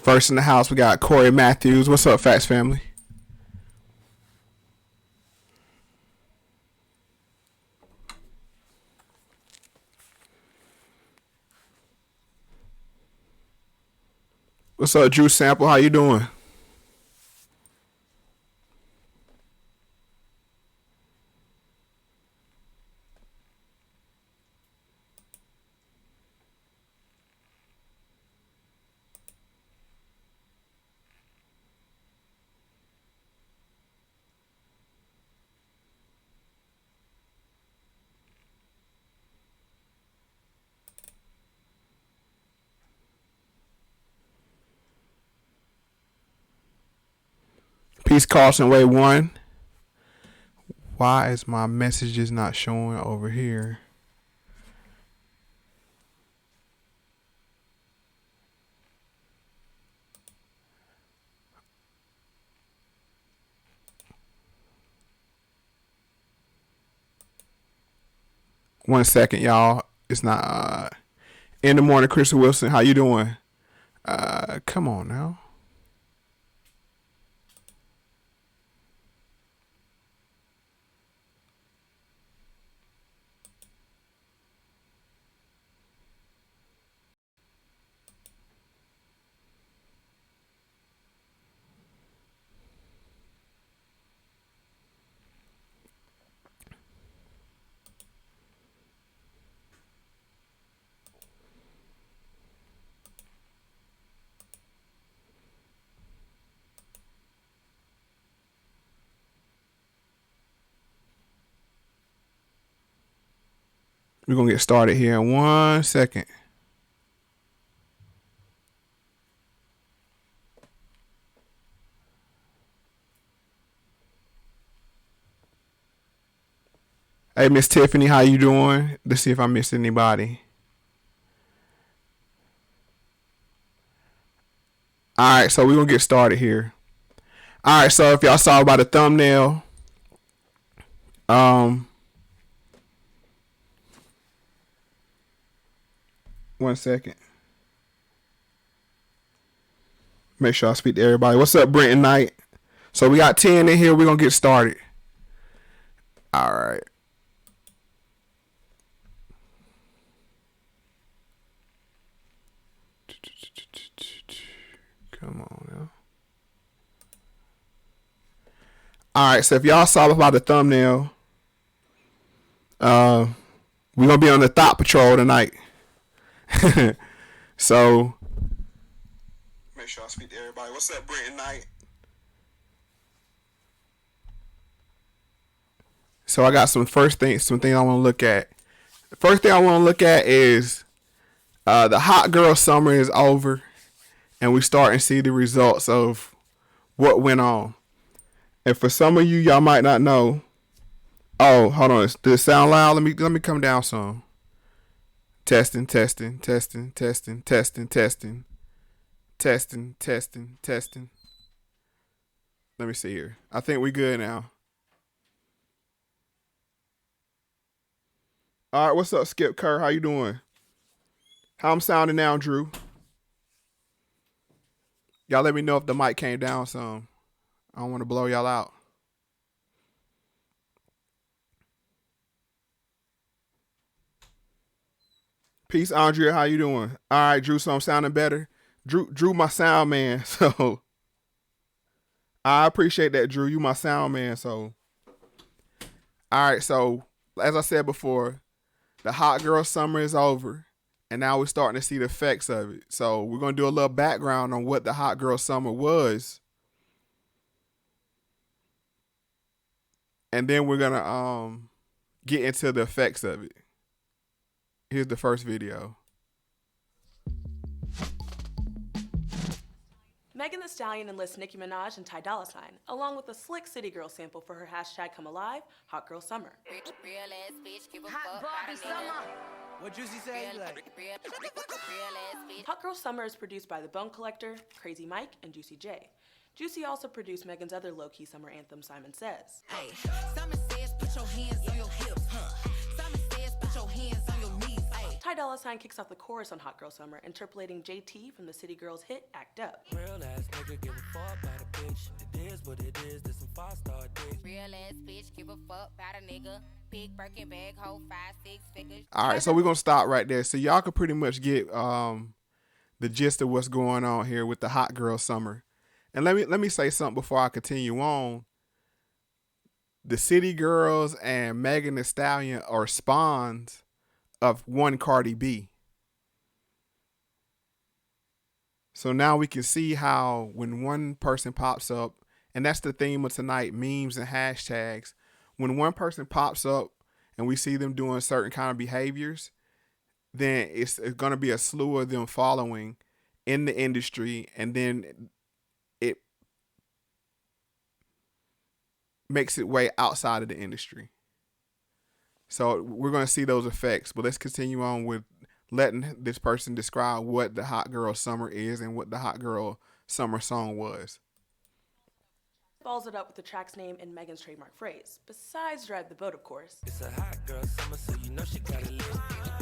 First in the house, we got Corey Matthews. What's up, Factz family? What's up, Drew Sample? How you doing? Peace, Carlson Way 1. Why is my messages not showing over here? One second, y'all. It's not in the morning. Chris Wilson, how you doing? Come on now. We're going to get started here in 1 second. Hey, Miss Tiffany, how you doing? Let's see if I missed anybody. All right, so we're going to get started here. All right, so if y'all saw by the thumbnail, 1 second. Make sure I speak to everybody. What's up, Brenton Knight? So we got 10 in here. We're going to get started. All right. Come on now. All right, so if y'all saw by the thumbnail, we're going to be on the Thought Patrol tonight. So make sure I speak to everybody. What's up, Brenton Knight? So I got some things I want to look at. The first thing I want to look at is the hot girl summer is over, and we starting to see the results of what went on. And for some of you, y'all might not know. Oh, hold on. Does it sound loud? Let me come down some. Testing. Let me see here. I think we good now. All right, what's up, Skip Kerr? How you doing? How I'm sounding now, Drew? Y'all let me know if the mic came down some. I don't want to blow y'all out. Peace, Andrea. How you doing? All right, Drew. So I'm sounding better. Drew, my sound man. So I appreciate that, Drew. You my sound man. So all right. So as I said before, the hot girl summer is over, and now we're starting to see the effects of it. So we're gonna do a little background on what the hot girl summer was, and then we're gonna get into the effects of it. Here's the first video. Megan Thee Stallion enlists Nicki Minaj and Ty Dolla $ign, along with a slick City Girl sample for her hashtag Come Alive, Hot Girl Summer. Real ass bitch, give a fuck. Hot summer. What Juicy say? Hot Girl Summer is produced by The Bone Collector, Crazy Mike, and Juicy J. Juicy also produced Megan's other low-key summer anthem, Simon Says. Hey, Simon Says, put your hands on your hips, huh? Simon Says, put your hands on your knees, hey. Ty Dolla $ign kicks off the chorus on Hot Girl Summer, interpolating JT from the City Girls hit Act Up. Real ass nigga give a fuck about a bitch. It is what it is, there's some 5-star dicks. Real ass bitch, give a fuck about a nigga. Big Birkin bag, hold 5-6 figures. All right, so we're going to stop right there. So y'all can pretty much get the gist of what's going on here with the Hot Girl Summer. And let me say something before I continue on. The City Girls and Megan Thee Stallion are spawns of one Cardi B. So now we can see how when one person pops up, and that's the theme of tonight, memes and hashtags. When one person pops up and we see them doing certain kind of behaviors, then it's going to be a slew of them following in the industry, and then it makes its way outside of the industry. So we're going to see those effects, but let's continue on with letting this person describe what the Hot Girl Summer is and what the Hot Girl Summer song was. Follows it up with the track's name and Megan's trademark phrase, besides Drive the Boat, of course. It's a hot girl summer, so you know she got it lit.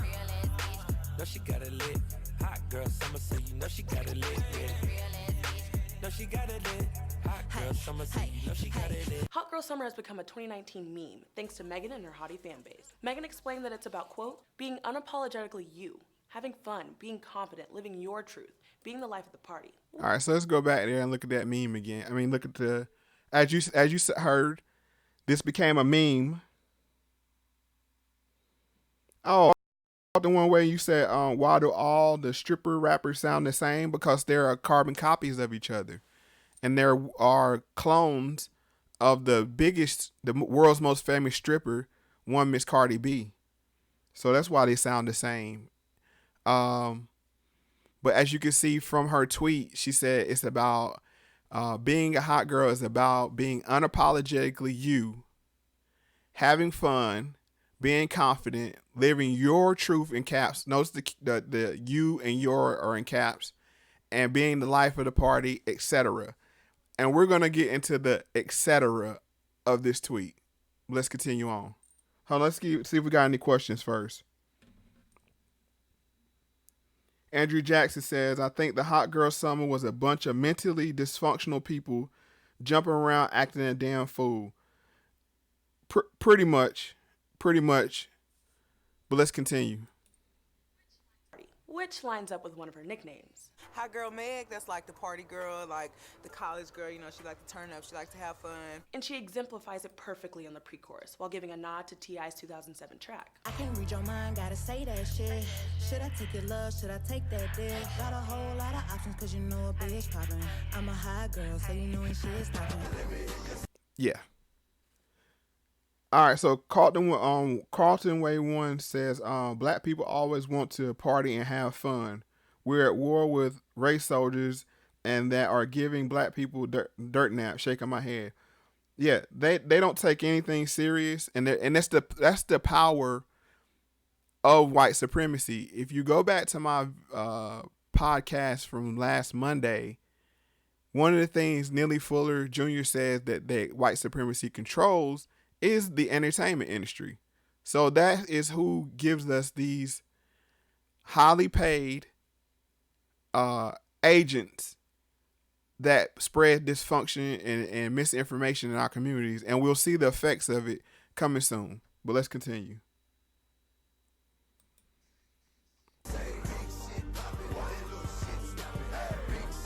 Real ass bitch, Know she got it lit. Hot girl summer, so you know she got it lit. Yeah. real ass bitch. Know she got it lit. Hot girl summer, so you know she got it lit. Hot Girl Summer has become a 2019 meme, thanks to Megan and her hottie fan base. Megan explained that it's about, quote, being unapologetically you, having fun, being confident, living your truth, being the life of the party. All right, so let's go back there and look at that meme again. I mean, look at the, as you heard, this became a meme. Oh, the one way you said, why do all the stripper rappers sound the same? Because there are carbon copies of each other. And there are clones of the world's most famous stripper, one Miss Cardi B. So that's why they sound the same. But as you can see from her tweet, she said it's about being a hot girl is about being unapologetically you, having fun, being confident, living your truth in caps. Notice the you and your are in caps, and being the life of the party, etc. And we're going to get into the etc. of this tweet. Let's continue on. Let's see if we got any questions first. Andrew Jackson says, I think the Hot Girl Summer was a bunch of mentally dysfunctional people jumping around acting a damn fool. Pretty much. But let's continue. Which lines up with one of her nicknames. Hot girl Meg, that's like the party girl, like the college girl, you know, she like to turn up, she like to have fun. And she exemplifies it perfectly on the pre-chorus, while giving a nod to T.I.'s 2007 track. I can't read your mind, gotta say that shit. Should I take your love, should I take that dick? Got a whole lot of options, cause you know a bitch poppin'. I'm a hot girl, so you know when shit's stoppin'. Yeah. All right, so Carlton Way 1 says, black people always want to party and have fun. We're at war with race soldiers and that are giving black people dirt naps, shaking my head. Yeah, they don't take anything serious, and that's the power of white supremacy. If you go back to my podcast from last Monday, one of the things Neely Fuller Jr. says that white supremacy controls is the entertainment industry. So that is who gives us these highly paid agents that spread dysfunction and misinformation in our communities, and we'll see the effects of it coming soon. But let's continue.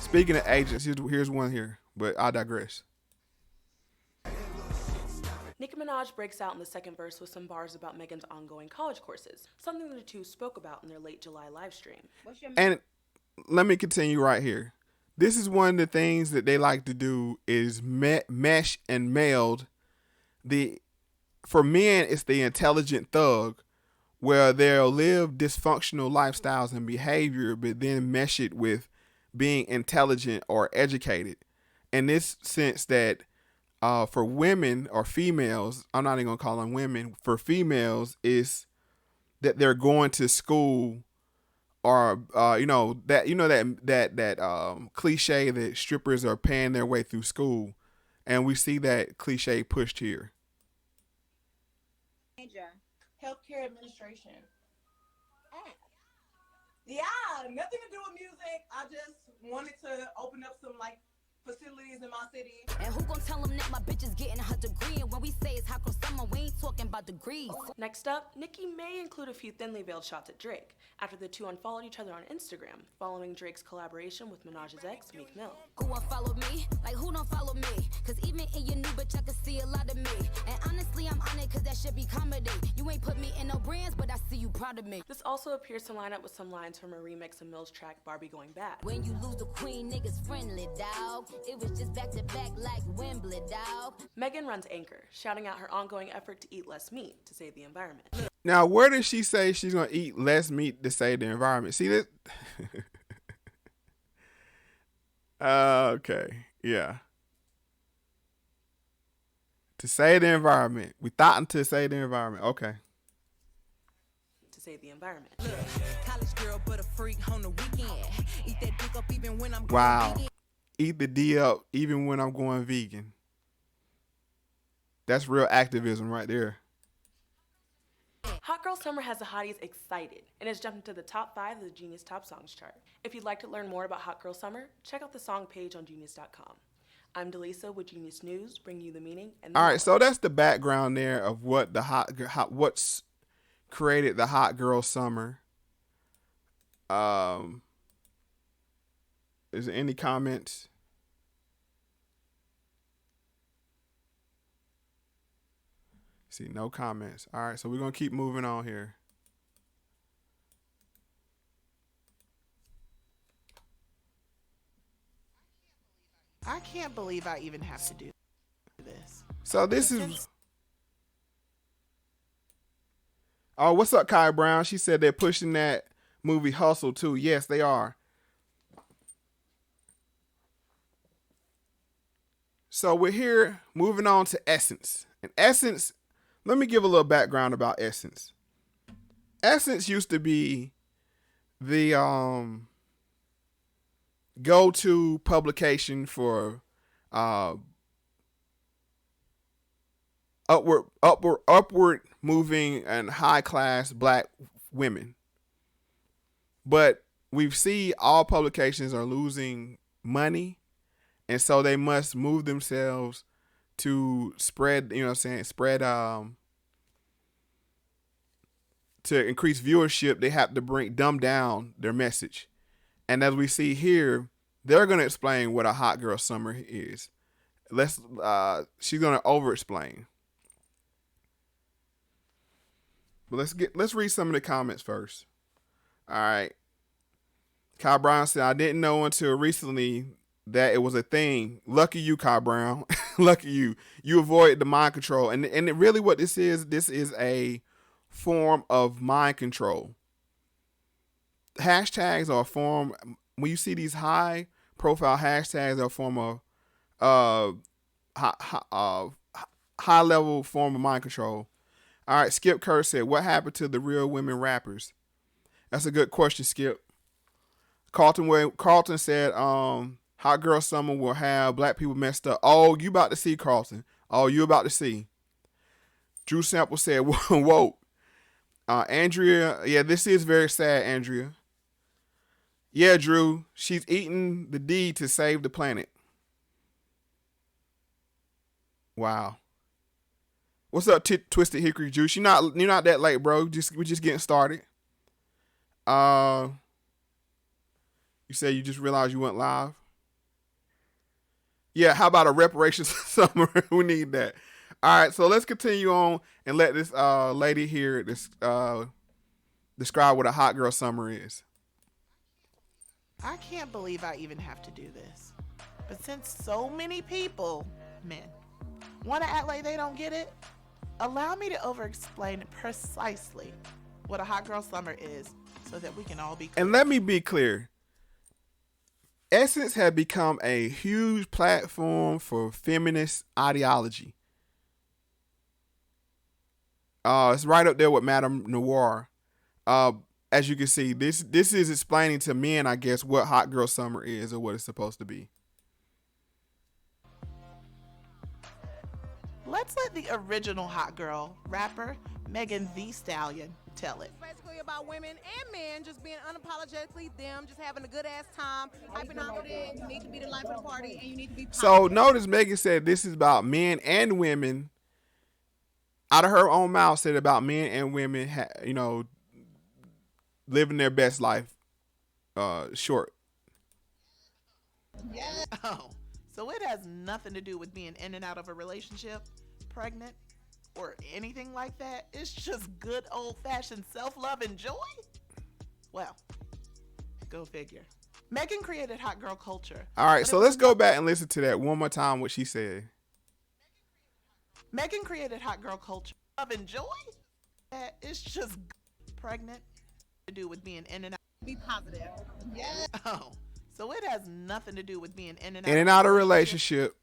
Speaking of agents, here's one here, but I digress. Nicki Minaj breaks out in the second verse with some bars about Megan's ongoing college courses, something the two spoke about in their late July live stream. And let me continue right here. This is one of the things that they like to do is mesh and meld for men, it's the intelligent thug, where they'll live dysfunctional lifestyles and behavior, but then mesh it with being intelligent or educated. In this sense that for women or females, I'm not even gonna call them women. For females, is that they're going to school, or that cliche that strippers are paying their way through school, and we see that cliche pushed here. Healthcare administration. Yeah, nothing to do with music. I just wanted to open up some like facilities in my city. And who gon' tell them that my bitch is getting her degree? And when we say it's hot girl summer, we ain't talking about degrees. Next up, Nicki may include a few thinly veiled shots at Drake after the two unfollowed each other on Instagram following Drake's collaboration with Minaj's ex, Meek Mill. Who won't follow me? Like who don't follow me? Cause even in your new bitch, I can see a lot of me. And honestly, I'm on it cause that should be comedy. You ain't put me in no brands, but I see you proud of me. This also appears to line up with some lines from a remix of Mill's track Barbie Going Bad. When you lose the queen, niggas friendly, dawg. It was just back to back like Wembley, dawg. Megan runs Anchor, shouting out her ongoing effort to eat less meat to save the environment. Now, where does she say she's going to eat less meat to save the environment? See this? Okay. Yeah. To save the environment. We thought to save the environment. Okay. To save the environment. College girl, but a freak on the weekend. Eat that dick up even when I'm Wow. Eat the D up even when I'm going vegan. That's real activism right there. Hot Girl Summer has the hotties excited and has jumped into the top 5 of the Genius Top Songs chart. If you'd like to learn more about Hot Girl Summer, check out the song page on Genius.com. I'm Delisa with Genius News, bringing you the meaning. And all right, so that's the background there of what the what's created the Hot Girl Summer. Is there any comments? See, no comments. All right, so we're going to keep moving on here. I can't believe I even have to do this. So this is... Oh, what's up, Kai Brown? She said they're pushing that movie Hustle too. Yes, they are. So we're here moving on to Essence. And Essence, let me give a little background about Essence. Essence used to be the go-to publication for upward moving and high-class black women. But we see all publications are losing money, and so they must move themselves to spread, you know what I'm saying, spread, to increase viewership, they have to dumb down their message. And as we see here, they're going to explain what a hot girl summer is. She's going to over-explain. But let's read some of the comments first. All right. Kyle Brown said, I didn't know until recently that it was a thing. Lucky you, Kyle Brown. Lucky you. You avoided the mind control. And really what this is a form of mind control. Hashtags are a form, when you see these high profile hashtags, are a form of high level form of mind control. All right, Skip Kerr said, what happened to the real women rappers? That's a good question, Skip. Carlton said, Hot Girl Summer will have black people messed up. Oh, you about to see, Carlton. Oh, you about to see. Drew Sample said, whoa. Andrea, yeah, this is very sad, Andrea. Yeah, Drew, she's eating the D to save the planet. Wow. What's up, Twisted Hickory Juice? You're not that late, bro. We're just getting started. You said you just realized you went live. Yeah, how about a reparations summer? We need that. All right, so let's continue on and let this lady here describe what a hot girl summer is. I can't believe I even have to do this. But since so many people, men, want to act like they don't get it, allow me to over-explain precisely what a hot girl summer is so that we can all be clear. And let me be clear. Essence has become a huge platform for feminist ideology. It's right up there with Madame Noir. As you can see, this is explaining to men, I guess, what hot girl summer is or what it's supposed to be. Let's let the original hot girl, rapper Megan Thee Stallion, tell it. Basically about women and men just being unapologetically them, just having a good ass time, hyping out that you need to be the life of the party and you need to be So positive. notice Megan said this is about men and women. Out of her own mouth, said about men and women, living their best life short. Oh, so it has nothing to do with being in and out of a relationship, pregnant, or anything like that. It's just good old-fashioned self-love and joy? Well, go figure. Megan created hot girl culture. All right, but so it was let's go back and listen to that one more time, what she said. Megan created hot girl culture. Love and joy? It's just pregnant to do with being in and out. Be positive. Oh, so it has nothing to do with being in and out. In and out of relationship,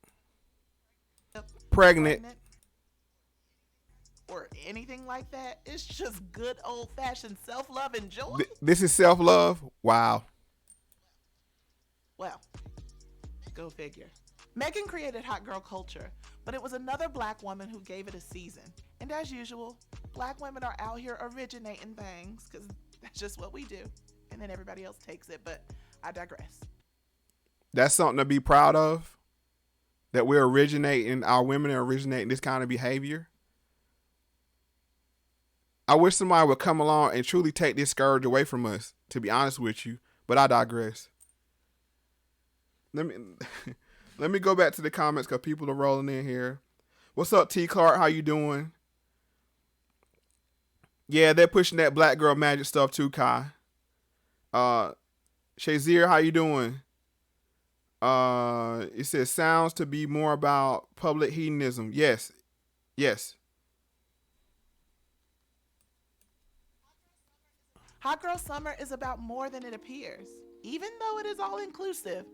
pregnant, or anything like that. It's just good old-fashioned self-love and joy. This is self-love? Wow. Well, go figure. Megan created hot girl culture, but it was another black woman who gave it a season. And as usual, black women are out here originating things, because that's just what we do. And then everybody else takes it, but I digress. That's something to be proud of, that we're originating, our women are originating this kind of behavior. I wish somebody would come along and truly take this scourge away from us, to be honest with you, but I digress. Let me go back to the comments because people are rolling in here. What's up, T. Clark? How you doing? Yeah, they're pushing that black girl magic stuff too, Kai. Shazier, how you doing? It says sounds to be more about public hedonism. Yes. Hot girl summer is about more than it appears. Even though it is all inclusive,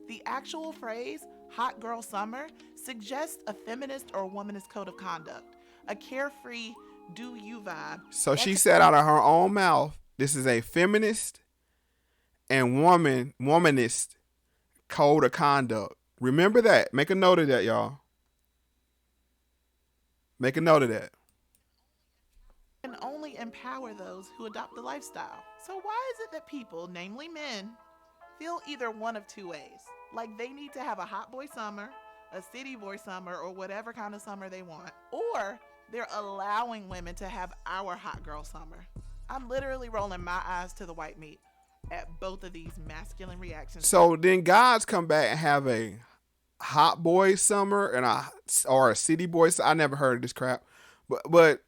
the actual phrase hot girl summer suggests a feminist or womanist code of conduct, a carefree do you vibe. So she said out of her own mouth, this is a feminist and womanist code of conduct. Remember that. Make a note of that, y'all. Make a note of that. And only empower those who adopt the lifestyle. So why is it that people, namely men, feel either one of two ways? Like they need to have a hot boy summer, a city boy summer, or whatever kind of summer they want, or they're allowing women to have our hot girl summer. I'm literally rolling my eyes to the white meat at both of these masculine reactions. So then guys come back and have a hot boy summer or a city boy. I never heard of this crap, but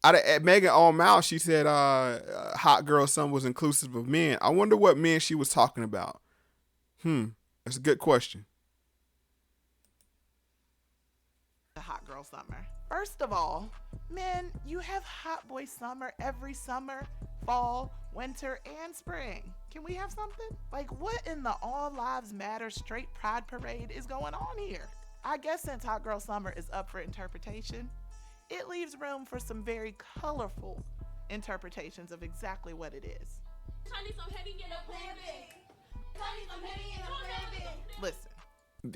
at Megan own mouth, she said hot girl summer was inclusive of men. I wonder what men she was talking about. That's a good question. The hot girl summer. First of all, men, you have hot boy summer every summer, fall, winter, and spring. Can we have something? Like, what in the all lives matter straight pride parade is going on here? I guess since hot girl summer is up for interpretation, it leaves room for some very colorful interpretations of exactly what it is. Listen.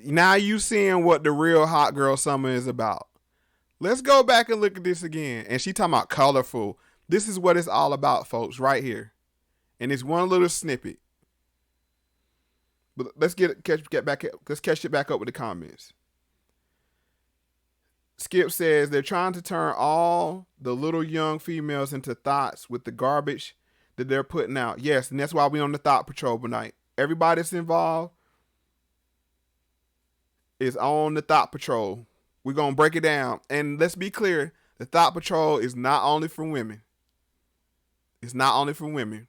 Now you seeing what the real hot girl summer is about. Let's go back and look at this again. And she talking about colorful. This is what it's all about, folks, right here. And it's one little snippet. But let's catch it back up with the comments. Skip says they're trying to turn all the little young females into thoughts with the garbage that they're putting out. Yes, and that's why we on the Thought Patrol tonight. Everybody that's involved is on the Thought Patrol. We're going to break it down. And let's be clear, the Thought Patrol is not only for women. It's not only for women.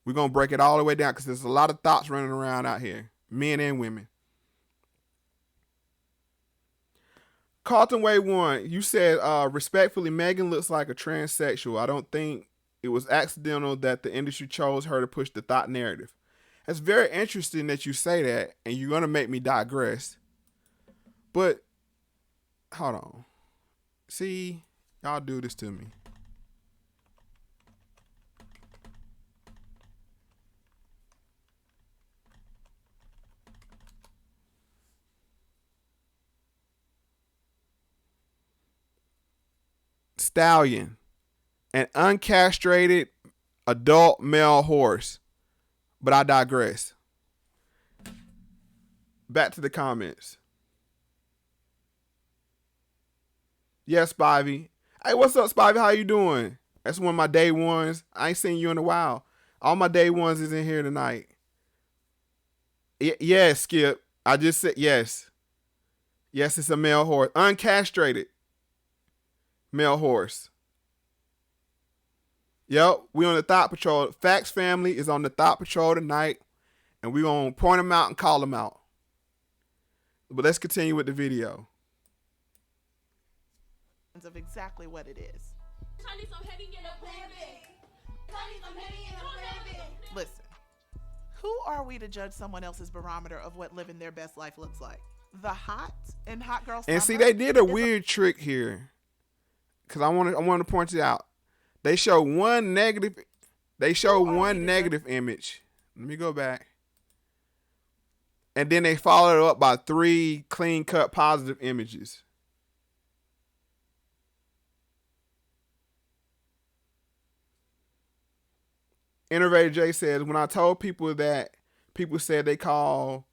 We're going to break it all the way down because there's a lot of thoughts running around out here, men and women. Carlton Way 1, you said, respectfully, Megan looks like a transsexual. I don't think it was accidental that the industry chose her to push the thought narrative. It's very interesting that you say that, and you're going to make me digress. But, hold on. See, y'all do this to me. stallion, an uncastrated adult male horse. But I digress. Back to the comments. Yes, Spivey. Hey, what's up, Spivey? How you doing? That's one of my day ones. I ain't seen you in a while. All my day ones is in here tonight. Yes, Skip. I just said yes. Yes, it's a male horse. Uncastrated male horse. Yep, we on the Thought Patrol. Factz family is on the Thought Patrol tonight, and we gonna point them out and call them out. But let's continue with the video. Of exactly what it is. Listen, who are we to judge someone else's barometer of what living their best life looks like? The hot and hot girl summer. And see, they did a weird trick here, because I want to point it out. They show one negative. They show one negative image. Let me go back. And then they followed it up by 3 clean-cut positive images. Innovator J says, when I told people that, people said they call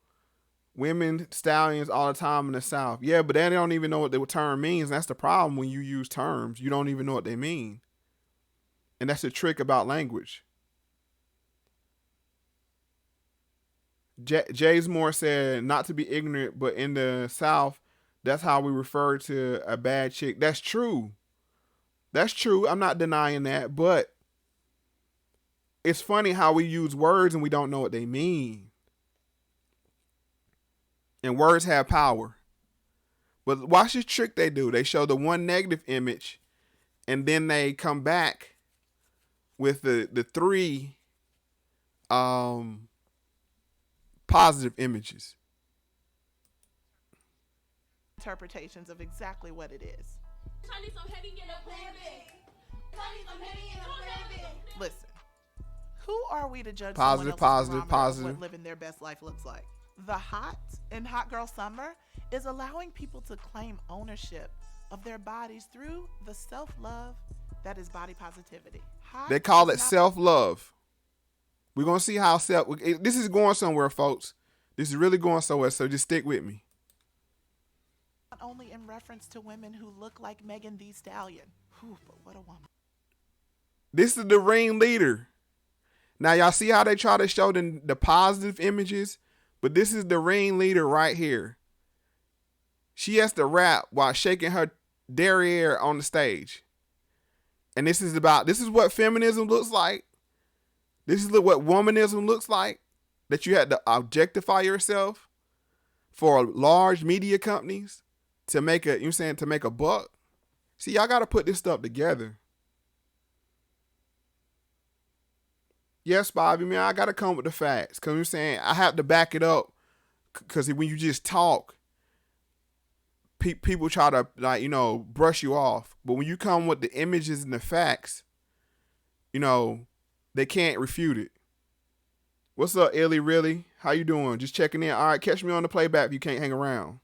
women stallions all the time in the South. Yeah, but they don't even know what the term means. That's the problem when you use terms. You don't even know what they mean. And that's the trick about language. Jays Moore said, not to be ignorant, but in the South, that's how we refer to a bad chick. That's true. That's true. I'm not denying that, but it's funny how we use words and we don't know what they mean. And words have power. But watch this trick they do. They show the one negative image, and then they come back with the 3 positive images. Interpretations of exactly what it is. Listen, who are we to judge Positive, someone else's positive, barometer of positive. what living their best life looks like? The hot and hot girl summer is allowing people to claim ownership of their bodies through the self-love that is body positivity. Hot They call it is not self-love. We're going to see how this is going somewhere, folks. This is really going somewhere, so just stick with me. Not only in reference to women who look like Megan Thee Stallion. Whew, but what a woman. This is the ringleader. Now, y'all see how they try to show the positive images? But this is the ringleader right here. She has to rap while shaking her derriere on the stage. And this is what feminism looks like. This is what womanism looks like. That you had to objectify yourself for large media companies to make a buck. See, y'all got to put this stuff together. Yes, Bobby, man, I got to come with the facts. Because I'm saying I have to back it up. Because when you just talk, people try to, brush you off. But when you come with the images and the facts, they can't refute it. What's up, Illy, really? How you doing? Just checking in. All right, catch me on the playback if you can't hang around.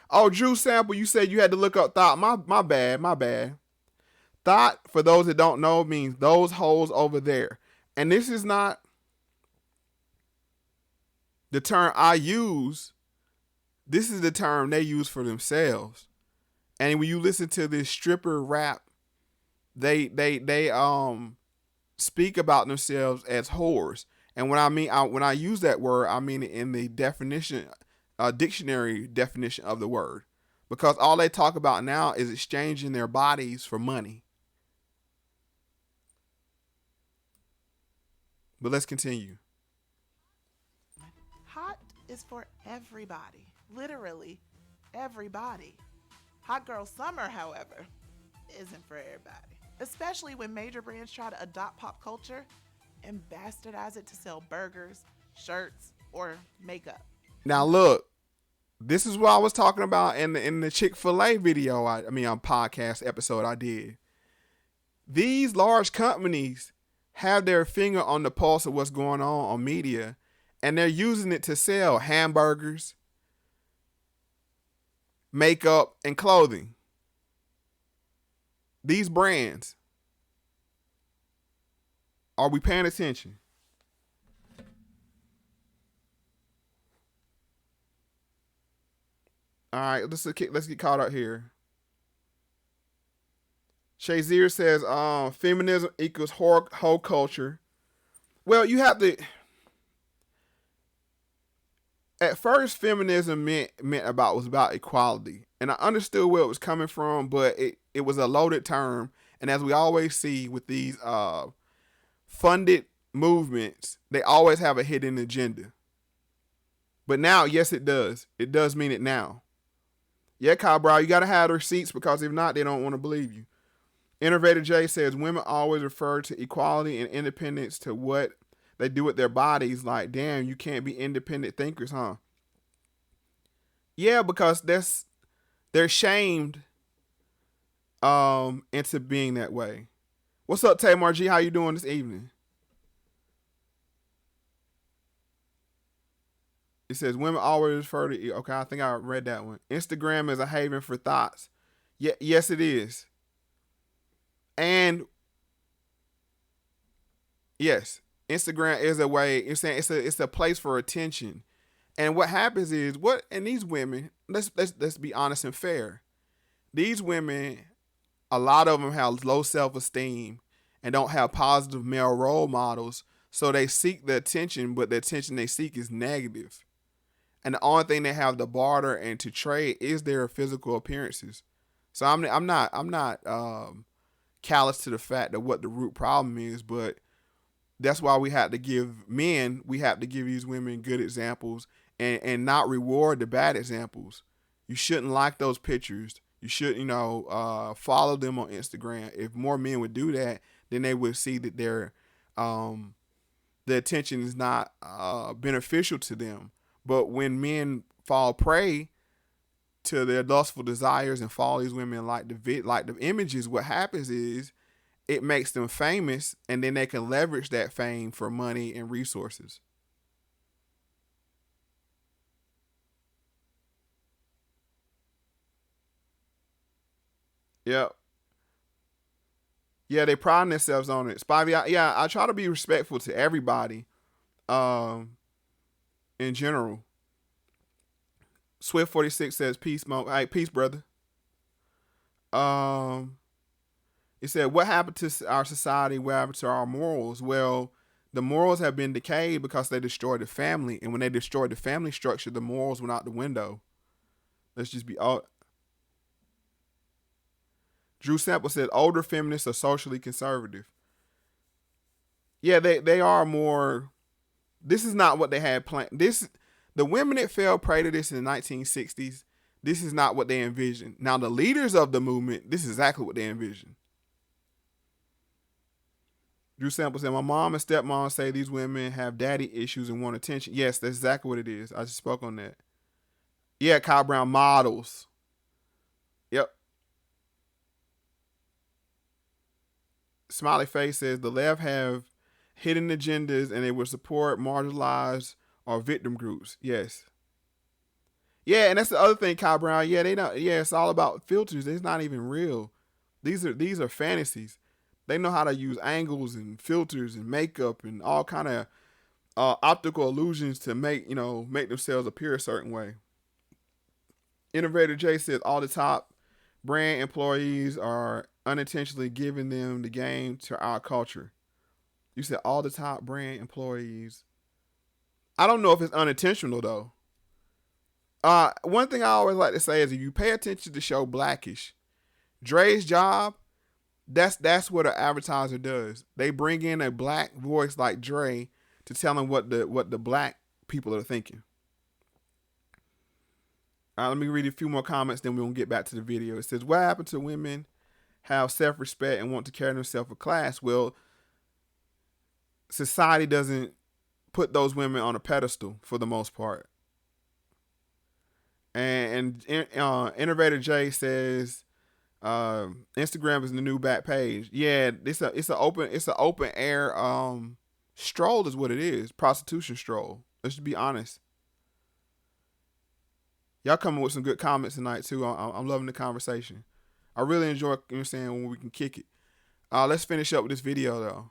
Oh, Drew Sample, you said you had to look up thought. My bad. Thought, for those that don't know, means those holes over there. And this is not the term I use. This is the term they use for themselves. And when you listen to this stripper rap, they speak about themselves as whores. And when I use that word, I mean it in the definition, dictionary definition of the word. Because all they talk about now is exchanging their bodies for money. But let's continue. Hot is for everybody. Literally everybody. Hot girl summer, however, isn't for everybody. Especially when major brands try to adopt pop culture and bastardize it to sell burgers, shirts, or makeup. Now look, this is what I was talking about in the Chick-fil-A video, podcast episode I did. These large companies have their finger on the pulse of what's going on media, and they're using it to sell hamburgers, makeup, and clothing. These brands, are we paying attention? All right, let's get caught up here. Shazier says, feminism equals whole culture. Well, you have to. At first, feminism was about equality, and I understood where it was coming from, but it was a loaded term. And as we always see with these funded movements, they always have a hidden agenda. But now, yes, it does. It does mean it now. Yeah, Kyle Brown, you gotta have the receipts, because if not, they don't want to believe you. Innovator J says women always refer to equality and independence to what they do with their bodies. Like, damn, you can't be independent thinkers, huh? Yeah, because they're shamed into being that way. What's up, Tamar G? How you doing this evening? It says women always refer to. Okay, I think I read that one. Instagram is a haven for thoughts. Yeah, yes, it is. And yes, Instagram is a way. You're saying it's a place for attention. And what happens is and these women, let's be honest and fair. These women, a lot of them have low self-esteem and don't have positive male role models, so they seek the attention, but the attention they seek is negative. And the only thing they have to barter and to trade is their physical appearances. So I'm not callous to the fact of what the root problem is, but that's why we have to give these women good examples and not reward the bad examples. You shouldn't like those pictures. You should, follow them on Instagram. If more men would do that, then they would see that their the attention is not beneficial to them. But when men fall prey to their lustful desires and follow these women like the images, what happens is it makes them famous, and then they can leverage that fame for money and resources. Yep. Yeah, they pride themselves on it. Spivey, I try to be respectful to everybody, in general. Swift 46 says peace, Mo. All right, peace, brother. It said, what happened to our society? What happened to our morals? Well, the morals have been decayed because they destroyed the family. And when they destroyed the family structure, the morals went out the window. Let's just be all. Drew Sample said, older feminists are socially conservative. Yeah, they are more. This is not what they had planned. The women that fell prey to this in the 1960s, this is not what they envisioned. Now, the leaders of the movement, this is exactly what they envisioned. Drew Sample said, my mom and stepmom say these women have daddy issues and want attention. Yes, that's exactly what it is. I just spoke on that. Yeah, Kyle Brown, models. Yep. Smiley Face says, the left have hidden agendas and they will support marginalized or victim groups. Yes. Yeah, and that's the other thing, Kyle Brown. Yeah, they don't. Yeah, it's all about filters. It's not even real. These are fantasies. They know how to use angles and filters and makeup and all kind of optical illusions to make themselves appear a certain way. Innovator J says all the top brand employees are unintentionally giving them the game to our culture. You said all the top brand employees. I don't know if it's unintentional though. One thing I always like to say is if you pay attention to the show Blackish, Dre's job, that's what an advertiser does. They bring in a black voice like Dre to tell them what the black people are thinking. Let me read a few more comments, then we're going to get back to the video. It says, what happened to women have self-respect and want to carry themselves with class? Well, society doesn't put those women on a pedestal for the most part. And Innovator J says, Instagram is the new back page. Yeah, it's an open air stroll is what it is. Prostitution stroll. Let's just be honest. Y'all coming with some good comments tonight too. I'm loving the conversation. I really enjoy, you know what I'm saying, when we can kick it. Let's finish up with this video though.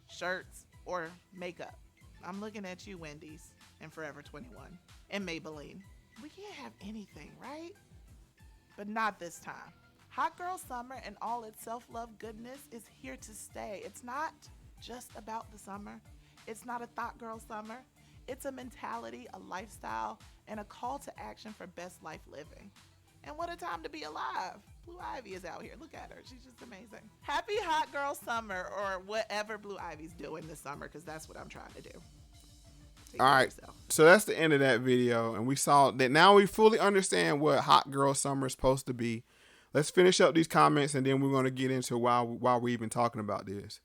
Shirts, or makeup. I'm looking at you, Wendy's, and Forever 21, and Maybelline. We can't have anything, right? But not this time. Hot Girl Summer and all its self-love goodness is here to stay. It's not just about the summer. It's not a thought girl summer. It's a mentality, a lifestyle, and a call to action for best life living. And what a time to be alive. Blue Ivy is out here. Look at her. She's just amazing. Happy Hot Girl Summer, or whatever Blue Ivy's doing this summer, because that's what I'm trying to do. All right. So that's the end of that video. And we saw that now we fully understand what Hot Girl Summer is supposed to be. Let's finish up these comments, and then we're going to get into why we're even talking about this.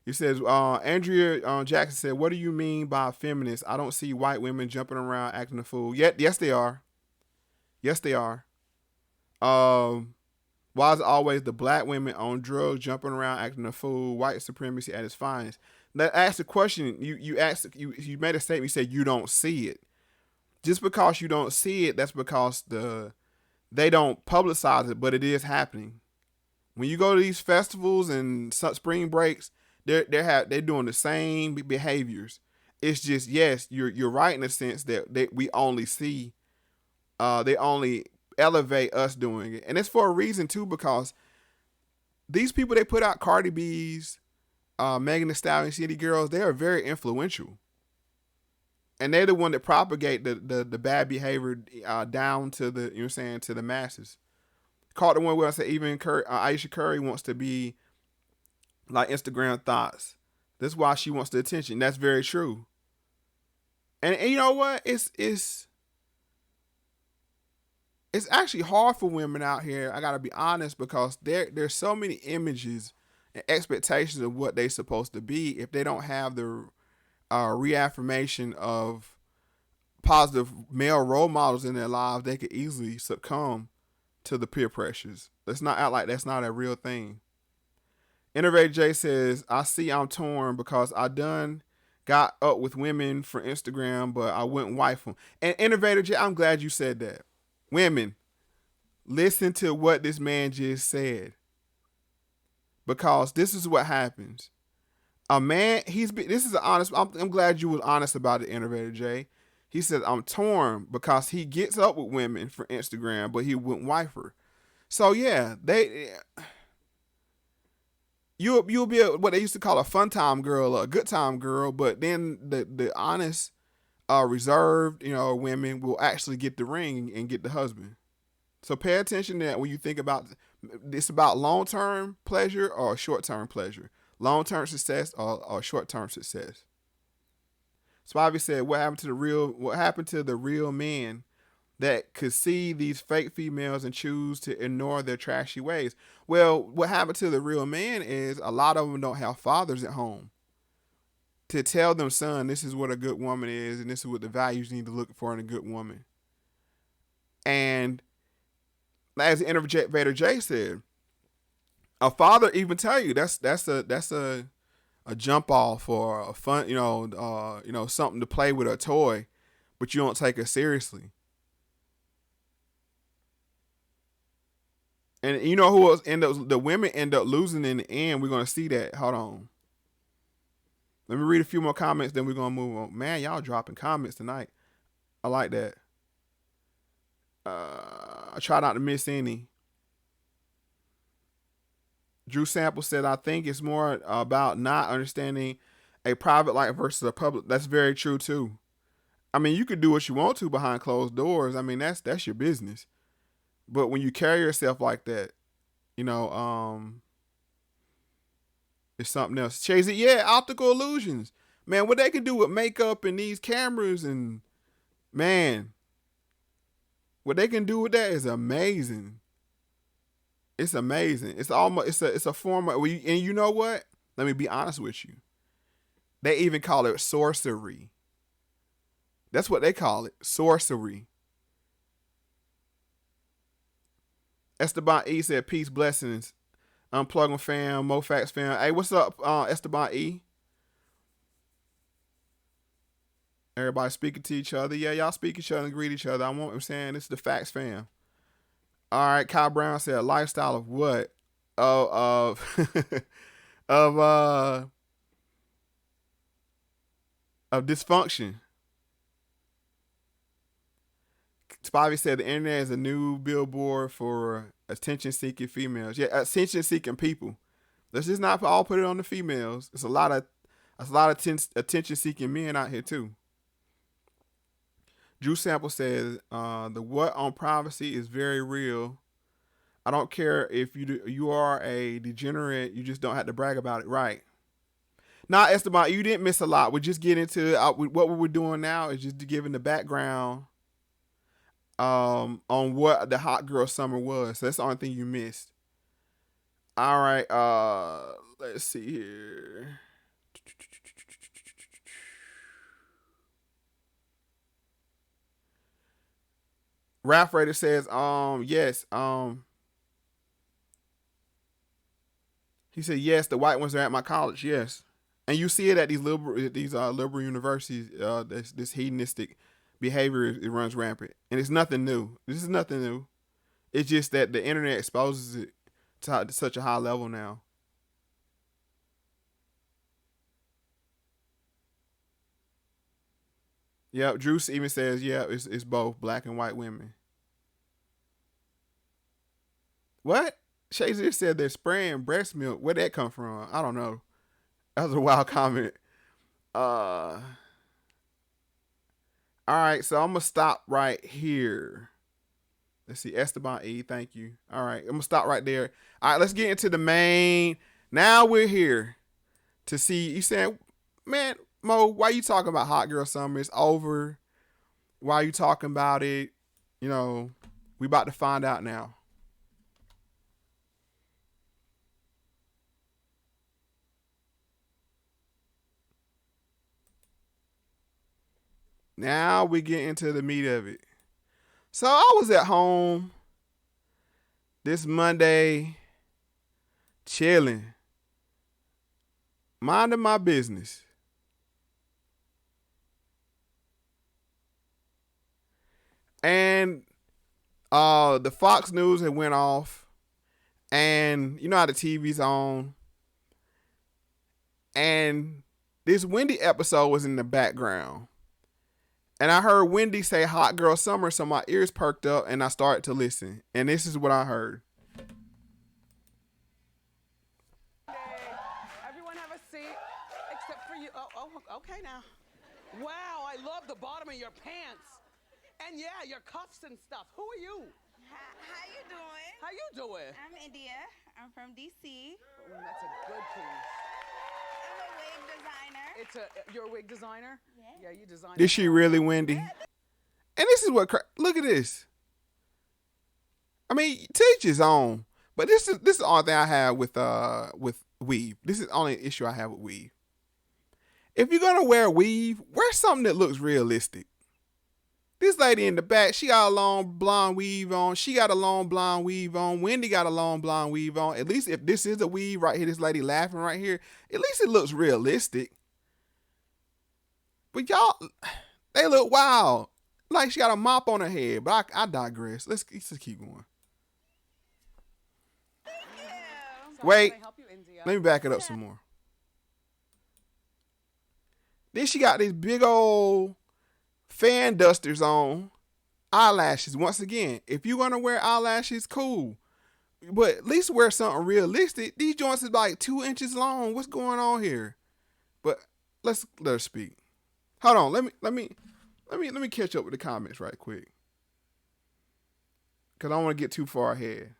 He says, Andrea Jackson said, what do you mean by feminist? I don't see white women jumping around acting a fool. Yes, they are. Yes, they are. Why is it always the black women on drugs jumping around acting a fool? White supremacy at its finest. Now, ask the question. You made a statement. You said you don't see it. Just because you don't see it, that's because they don't publicize it, but it is happening. When you go to these festivals and spring breaks, they're doing the same behaviors. It's just, yes, you're right in the sense that we only see, they only elevate us doing it, and it's for a reason too, because these people they put out, Cardi B's, Megan Thee Stallion, City Girls, they are very influential, and they're the one that propagate the bad behavior down to the, you know what I'm saying, to the masses. Caught the one where I said even Aisha Curry wants to be like Instagram thoughts. That's why she wants the attention. That's very true. And you know what? It's actually hard for women out here. I gotta be honest, because there's so many images and expectations of what they're supposed to be. If they don't have the reaffirmation of positive male role models in their lives, they could easily succumb to the peer pressures. Let's not act like that's not a real thing. Innovator J says, I'm torn because I done got up with women for Instagram, but I wouldn't wife them. And Innovator J, I'm glad you said that. Women, listen to what this man just said, because this is what happens. A man, this is honest. I'm glad you were honest about it, Innovator J. He says, I'm torn because he gets up with women for Instagram, but he wouldn't wife her. So yeah, you'll be what they used to call a fun time girl or a good time girl, but then the honest, reserved, women will actually get the ring and get the husband. So pay attention to that when you think about this, about long-term pleasure or short-term pleasure, long-term success or short-term success. Spivey said, what happened to the real men that could see these fake females and choose to ignore their trashy ways? Well, what happened to the real man is a lot of them don't have fathers at home to tell them, son, this is what a good woman is, and this is what the values you need to look for in a good woman. And as the Innovator J said, a father even tell you that's a jump off or a fun, something to play with, a toy, but you don't take it seriously. And you know who else the women end up losing in the end? We're gonna see that. Hold on. Let me read a few more comments, then we're gonna move on. Man, y'all dropping comments tonight. I like that. I try not to miss any. Drew Sample said, I think it's more about not understanding a private life versus a public. That's very true too. I mean, you could do what you want to behind closed doors. I mean, that's your business. But when you carry yourself like that, it's something else. Chase it, yeah, optical illusions. Man, what they can do with makeup and these cameras, and man, what they can do with that is amazing. It's amazing. It's almost it's a form of, and you know what? Let me be honest with you. They even call it sorcery. That's what they call it, sorcery. Esteban E said, peace, blessings. Unplugging fam, Moe Factz fam. Hey, what's up, Esteban E? Everybody speaking to each other. Yeah, y'all speak each other and greet each other. I'm saying this is the Facts fam. All right, Kyle Brown said a lifestyle of what? Of of of dysfunction. Spivey said the internet is a new billboard for attention-seeking females. Yeah, attention-seeking people. Let's just not all put it on the females. It's a lot of attention-seeking men out here too. Drew Sample says the what on privacy is very real. I don't care if you are a degenerate. You just don't have to brag about it, right? Now, Esteban, you didn't miss a lot. We're just getting into what we're doing now is just giving the background on what the hot girl summer was. So that's the only thing you missed. All right, let's see here. Ralph Raider says, yes, he said, yes, the white ones are at my college, yes. And you see it at these liberal universities, this hedonistic behavior, it runs rampant. And it's nothing new. This is nothing new. It's just that the internet exposes it to such a high level now. Yep, Drew even says, yeah, it's both black and white women. What? Shazier said they're spraying breast milk. Where'd that come from? I don't know. That was a wild comment. All right, so I'm going to stop right here. Let's see, Esteban E, thank you. All right, I'm going to stop right there. All right, let's get into the main. Now we're here to see, you saying, man, Mo, why you talking about hot girl summer? It's over. Why are you talking about it? You know, we about to find out now. Now we get into the meat of it. So I was at home this Monday, chilling, minding my business. And the Fox News had went off, and you know how the TV's on, and this Wendy episode was in the background. And I heard Wendy say hot girl summer, so my ears perked up and I started to listen. And this is what I heard. Everyone have a seat, except for you. Oh, okay now. Wow, I love the bottom of your pants. And yeah, your cuffs and stuff. Who are you? How you doing? How you doing? I'm India. I'm from DC. That's a good piece. I'm a wig designer. You're a wig designer? Yeah. Yeah, you design. Is she really Wendy? And this is what, look at this. I mean, teach his own. But this is the only thing I have with weave. This is the only issue I have with weave. If you're gonna wear weave, wear something that looks realistic. This lady in the back, she got a long blonde weave on. She got a long blonde weave on. Wendy got a long blonde weave on. At least if this is a weave right here, this lady laughing right here, at least it looks realistic. But y'all, they look wild. Like she got a mop on her head. But I digress. Let's just keep going. Wait, let me back it up some more. Then she got these big old fan dusters on, eyelashes. Once again, if you're gonna wear eyelashes, cool, but at least wear something realistic. These joints is like 2 inches long. What's going on here? But let her speak. Hold on, let me catch up with the comments right quick, cause I don't want to get too far ahead.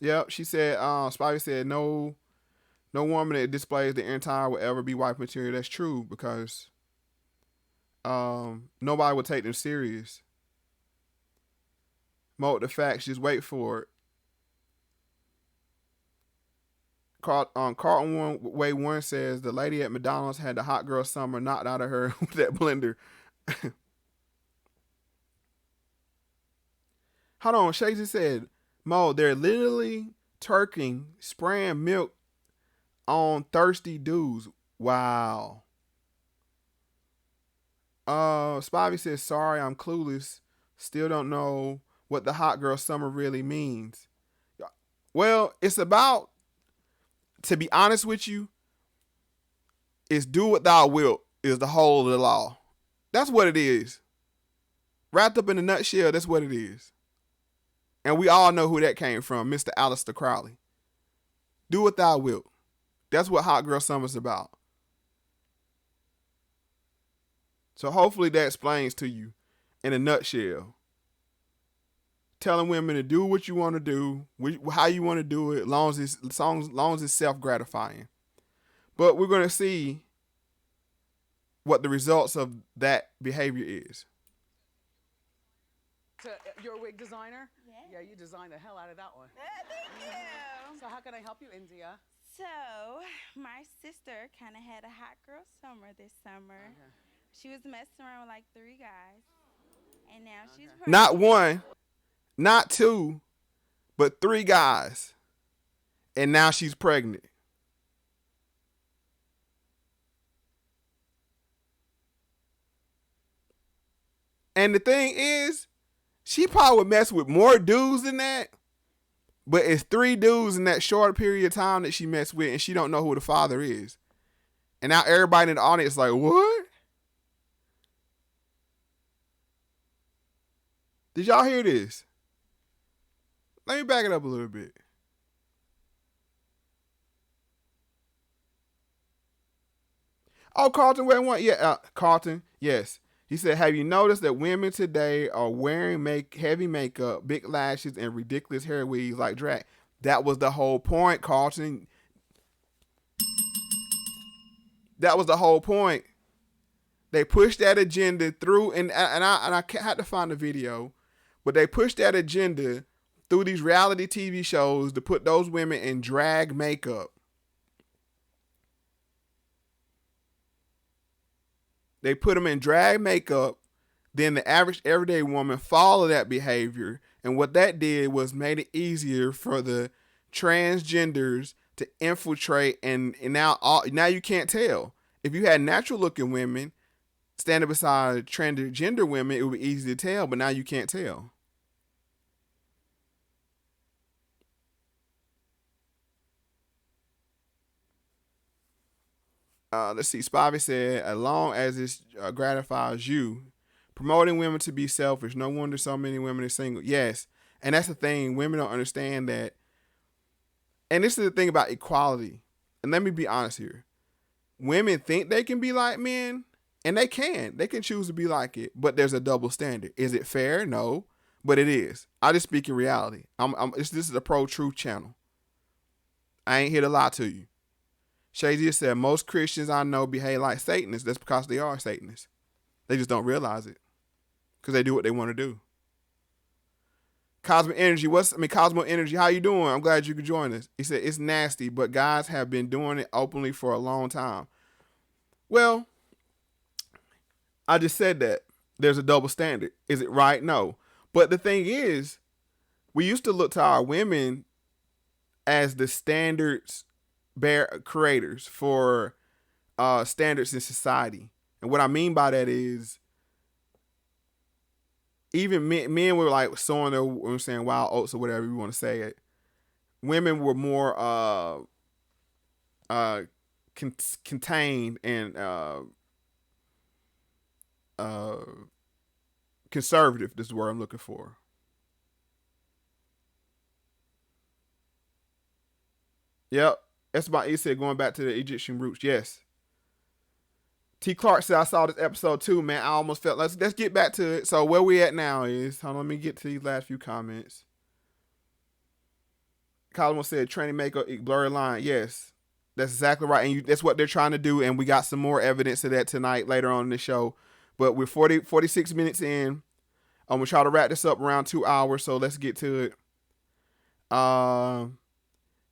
Yep, she said, Spivey said, no woman that displays the entire will ever be wife material. That's true, because nobody would take them serious. Moe Factz, just wait for it. Carlton Way 1 says, the lady at McDonald's had the hot girl summer knocked out of her with that blender. Hold on, Shazy said, Mo, they're literally spraying milk on thirsty dudes. Wow. Spivey says, sorry, I'm clueless. Still don't know what the hot girl summer really means. Well, it's about, to be honest with you, is do what thou wilt is the whole of the law. That's what it is. Wrapped up in a nutshell, that's what it is. And we all know who that came from, Mr. Aleister Crowley. Do what thou wilt. That's what Hot Girl Summer's about. So hopefully that explains to you in a nutshell. Telling women to do what you want to do, how you want to do it, long as it's self-gratifying. But we're going to see what the results of that behavior is. You're a wig designer? Yeah. Yeah, you designed the hell out of that one. Thank you. So how can I help you, India? So, my sister kind of had a hot girl summer this summer. Okay. She was messing around with like 3 guys. And now she's pregnant. Not 1, not 2, but 3 guys. And now she's pregnant. And the thing is, she probably would mess with more dudes than that. But it's 3 dudes in that short period of time that she messed with, and she don't know who the father is. And now everybody in the audience is like, what? Did y'all hear this? Let me back it up a little bit. Oh, Carlton, wait one. Yeah, Carlton, yes. He said, have you noticed that women today are wearing heavy makeup, big lashes, and ridiculous hair weaves like drag? That was the whole point, Carlton. That was the whole point. They pushed that agenda through, and I had to find the video, but they pushed that agenda through these reality TV shows to put those women in drag makeup. They put them in drag makeup. Then the average everyday woman followed that behavior. And what that did was made it easier for the transgenders to infiltrate. And now you can't tell. If you had natural looking women standing beside transgender women, it would be easy to tell. But now you can't tell. Let's see. Spivey said, as long as it gratifies you, promoting women to be selfish. No wonder so many women are single. Yes. And that's the thing. Women don't understand that. And this is the thing about equality. And let me be honest here. Women think they can be like men, and they can. They can choose to be like it, but there's a double standard. Is it fair? No, but it is. I just speak in reality. This is a pro-truth channel. I ain't here to lie to you. Shazia said, most Christians I know behave like Satanists. That's because they are Satanists. They just don't realize it because they do what they want to do. Cosmo Energy, Cosmo Energy, how you doing? I'm glad you could join us. He said, it's nasty, but guys have been doing it openly for a long time. Well, I just said that. There's a double standard. Is it right? No. But the thing is, we used to look to our women as the standards creators for standards in society. And what I mean by that is even men were like sowing their, wild oats or whatever you want to say it. Women were more contained and conservative. This is the word I'm looking for. Yep. That's about he said going back to the Egyptian roots. Yes. T. Clark said, I saw this episode too, man. I almost felt, let's get back to it. So where we at now is, hold on, let me get to these last few comments. Colin said, training makeup, blurry line. Yes, that's exactly right. And that's what they're trying to do. And we got some more evidence of that tonight, later on in the show. But we're 46 minutes in. We try to wrap this up around 2 hours. So let's get to it.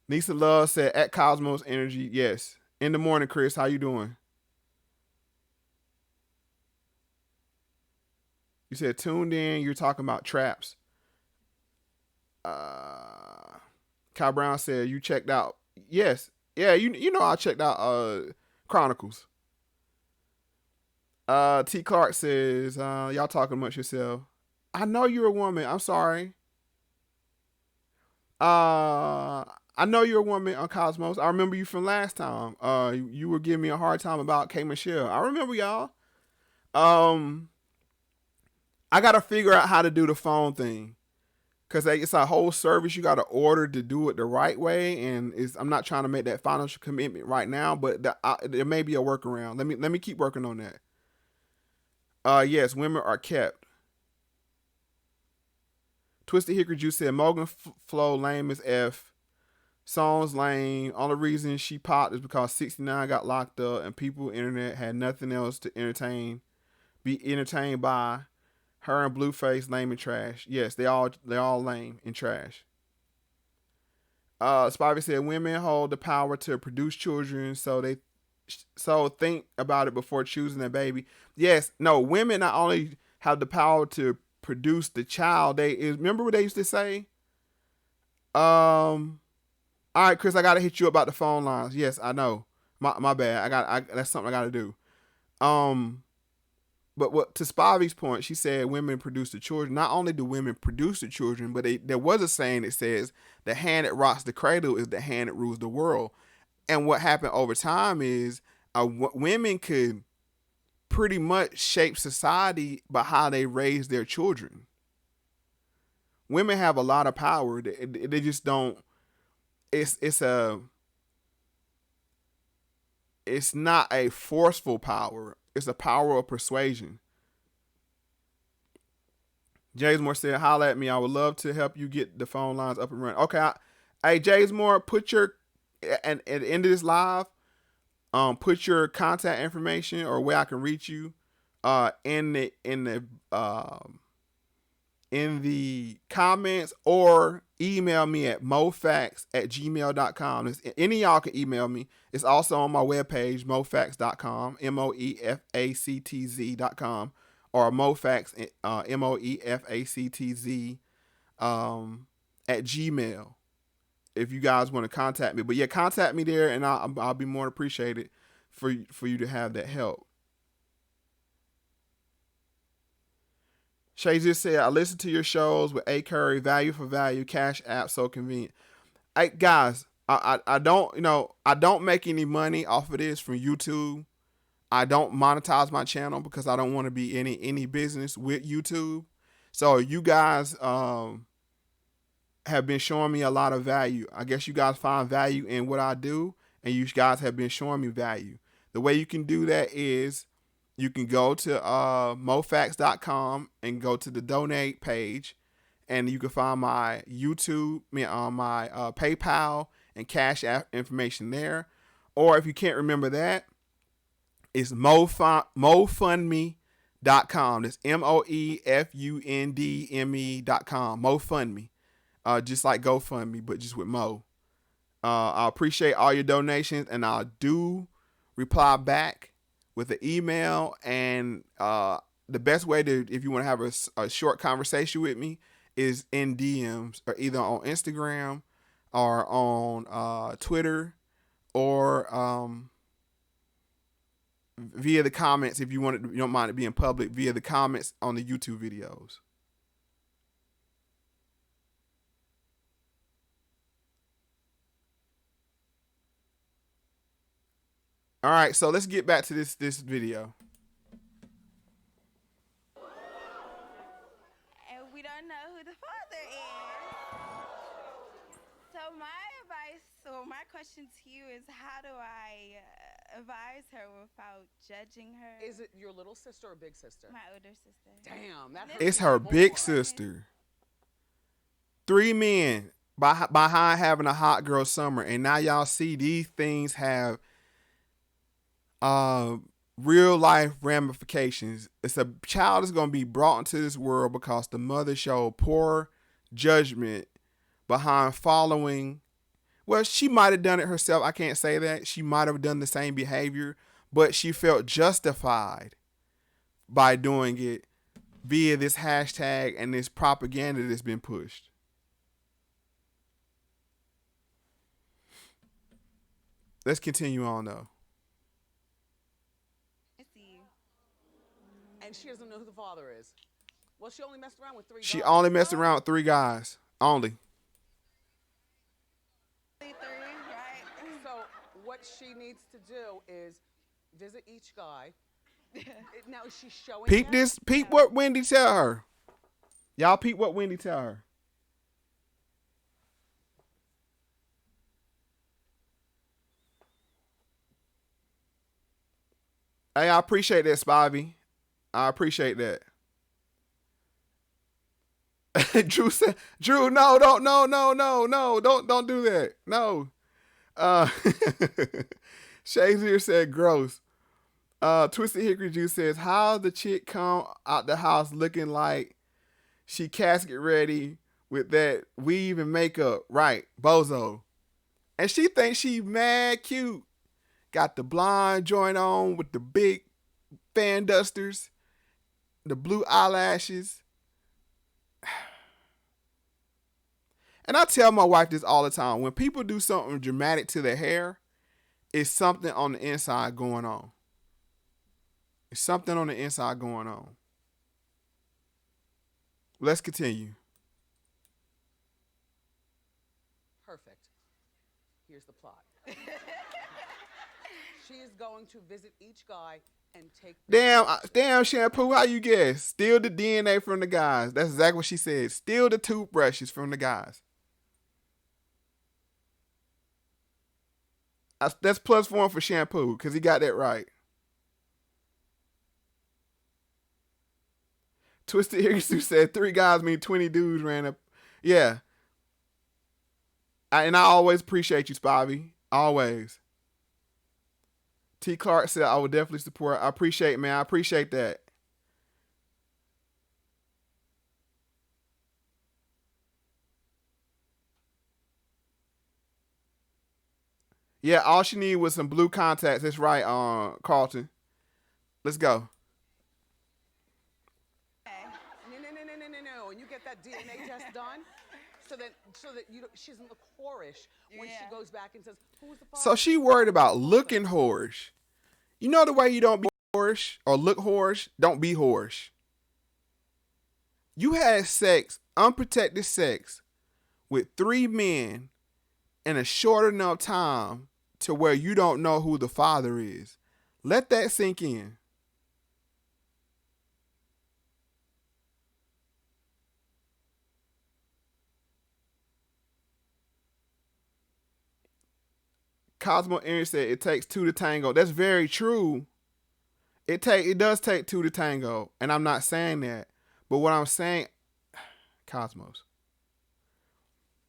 Nisa Love said, at Cosmos Energy. Yes. In the morning, Chris. How you doing? You said tuned in. You're talking about traps. Kyle Brown said, you checked out. Yes. Yeah, you know I checked out Chronicles. T. Clark says, y'all talking amongst yourself. I know you're a woman. I'm sorry. I know you're a woman on Cosmos. I remember you from last time. You were giving me a hard time about K Michelle. I remember y'all. I gotta figure out how to do the phone thing. Cause it's a whole service you gotta order to do it the right way, and I'm not trying to make that financial commitment right now, but there may be a workaround. Let me keep working on that. Yes, women are kept. Twisted Hickory Juice said Morgan Flow lame as F. Song's lame. Only reason she popped is because 69 got locked up and people internet had nothing else to be entertained by. Her and Blueface lame and trash. Yes, they all lame and trash. Spivey said women hold the power to produce children, so think about it before choosing a baby. Yes, no, women not only have the power to produce the child, remember what they used to say? All right, Chris, I gotta hit you about the phone lines. Yes, I know. My bad. That's something I gotta do. But what to Spivey's point, she said women produce the children. Not only do women produce the children, but there was a saying that says the hand that rocks the cradle is the hand that rules the world. And what happened over time is women could pretty much shape society by how they raise their children. Women have a lot of power. They just don't. It's not a forceful power. It's a power of persuasion. James Moore said, holla at me. I would love to help you get the phone lines up and running. Okay. Hey, James Moore, put your, at the end of this live, put your contact information or where I can reach you in the comments, or email me at mofactz@gmail.com. Any of y'all can email me. It's also on my webpage, mofactz.com, moefactz.com, or mofactz, moefactz at Gmail, if you guys want to contact me. But yeah, contact me there, and I'll be more appreciated for you to have that help. Shay just said, I listen to your shows with A. Curry, value for value, Cash App, so convenient. Hey, guys, I don't make any money off of this from YouTube. I don't monetize my channel because I don't want to be any business with YouTube. So you guys have been showing me a lot of value. I guess you guys find value in what I do, and you guys have been showing me value. The way you can do that is you can go to mofactz.com and go to the donate page, and you can find my YouTube, my PayPal and Cash App information there. Or if you can't remember that, it's mofundme.com. That's MOEFUNDME.com. MoFundMe. Just like GoFundMe, but just with Mo. I appreciate all your donations, and I'll do reply back with an email. And the best way to, if you want to have a short conversation with me, is in DMs, or either on Instagram or on Twitter, or via the comments if you don't mind it being public, via the comments on the YouTube videos. All right, so let's get back to this video. And we don't know who the father is. So my question to you is, how do I advise her without judging her? Is it your little sister or big sister? My older sister. Damn, that It's her big sister. 3 men behind having a hot girl summer, and now y'all see these things have real life ramifications. It's a child is going to be brought into this world because the mother showed poor judgment behind following. Well, she might have done it herself. I can't say that. She might have done the same behavior, but she felt justified by doing it via this hashtag and this propaganda that's been pushed. Let's continue on though. I see you. And she doesn't know who the father is. Well, she only messed around with 3 guys. She only messed around with 3 guys. Only. So what she needs to do is visit each guy. Now is she showing Peep him? this. Peep what Wendy tell her. Y'all peep what Wendy tell her. Hey, I appreciate that, Spivey. I appreciate that. Drew said, Drew, no, don't do that. No. Shazier said gross. Twisted Hickory Juice says, how the chick come out the house looking like she casket ready with that weave and makeup? Right, bozo. And she thinks she mad cute. Got the blonde joint on with the big fan dusters, the blue eyelashes. And I tell my wife this all the time. When people do something dramatic to their hair, it's something on the inside going on. It's something on the inside going on. Let's continue. Perfect. Here's the plot. She is going to visit each guy and take... Damn, Shampoo, how you guess? Steal the DNA from the guys. That's exactly what she said. Steal the toothbrushes from the guys. That's +1 for Shampoo, because he got that right. Twisted Hickory said 3 guys mean 20 dudes ran up. Yeah. And I always appreciate you, Spivey. Always. T. Clark said, I would definitely support. I appreciate, man. I appreciate that. Yeah, all she needed was some blue contacts. That's right, Carlton. Let's go. No. And you get that DNA test done so that she doesn't look whorish when she goes back and says, who's the father? So she worried about looking whorish. You know the way you don't be whorish or look whorish? Don't be whorish. You had sex, unprotected sex, with 3 men in a short enough time to where you don't know who the father is. Let that sink in. Cosmo Aaron said it takes 2 to tango. That's very true. It does take 2 to tango, and I'm not saying that. But what I'm saying, Cosmos,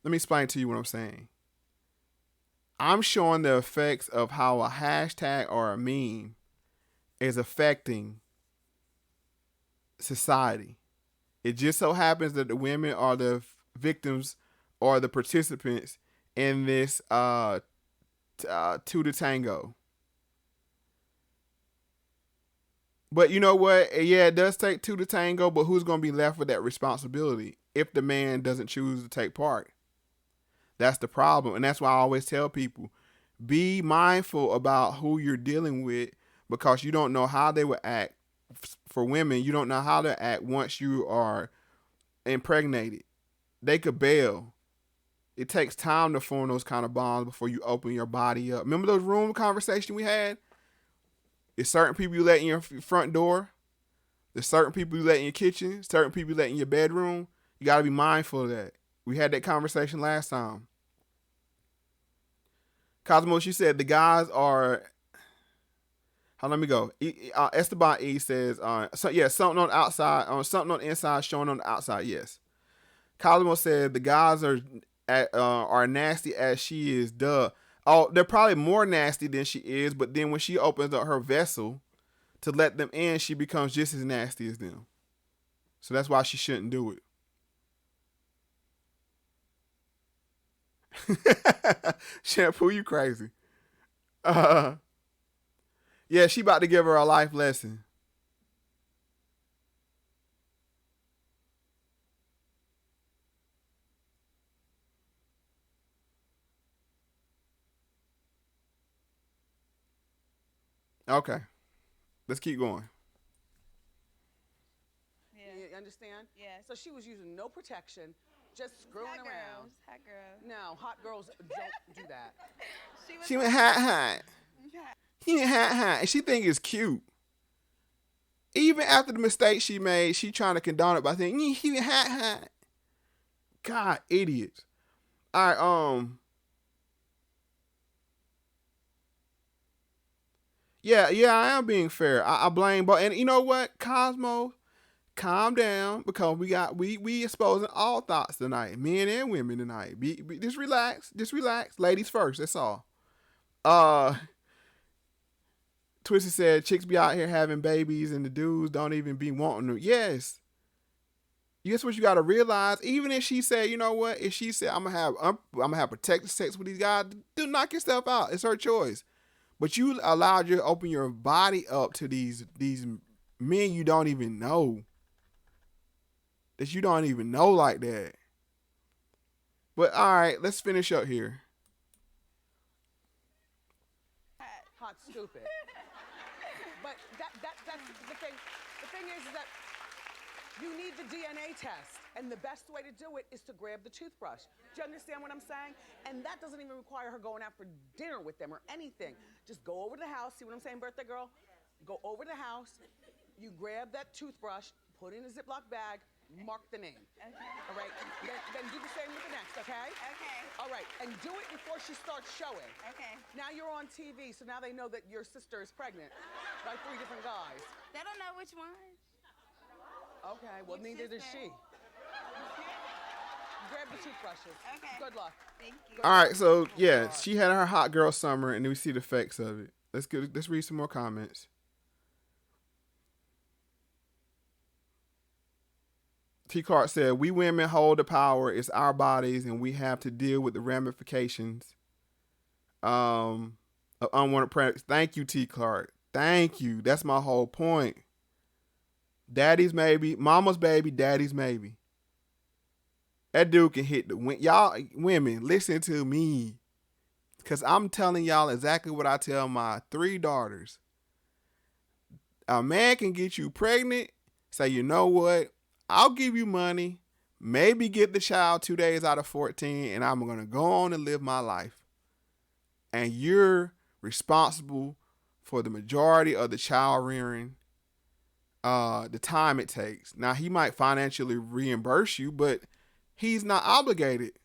let me explain to you what I'm saying. I'm showing the effects of how a hashtag or a meme is affecting society. It just so happens that the women are the victims or the participants in this 2 to tango. But you know what? Yeah, it does take 2 to tango, but who's going to be left with that responsibility if the man doesn't choose to take part? That's the problem. And that's why I always tell people, be mindful about who you're dealing with, because you don't know how they will act. For women, you don't know how to act once you are impregnated. They could bail. It takes time to form those kind of bonds before you open your body up. Remember those room conversations we had? There's certain people you let in your front door. There's certain people you let in your kitchen. Certain people you let in your bedroom. You got to be mindful of that. We had that conversation last time. Cosmos, you said the guys are... Let me go. Esteban E says, something on the outside, something on the inside showing on the outside, yes. Cosmos said the guys are nasty as she is, duh. Oh, they're probably more nasty than she is, but then when she opens up her vessel to let them in, she becomes just as nasty as them. So that's why she shouldn't do it. Shampoo, you crazy. Yeah, she about to give her a life lesson. Okay. Let's keep going. You understand? Yes. So she was using no protection, just screwing Hot around. girls. Hot girls. No, hot girls don't do that. She went hot. He went hot. And she think it's cute. Even after the mistake she made, she trying to condone it by saying, he went hot. God, idiots. All right, Yeah, I am being fair. I blame both. And you know what, Cosmo, calm down, because we exposing all thoughts tonight, men and women tonight. Just relax, ladies first. That's all. Twisty said chicks be out here having babies and the dudes don't even be wanting them. Yes. Guess what you got to realize? Even if she said, you know what? If she said I'm gonna have protected sex with these guys, do knock yourself out. It's her choice. But you allowed you to open your body up to these men you don't even know. That you don't even know like that. But all right, let's finish up here. Hot stupid. But that's the thing. The thing is that you need the DNA test, and the best way to do it is to grab the toothbrush. Do you understand what I'm saying? And that doesn't even require her going out for dinner with them or anything. Just go over to the house. See what I'm saying, birthday girl? Go over to the house. You grab that toothbrush, put it in a Ziploc bag, mark the name. Okay. All right? Then do the same with the next, okay? Okay. All right. And do it before she starts showing. Okay. Now you're on TV, so now they know that your sister is pregnant by 3 different guys. They don't know which one. Okay, well, neither does she. Grab the toothbrushes. Okay. Good luck. Thank you. All right, so yeah, she had her hot girl summer, and then we see the effects of it. Let's read some more comments. T. Clark said, "We women hold the power. It's our bodies, and we have to deal with the ramifications of unwanted pregnancy." Thank you, T. Clark. Thank you. That's my whole point. Daddy's maybe, mama's baby, daddy's maybe. That dude can hit the win. Y'all women, listen to me. Because I'm telling y'all exactly what I tell my 3 daughters. A man can get you pregnant, say, you know what? I'll give you money, maybe get the child 2 days out of 14, and I'm going to go on and live my life. And you're responsible for the majority of the child rearing, the time it takes. Now, he might financially reimburse you, but he's not obligated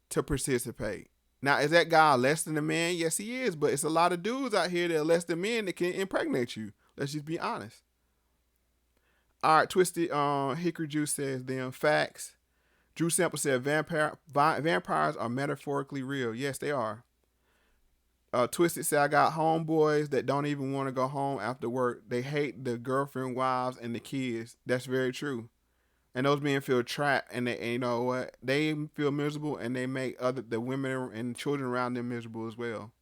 to participate. Now, is that guy less than a man? Yes, he is, but it's a lot of dudes out here that are less than men that can impregnate you. Let's just be honest. All right, Twisted Hickory Juice says, them facts. Drew Sample said, vampires are metaphorically real. Yes, they are. Twisted said, I got homeboys that don't even want to go home after work. They hate the girlfriend, wives, and the kids. That's very true. And those men feel trapped, and you know what? They feel miserable, and they make the women and children around them miserable as well.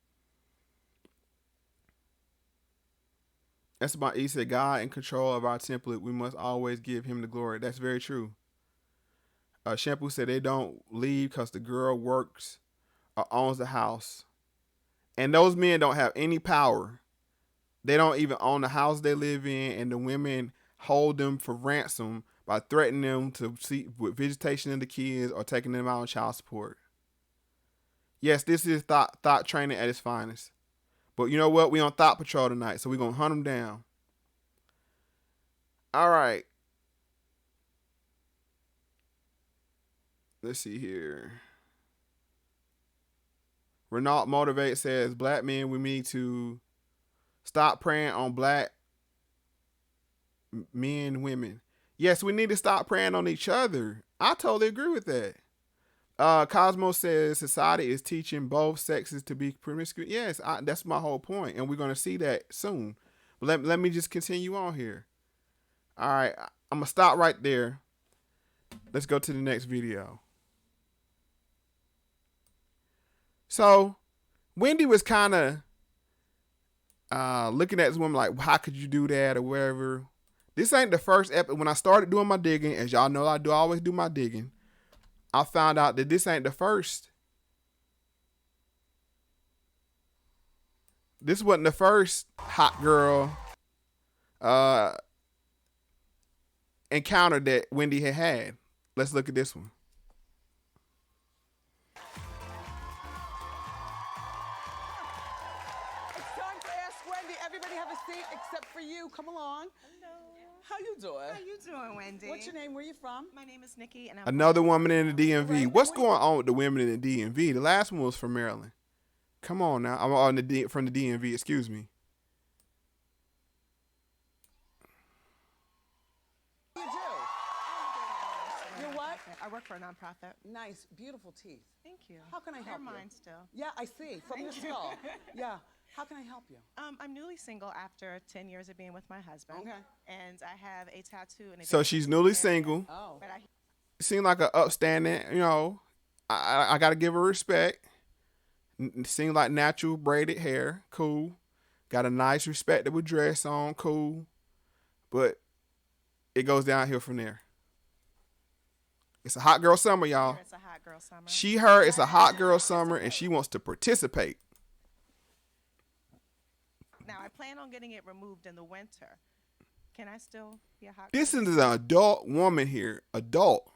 That's about, he said, God in control of our template. We must always give him the glory. That's very true. Shampoo said they don't leave because the girl works or owns the house. And those men don't have any power. They don't even own the house they live in, and the women hold them for ransom by threatening them to see with visitation of the kids or taking them out on child support. Yes, this is thought training at its finest. But you know what? We on Thought Patrol tonight, so we're going to hunt them down. All right. Let's see here. Renault Motivate says, black men, we need to stop preying on black men and women. Yes, we need to stop preying on each other. I totally agree with that. Cosmo says society is teaching both sexes to be promiscuous. Yes, that's my whole point, and we're going to see that soon. But let me just continue on here. All right, I'm going to stop right there. Let's go to the next video. So, Wendy was kind of looking at this woman like, how could you do that or whatever. This ain't the first episode. When I started doing my digging, as y'all know I always do my digging, I found out that this ain't the first. This wasn't the first hot girl encounter that Wendy had. Let's look at this one. It's time to ask Wendy. Everybody have a seat except for you. Come along. Hello. How you doing? How you doing, Wendy? What's your name? Where you from? My name is Nikki, and I'm Another woman in the DMV. What's going on with the women in the DMV? The last one was from Maryland. Come on now. I'm on from the DMV. Excuse me. You do. You're what? I work for a nonprofit. Nice, beautiful teeth. Thank you. How can I help They're you? mine still. Yeah, I see. From your skull. Yeah. How can I help you? I'm newly single after 10 years of being with my husband. Okay. And I have a tattoo. And So she's newly single. Oh. But I Seemed like an upstanding, you know, I got to give her respect. Seemed like natural braided hair. Cool. Got a nice, respectable dress on. Cool. But it goes downhill from there. It's a hot girl summer, y'all. It's a hot girl summer. She heard it's a hot girl summer and she wants to participate. Now, I plan on getting it removed in the winter. Can I still be a hot This girl? is an adult woman here, adult.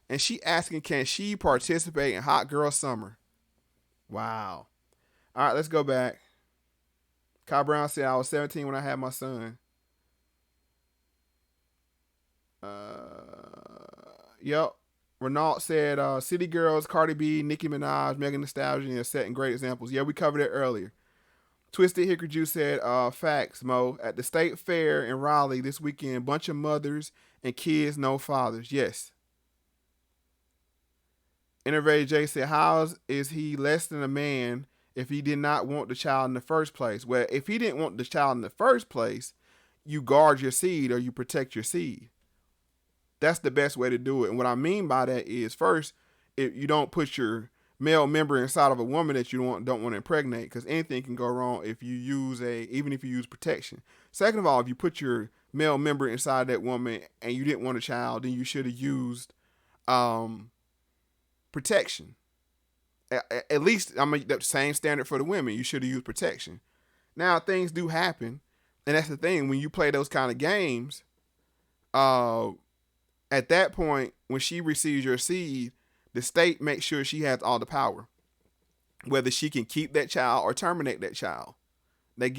And she asking, can she participate in hot girl summer? Wow. All right, let's go back. Kyle Brown said, I was 17 when I had my son. Yep. Renault said, City Girls, Cardi B, Nicki Minaj, Megan Thee Stallion are setting great examples. Yeah, we covered it earlier. Twisted Hickory Juice said, facts, Mo. At the state fair in Raleigh this weekend, bunch of mothers and kids, no fathers. Yes. Innovative J said, how is he less than a man if he did not want the child in the first place? Well, if he didn't want the child in the first place, you guard your seed or you protect your seed. That's the best way to do it. And what I mean by that is, first, if you don't put your male member inside of a woman that you don't want to impregnate, because anything can go wrong if you use even if you use protection. Second of all, if you put your male member inside that woman and you didn't want a child, then you should have used protection. At least, I mean, the same standard for the women. You should have used protection. Now, things do happen, and that's the thing. When you play those kind of games, at that point, when she receives your seed, the state makes sure she has all the power, whether she can keep that child or terminate that child. They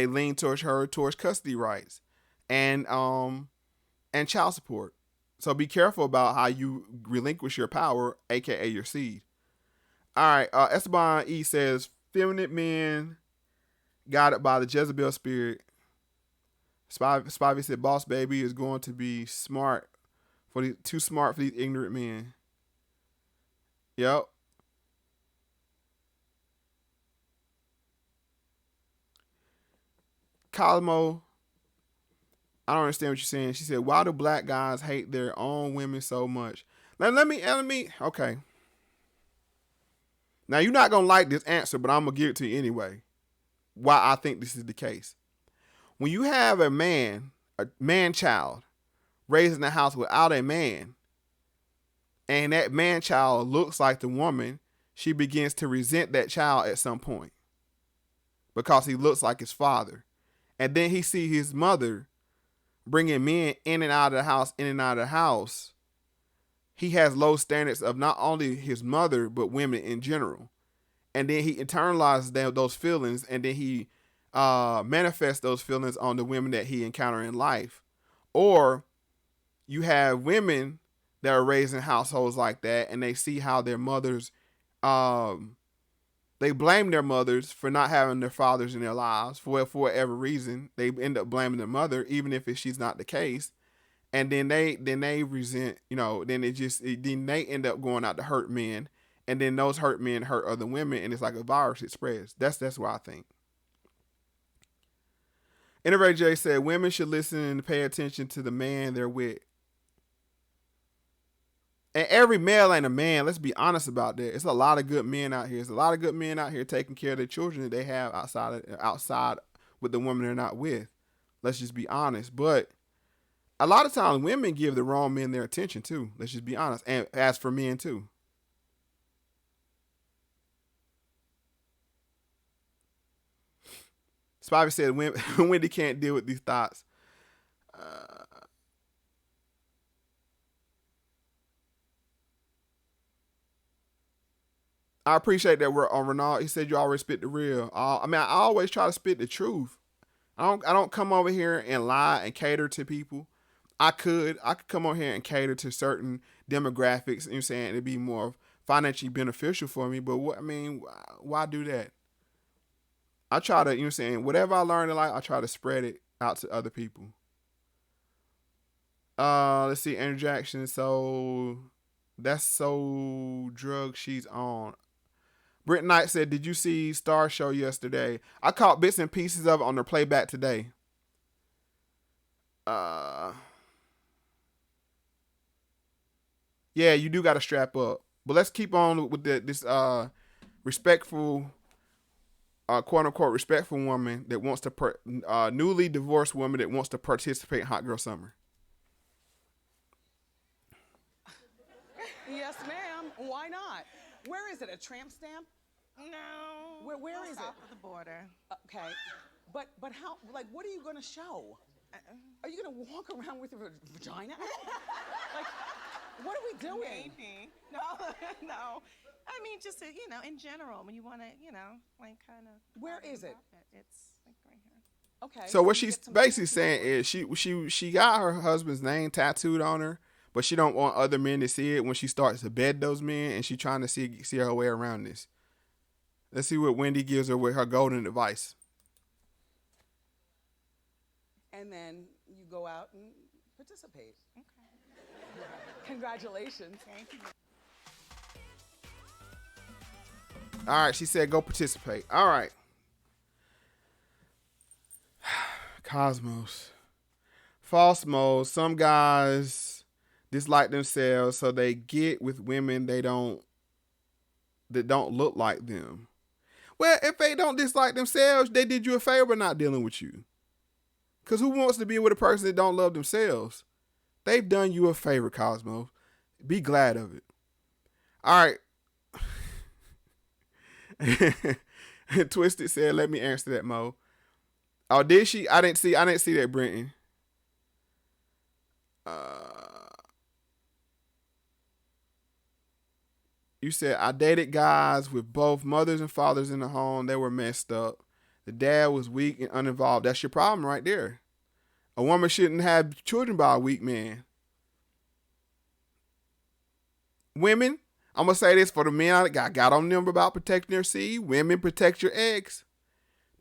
lean towards custody rights and child support. So be careful about how you relinquish your power, aka your seed. All right, Esteban E says, feminine men guided by the Jezebel spirit. Spivey said, boss baby is going to be too smart for these ignorant men. Yep. Cosmo, I don't understand what you're saying. She said, why do black guys hate their own women so much? Let me, okay. Now, you're not going to like this answer, but I'm going to give it to you anyway. Why I think this is the case. When you have a man-child, raised in the house without a man, and that man-child looks like the woman, she begins to resent that child at some point because he looks like his father. And then he sees his mother bringing men in and out of the house. He has low standards of not only his mother, but women in general. And then he internalizes those feelings, and then he manifests those feelings on the women that he encountered in life. Or you have women that are raised in households like that, and they see how their mothers, they blame their mothers for not having their fathers in their lives for whatever reason. They end up blaming their mother, even if she's not the case. And then they resent, then they end up going out to hurt men, and then those hurt men hurt other women, and it's like a virus. It spreads. That's what I think. Innovator J said, women should listen and pay attention to the man they're with. And every male ain't a man. Let's be honest about that. It's a lot of good men out here. There's a lot of good men out here taking care of their children that they have outside with the woman they're not with. Let's just be honest. But a lot of times women give the wrong men their attention too. Let's just be honest. And as for men too. Spivey said Wendy can't deal with these thoughts. I appreciate that we're on Renard. He said you always spit the real. I always try to spit the truth. I don't come over here and lie and cater to people. I could come over here and cater to certain demographics, you know what I'm saying, it'd be more financially beneficial for me. But why do that? I try to, you know what I'm saying, whatever I learn in life, I try to spread it out to other people. Let's see, Andrew Jackson. So that's so drug she's on. Britt Knight said, did you see Star Show yesterday? I caught bits and pieces of it on their playback today. Yeah, you do got to strap up. But let's keep on with this respectful, quote-unquote respectful woman that wants to, newly divorced woman that wants to participate in Hot Girl Summer. Yes, ma'am. Why not? Where is it? A tramp stamp? No. Where is it? South of the border. Okay. But how, like, what are you going to show? Are you going to walk around with your vagina? Like, what are we doing? Maybe. No, no. I mean, just, in general, when you want to, like, kind of. Where is it? It's, like, right here. Okay. So what she's basically saying is she got her husband's name tattooed on her, but she don't want other men to see it when she starts to bed those men, and she trying to see her way around this. Let's see what Wendy gives her with her golden advice. And then you go out and participate. Okay. Congratulations. Thank you. All right, she said go participate. All right. Cosmos. False modes. Some guys dislike themselves, so they get with women that don't look like them. Well, if they don't dislike themselves, they did you a favor by not dealing with you. Because who wants to be with a person that don't love themselves? They've done you a favor, Cosmos. Be glad of it. All right. Twisted said, let me answer that, Mo. Oh, did she? I didn't see that, Brenton. You said, I dated guys with both mothers and fathers in the home. They were messed up. The dad was weak and uninvolved. That's your problem right there. A woman shouldn't have children by a weak man. Women, I'm going to say this for the men that got on them about protecting their seed. Women, protect your eggs.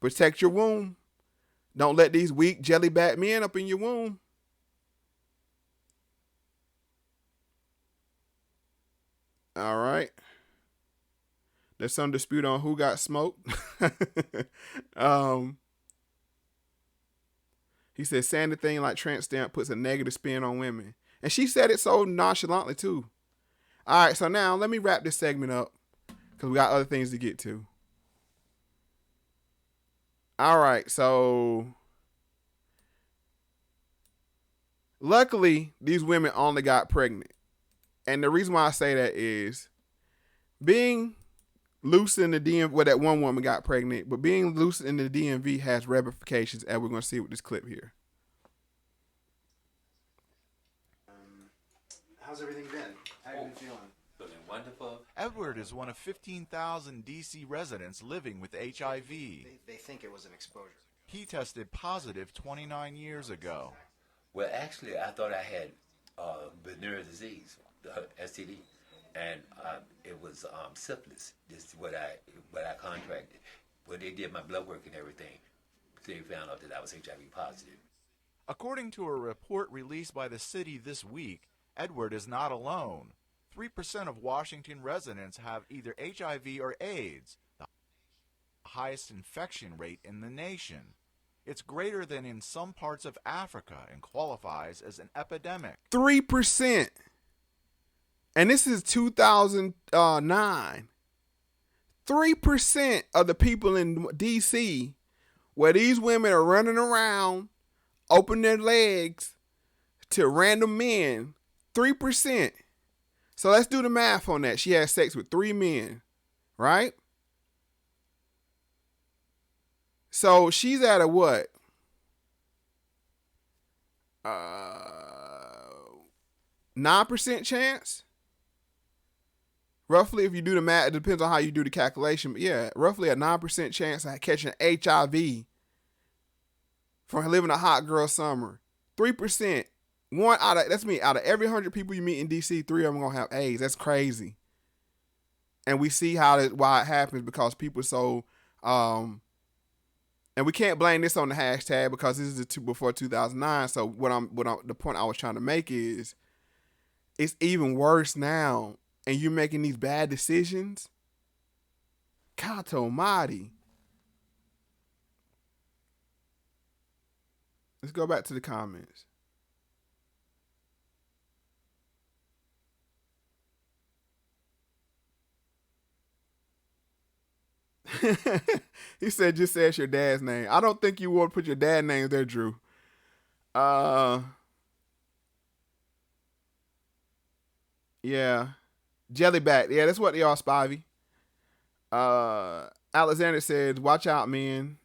Protect your womb. Don't let these weak jellyback men up in your womb. All right. There's some dispute on who got smoked. He said, saying the thing like tramp stamp puts a negative spin on women. And she said it so nonchalantly too. All right, so now let me wrap this segment up because we got other things to get to. All right, so luckily these women only got pregnant. And the reason why I say that is being loose in the DMV, well, that one woman got pregnant, but being loose in the DMV has ramifications, and we're going to see with this clip here. How's everything been? How have you been feeling? Feeling wonderful. Edward is one of 15,000 D.C. residents living with HIV. They think it was an exposure. He tested positive 29 years ago. Well, actually, I thought I had venereal disease, STD, and it was syphilis. This is what I contracted. When they did my blood work and everything, they found out that I was HIV positive. According to a report released by the city this week, Edward is not alone. 3% of Washington residents have either HIV or AIDS, the highest infection rate in the nation. It's greater than in some parts of Africa and qualifies as an epidemic. 3%. And this is 2009. 3% of the people in D.C. where these women are running around, open their legs to random men. 3%. So let's do the math on that. She had sex with 3 men, right? So she's at a what? 9% chance? Roughly, if you do the math, it depends on how you do the calculation. But yeah, roughly a 9% chance of catching HIV from living a hot girl summer. 3%. Out of every 100 people you meet in DC, 3 of them gonna have AIDS. That's crazy. And we see why it happens because people so and we can't blame this on the hashtag because this is before 2009. So the point I was trying to make is it's even worse now, and you're making these bad decisions. God almighty. Let's go back to the comments. He said, just say it's your dad's name. I don't think you would put your dad's name there, Drew. Yeah. Jellyback. Yeah, that's what they are, Spivey. Alexander says, watch out, men.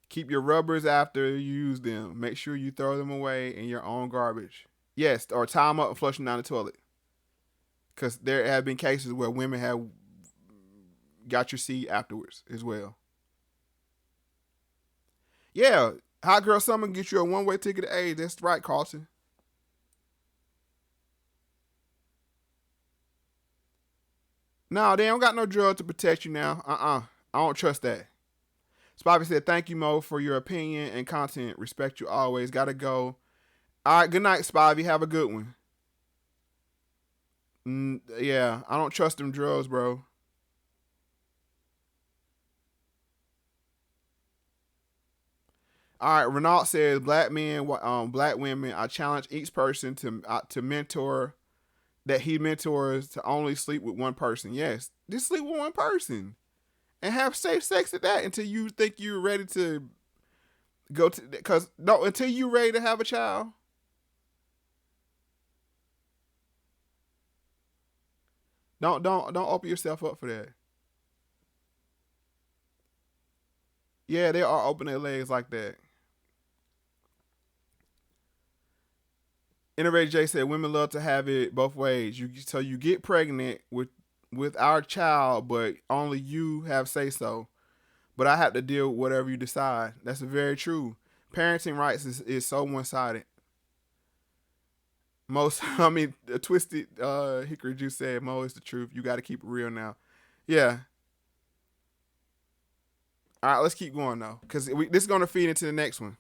Keep your rubbers after you use them. Make sure you throw them away in your own garbage. Yes, or tie them up and flush them down the toilet. Because there have been cases where women have got your seed afterwards as well. Yeah, hot girl summer get you a one-way ticket to AIDS. That's right, Carlton. No, they don't got no drug to protect you now. I don't trust that. Spivey said, thank you, Mo, for your opinion and content. Respect you always. Gotta go. All right, good night, Spivey. Have a good one. Yeah, I don't trust them drugs, bro. All right, Renault says, black men, black women, I challenge each person to mentor, that he mentors to only sleep with one person. Yes, just sleep with one person. And have safe sex at that until you think you're ready to go to, because no, until you're ready to have a child. Don't open yourself up for that. Yeah, they are open their legs like that. Innovator J said, women love to have it both ways. So you get pregnant with our child, but only you have say so. But I have to deal with whatever you decide. That's very true. Parenting rights is so one-sided. The twisted Hickory Juice said, Mo, is the truth. You got to keep it real now. Yeah. All right, let's keep going though, because this is going to feed into the next one.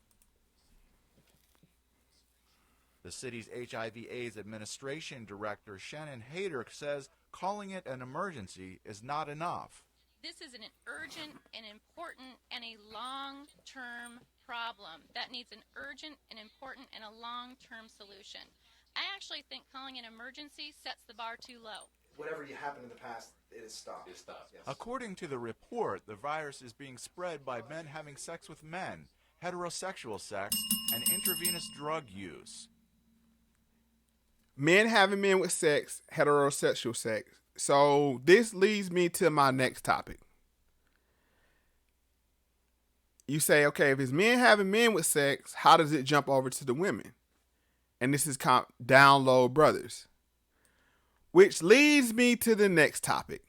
The city's HIV/AIDS Administration Director, Shannon Hayter, says calling it an emergency is not enough. This is an urgent and important and a long-term problem that needs an urgent and important and a long-term solution. I actually think calling an emergency sets the bar too low. Whatever happened in the past, it has stopped. It stopped. Yes. According to the report, the virus is being spread by men having sex with men, heterosexual sex, and intravenous drug use. Men having men with sex, heterosexual sex. So this leads me to my next topic. You say, okay, if it's men having men with sex, how does it jump over to the women? And this is down low brothers. Which leads me to the next topic.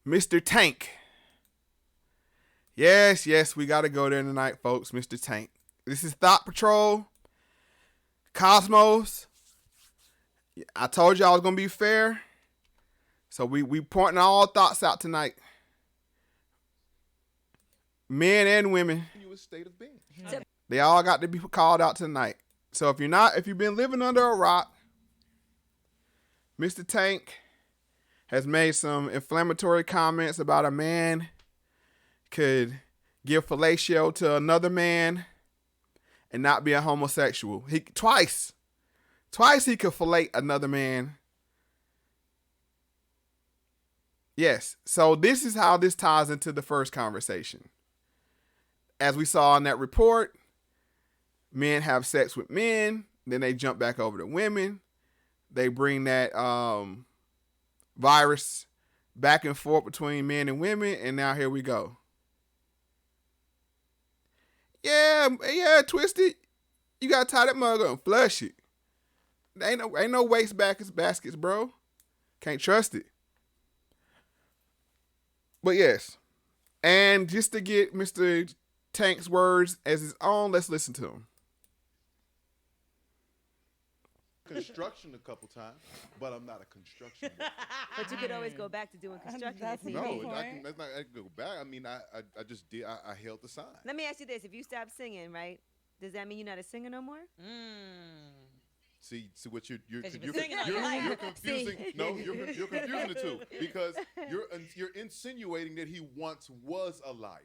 Mr. Tank. Yes, we got to go there tonight, folks. Mr. Tank. This is Thought Patrol. Cosmos. I told you I was going to be fair. So we pointing all thoughts out tonight. Men and women. State of being. They all got to be called out tonight. So if you've been living under a rock, Mr. Tank has made some inflammatory comments about a man could give fellatio to another man and not be a homosexual. Twice he could fillet another man. Yes. So this is how this ties into the first conversation. As we saw in that report, men have sex with men, then they jump back over to women. They bring that virus back and forth between men and women, and now here we go. Yeah, Twisted. You gotta tie that mug up and flush it. Ain't no waste baskets, bro. Can't trust it. But yes. And just to get Mr. Tank's words as his own, let's listen to him. Construction a couple times, but I'm not a construction guy. But you could always go back to doing construction. I can go back. I mean, I just did. I held the sign. Let me ask you this: if you stop singing, right, does that mean you're not a singer no more? See what you're confusing. No, you're confusing the two because you're insinuating that he once was a liar,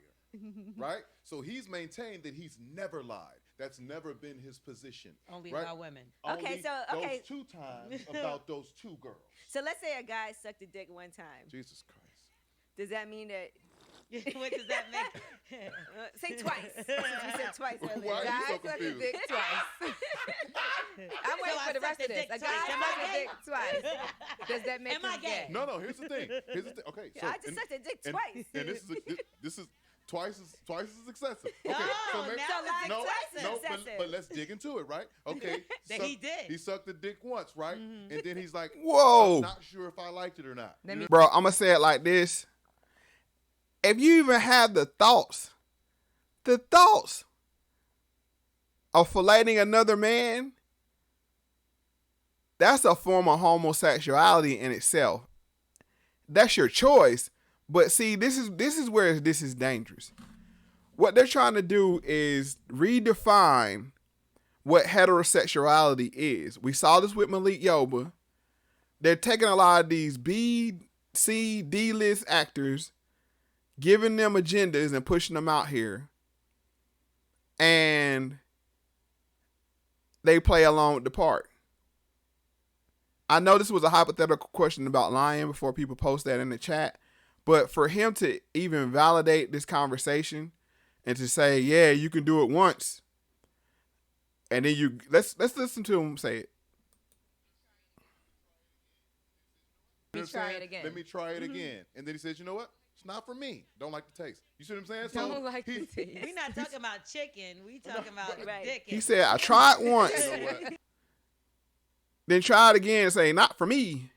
right? So he's maintained that he's never lied. That's never been his position. Only right? about women. Okay, so those 2 times about those 2 girls. So let's say a guy sucked a dick one time. Jesus Christ. Does that mean that? What does that mean? Say twice. You said twice earlier. Why are you Guy so sucked a confused? dick twice. I'm waiting for the rest of this. A guy sucked a dick twice. Does that make him gay? No. Here's the thing. Okay. So I just sucked a dick twice. And this is twice as excessive. Okay. But let's dig into it, right? Okay. He did. He sucked the dick once, right? And then he's like, whoa. I'm not sure if I liked it or not. Bro, I'm going to say it like this. If you even have the thoughts of filleting another man, that's a form of homosexuality in itself. That's your choice. But see, this is where this is dangerous. What they're trying to do is redefine what heterosexuality is. We saw this with Malik Yoba. They're taking a lot of these B, C, D-list actors, giving them agendas and pushing them out here. And they play along with the part. I know this was a hypothetical question about lying before people post that in the chat. But for him to even validate this conversation and to say, yeah, you can do it once. And then let's listen to him say it. Let me try it again. And then he says, you know what? It's not for me. Don't like the taste. You see what I'm saying? Don't like the taste. We're not talking about chicken. We talking about dick. He said, I tried once. You know what? Then try it again and say, not for me.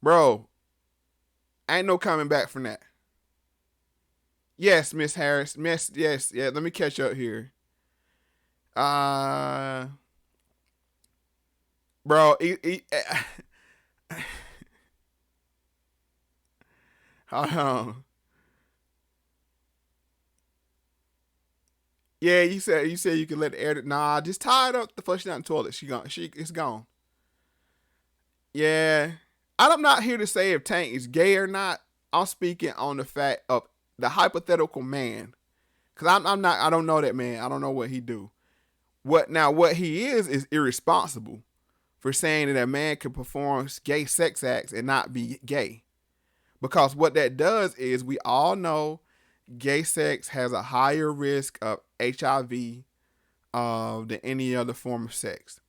Bro, ain't no coming back from that. Yes, Miss Harris. Yes. Let me catch up here. Bro, hold on. Yeah, you said you can let the air. Nah, just tie it up. The flush it out in the toilet. It's gone. Yeah, I'm not here to say if Tank is gay or not. I'm speaking on the fact of the hypothetical man, cause I don't know that man. I don't know what he do. What he is irresponsible for saying that a man can perform gay sex acts and not be gay. Because what that does is we all know gay sex has a higher risk of HIV than any other form of sex.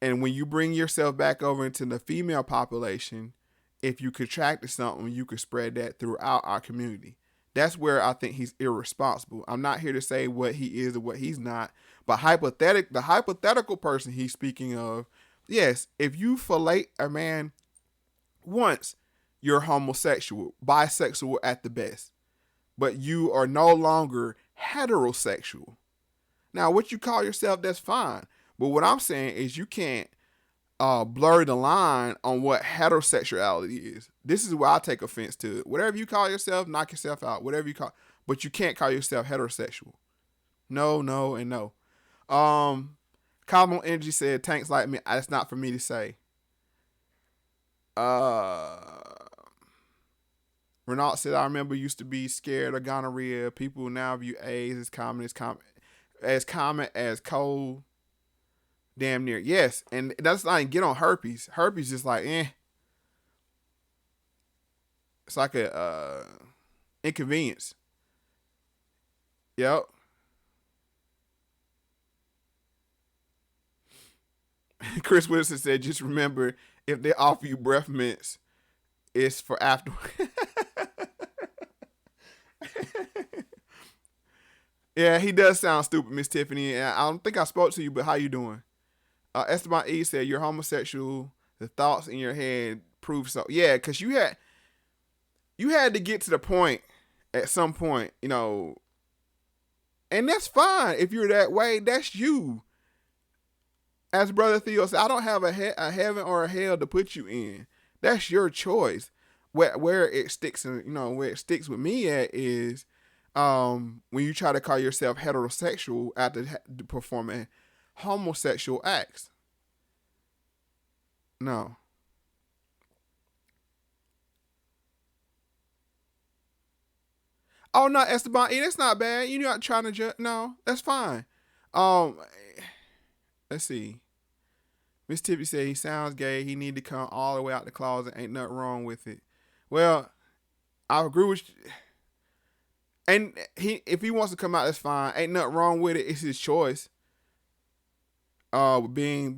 And when you bring yourself back over into the female population, if you contracted something, you could spread that throughout our community. That's where I think he's irresponsible. I'm not here to say what he is or what he's not, but the hypothetical person he's speaking of, yes, if you fillet a man once, you're homosexual, bisexual at the best, but you are no longer heterosexual. Now, what you call yourself, that's fine. But what I'm saying is you can't blur the line on what heterosexuality is. This is where I take offense to it. Whatever you call yourself, knock yourself out. Whatever you call, but you can't call yourself heterosexual. No, and no. Common Energy said, Tank's like me. That's not for me to say. Renault said, I remember used to be scared of gonorrhea. People now view AIDS as common as cold. Damn near. Yes. And that's not even get on herpes. Herpes is like, It's like a inconvenience. Yep. Chris Wilson said, just remember, if they offer you breath mints, it's for after. Yeah, he does sound stupid, Miss Tiffany. And I don't think I spoke to you, but how you doing? Esteban E said, you're homosexual. The thoughts in your head prove so. Yeah, because you had to get to the point at some point, you know, and that's fine if you're that way. That's you. As Brother Theo said, I don't have a heaven or a hell to put you in. That's your choice. Where it sticks, and where it sticks with me at is when you try to call yourself heterosexual after performing homosexual acts. No. Oh no, Esteban, that's not bad. You're not trying to judge. No, that's fine. Let's see. Miss Tippy said he sounds gay. He need to come all the way out the closet. Ain't nothing wrong with it. Well, I agree with you. And if he wants to come out, that's fine. Ain't nothing wrong with it. It's his choice. Being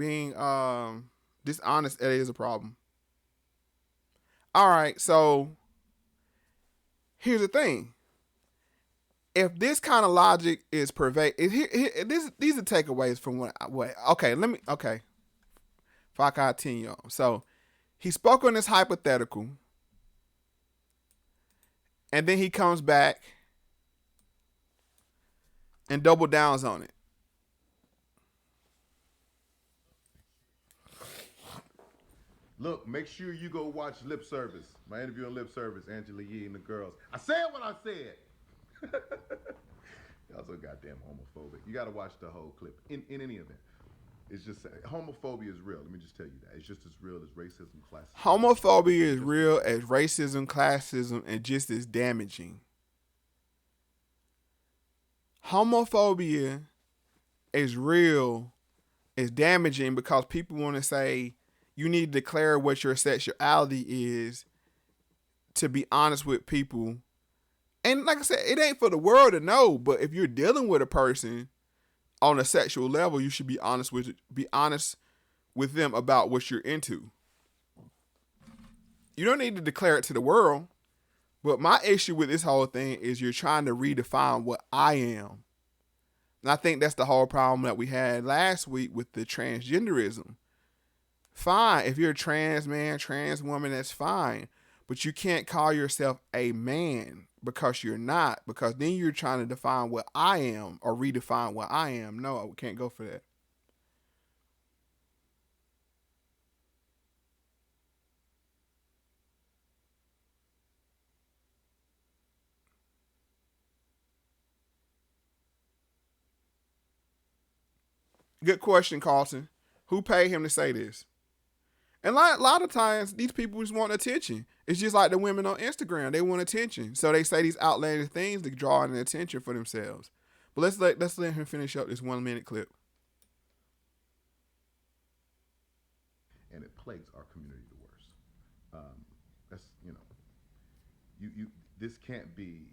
dishonest, it is a problem. All right, so here's the thing. If this kind of logic is these are takeaways from what. Okay. If I can continue on. So he spoke on this hypothetical, and then he comes back and double downs on it. Look, make sure you go watch Lip Service. My interview on Lip Service, Angela Yee and the girls. I said what I said. Y'all so goddamn homophobic. You got to watch the whole clip. In any event, it's just homophobia is real. Let me just tell you that. It's just as real as racism, classism. Homophobia is real as racism, classism, and just as damaging. Homophobia is real, is damaging because people want to say you need to declare what your sexuality is to be honest with people. And like I said, it ain't for the world to know, but if you're dealing with a person on a sexual level, you should be honest with them about what you're into. You don't need to declare it to the world. But my issue with this whole thing is you're trying to redefine what I am. And I think that's the whole problem that we had last week with the transgenderism. Fine, if you're a trans man, trans woman, that's fine. But you can't call yourself a man because you're not. Because then you're trying to define what I am or redefine what I am. No, I can't go for that. Good question, Carlton. Who paid him to say this? And a lot of times, these people just want attention. It's just like the women on Instagram. They want attention. So they say these outlandish things to draw in attention for themselves. But let's let him finish up this 1 minute clip. And it plagues our community the worst. That's, this can't be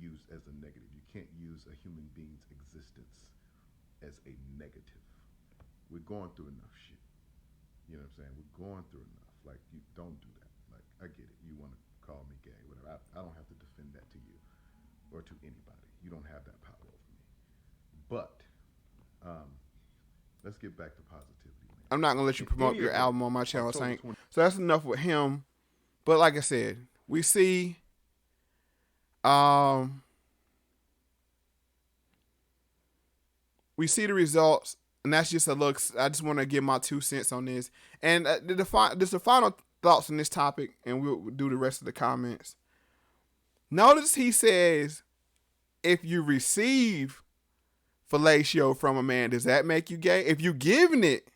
used as a negative. You can't use a human being's existence as a negative. We're going through enough shit. You know what I'm saying? We're going through enough. Like, you don't do that. Like, I get it. You want to call me gay, whatever. I don't have to defend that to you or to anybody. You don't have that power over me. But let's get back to positivity. Man. I'm not going to let you promote your album on my channel, Saint. So that's enough with him. But like I said, we see the results. And that's just a look. I just want to give my 2 cents on this. And just the final thoughts on this topic, and we'll do the rest of the comments. Notice he says, if you receive fellatio from a man, does that make you gay? If you giving it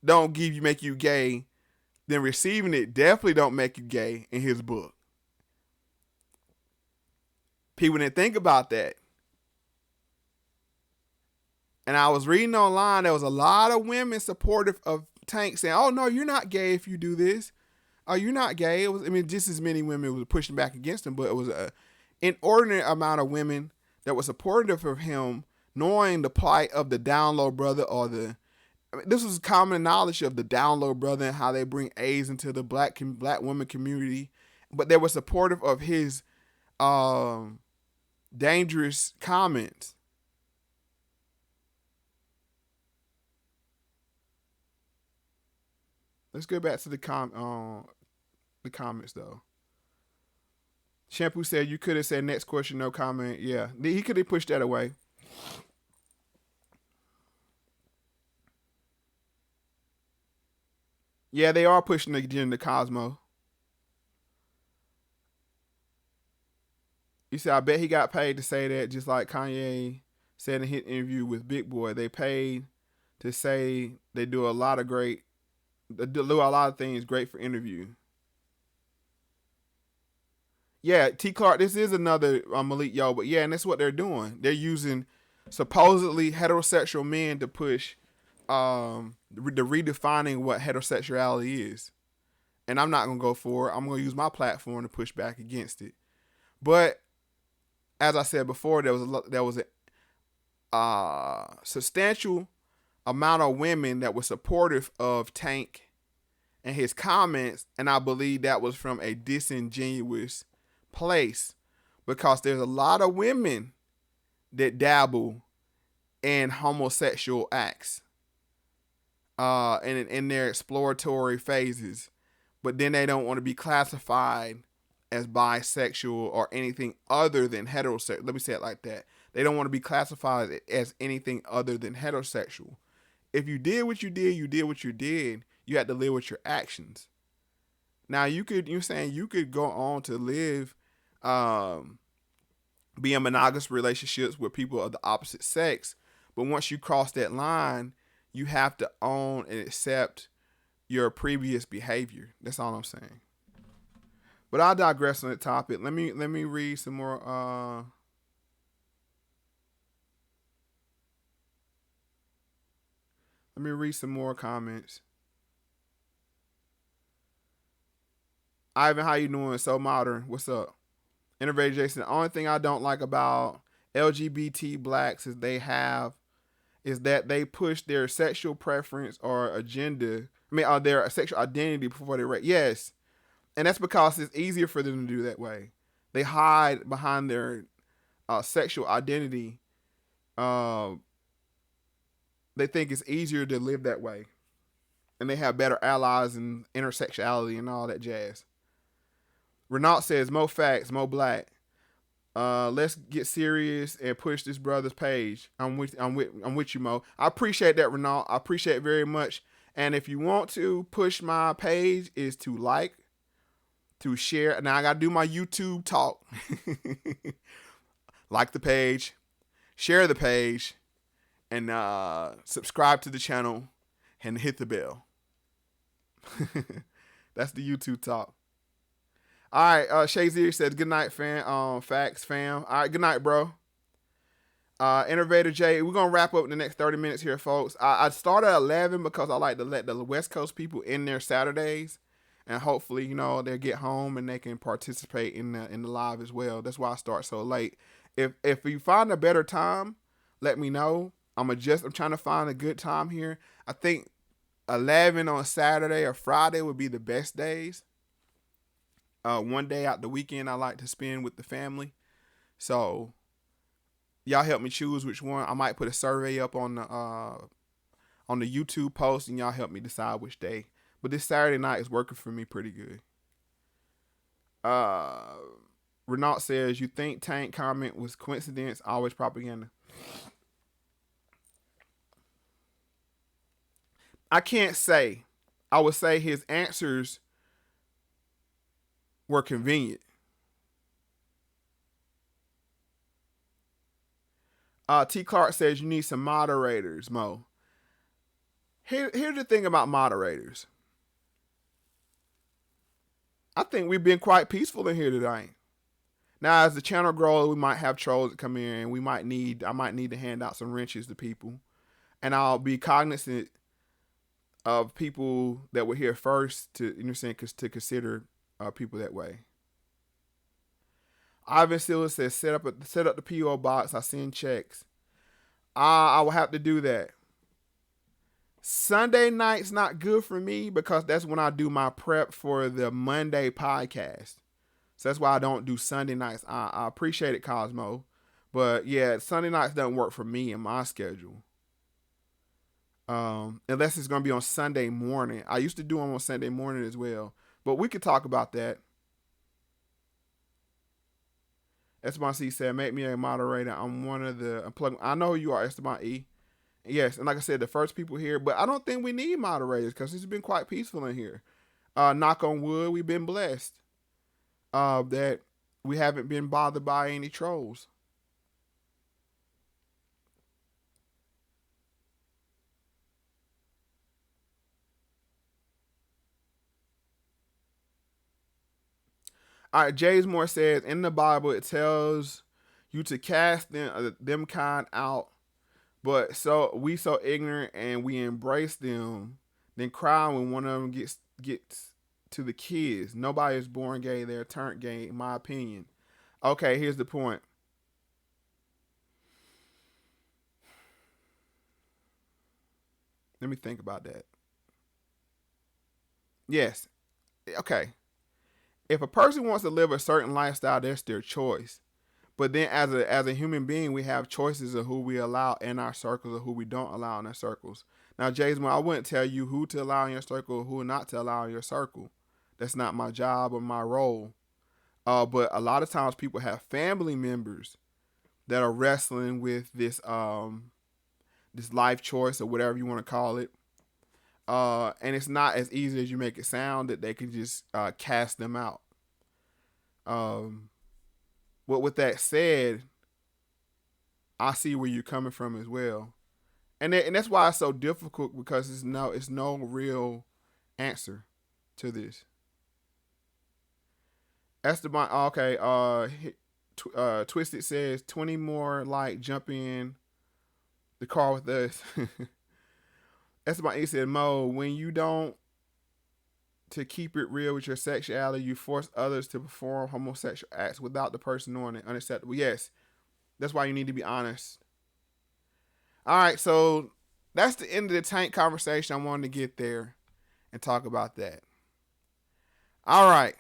make you gay, then receiving it definitely don't make you gay in his book. People didn't think about that. And I was reading online, there was a lot of women supportive of Tank saying, oh, no, you're not gay if you do this. Oh, you're not gay. Just as many women were pushing back against him, but it was an inordinate amount of women that were supportive of him, knowing the plight of the down low brother this was common knowledge of the down low brother and how they bring AIDS into the black woman community. But they were supportive of his dangerous comments. Let's go back to the comments though. Shampoo said you could have said next question, no comment. Yeah, he could have pushed that away. Yeah, they are pushing the agenda, Cosmo. You said, I bet he got paid to say that, just like Kanye said in his interview with Big Boy. They paid to say they do a lot of things great for interview. Yeah, T. Clark, this is another Malik Yo, but yeah, and that's what they're doing. They're using supposedly heterosexual men to push the redefining what heterosexuality is. And I'm not going to go for it. I'm going to use my platform to push back against it. But as I said before, there was a substantial amount of women that were supportive of Tank and his comments, and I believe that was from a disingenuous place, because there's a lot of women that dabble in homosexual acts in their exploratory phases, but then they don't want to be classified as bisexual or anything other than heterosexual. Let me say it like that. They don't want to be classified as anything other than heterosexual. If you did what you did, you did what you did. You had to live with your actions. Now you could go on to live, be in monogamous relationships with people of the opposite sex, but once you cross that line, you have to own and accept your previous behavior. That's all I'm saying. But I'll digress on that topic. Let me read some more. Let me read some more comments. Ivan, how you doing? So modern. What's up? Innovator Jason. The only thing I don't like about LGBT blacks is that they push their sexual preference or agenda. Or their sexual identity before they rape. Yes. And that's because it's easier for them to do that way. They hide behind their sexual identity. They think it's easier to live that way. And they have better allies in intersexuality and all that jazz. Renault says, Moe Factz, Moe Black. Let's get serious and push this brother's page. I'm with you, Mo. I appreciate that, Renault. I appreciate it very much. And if you want to push my page, is to like, to share. Now I gotta do my YouTube talk. Like the page, share the page, and subscribe to the channel and hit the bell. That's the YouTube talk. All right, Shazier says, good night, fam. Facts, fam. All right, good night, bro. Innovator Jay, we're going to wrap up in the next 30 minutes here, folks. I started at 11 because I like to let the West Coast people in there Saturdays. And hopefully, they'll get home and they can participate in the live as well. That's why I start so late. If you find a better time, let me know. I'm trying to find a good time here. I think 11 on Saturday or Friday would be the best days. One day out the weekend I like to spend with the family. So y'all help me choose which one. I might put a survey up on the YouTube post and y'all help me decide which day. But this Saturday night is working for me pretty good. Renault says, you think Tank comment was coincidence, always propaganda? I can't say. I would say his answers were convenient. T. Clark says you need some moderators, Mo. Here's the thing about moderators. I think we've been quite peaceful in here today. Now, as the channel grows, we might have trolls that come in, and I might need to hand out some wrenches to people, and I'll be cognizant of people that were here first to to consider people that way. Ivan Silva says set up the PO box. I send checks. I will have to do that. Sunday night's not good for me because that's when I do my prep for the Monday podcast. So that's why I don't do Sunday nights. I appreciate it, Cosmo. But yeah, Sunday nights doesn't work for me in my schedule. Unless it's going to be on Sunday morning. I used to do them on Sunday morning as well. But we could talk about that. Esteban C said, make me a moderator. I'm one of the... I know who you are, Esteban E. Yes, and like I said, the first people here. But I don't think we need moderators because it's been quite peaceful in here. Knock on wood, we've been blessed that we haven't been bothered by any trolls. All right, James Moore says, in the Bible, it tells you to cast them kind out, but so we so ignorant and we embrace them, then cry when one of them gets to the kids. Nobody is born gay, they're turned gay, in my opinion. Okay, here's the point. Let me think about that. Yes. Okay. If a person wants to live a certain lifestyle, that's their choice. But then as a human being, we have choices of who we allow in our circles or who we don't allow in our circles. Now, Jason, I wouldn't tell you who to allow in your circle or who not to allow in your circle. That's not my job or my role. But a lot of times people have family members that are wrestling with this this life choice or whatever you want to call it. And it's not as easy as you make it sound that they can just cast them out. But with that said, I see where you're coming from as well. And that's why it's so difficult, because it's no real answer to this. Esteban, okay, Twisted says 20 more like jump in the car with us. Esteban E said, Mo, when you don't to keep it real with your sexuality, you force others to perform homosexual acts without the person knowing it. Unacceptable. Yes. That's why you need to be honest. All right, so that's the end of the tank conversation. I wanted to get there and talk about that. All right.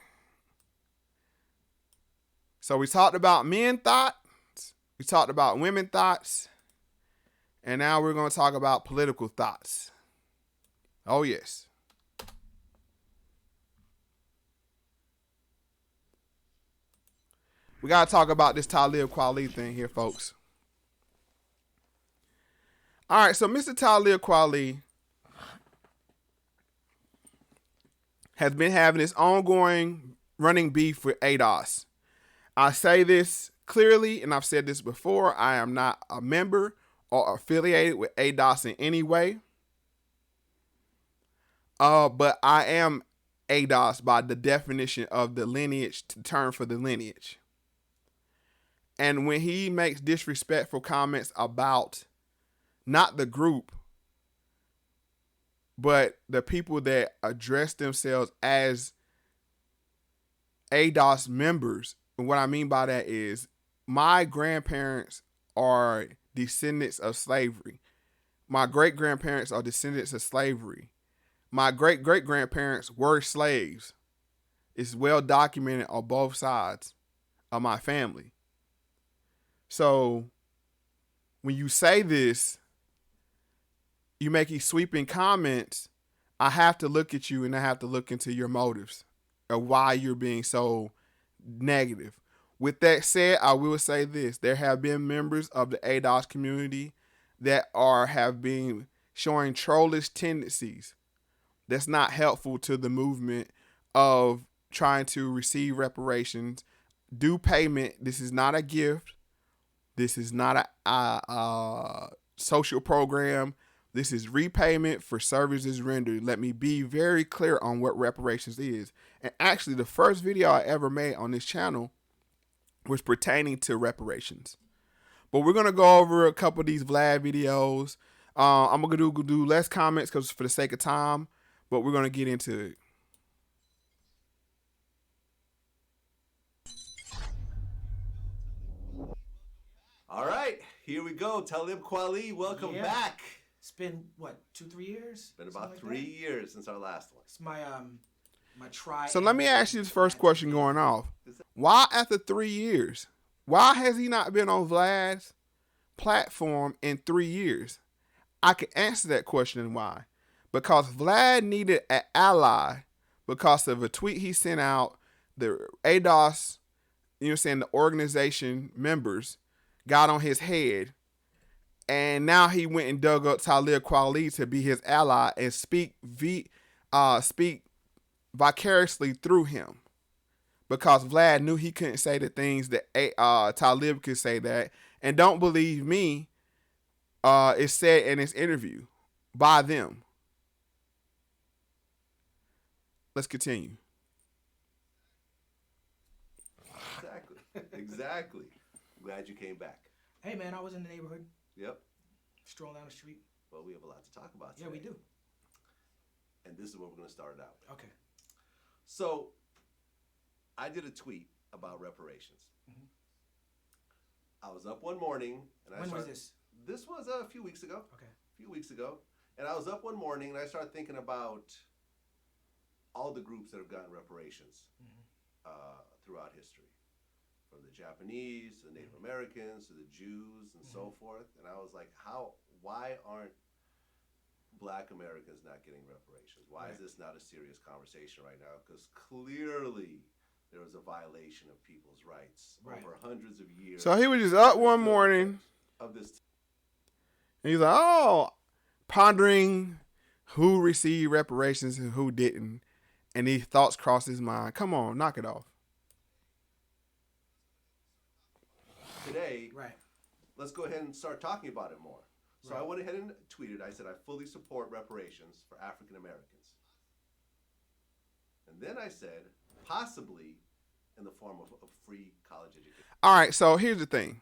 So we talked about men thoughts. We talked about women thoughts. And now we're going to talk about political thoughts. Oh, yes. We got to talk about this Talib Kweli thing here, folks. All right, so Mr. Talib Kweli has been having this ongoing running beef with ADOS. I say this clearly, and I've said this before, I am not a member or affiliated with ADOS in any way. But I am ADOS by the definition of the lineage, to term for the lineage. And when he makes disrespectful comments about not the group, but the people that address themselves as ADOS members, and what I mean by that is my grandparents are descendants of slavery. My great-grandparents are descendants of slavery. My great-great-grandparents were slaves. It's well documented on both sides of my family. So when you say this, you make these sweeping comments, I have to look at you and I have to look into your motives of why you're being so negative. With that said, I will say this. There have been members of the ADOS community that have been showing trollish tendencies. That's not helpful to the movement of trying to receive reparations. Due payment. This is not a gift. This is not a social program. This is repayment for services rendered. Let me be very clear on what reparations is. And actually, the first video I ever made on this channel was pertaining to reparations. But we're going to go over a couple of these Vlad videos. I'm going to do less comments because for the sake of time, but we're going to get into it. All right, here we go. Talib Kweli, welcome back. It's been, what, 2-3 years? Been about 3 years since our last one. It's my try. So let me ask you this first question going off. Why after 3 years? Why has he not been on Vlad's platform in 3 years? I can answer that question why. Because Vlad needed an ally because of a tweet he sent out. The ADOS, the organization members got on his head. And now he went and dug up Talib Kweli to be his ally and speak vicariously through him. Because Vlad knew he couldn't say the things that Talib could say that. And don't believe me, it's said in this interview by them. Let's continue. Exactly. Glad you came back. Hey, man, I was in the neighborhood. Yep. Strolling down the street. Well, we have a lot to talk about today. Yeah, we do. And this is where we're going to start it out. Okay. So, I did a tweet about reparations. Mhm. I was up one morning. And When was this? This was a few weeks ago. Okay. A few weeks ago. And I was up one morning and I started thinking about all the groups that have gotten reparations throughout history. From the Japanese to the Native Americans to the Jews and so forth. And I was like, why aren't Black Americans not getting reparations? Why is this not a serious conversation right now? Because clearly there was a violation of people's rights over hundreds of years. So he was just up one morning. Of this. And he's like, pondering who received reparations and who didn't. And these thoughts crossed his mind. Come on, knock it off. Today, let's go ahead and start talking about it more. So I went ahead and tweeted, I said, I fully support reparations for African Americans. And then I said, possibly in the form of a free college education. All right, so here's the thing.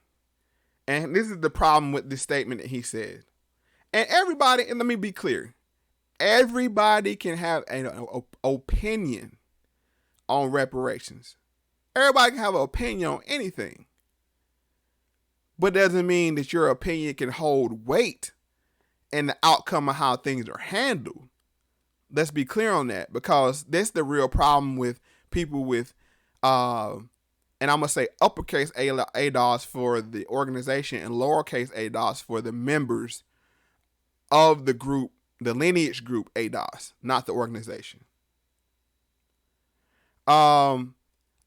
And this is the problem with this statement that he said. And everybody, and let me be clear, everybody can have an opinion on reparations. Everybody can have an opinion on anything. But doesn't mean that your opinion can hold weight in the outcome of how things are handled. Let's be clear on that, because that's the real problem with people with, and I'm going to say uppercase ADOS for the organization and lowercase ADOS for the members of the group, the lineage group ADOS, not the organization.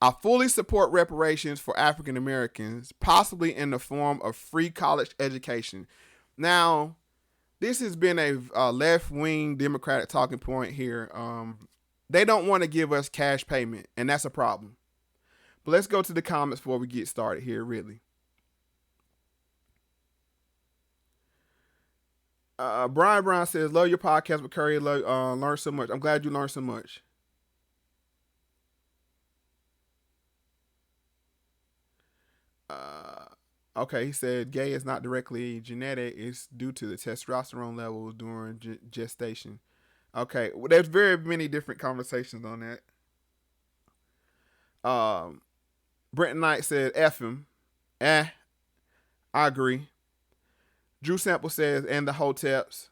I fully support reparations for African Americans, possibly in the form of free college education. Now, this has been a left-wing Democratic talking point here. They don't want to give us cash payment, and that's a problem. But let's go to the comments before we get started here, really. Brian Brown says, love your podcast with Curry. Learn so much. I'm glad you learned so much. Okay, he said gay is not directly genetic. It's due to the testosterone levels during gestation. Okay, well, there's very many different conversations on that. Brenton Knight said F him. I agree. Drew Sample says, and the Hoteps.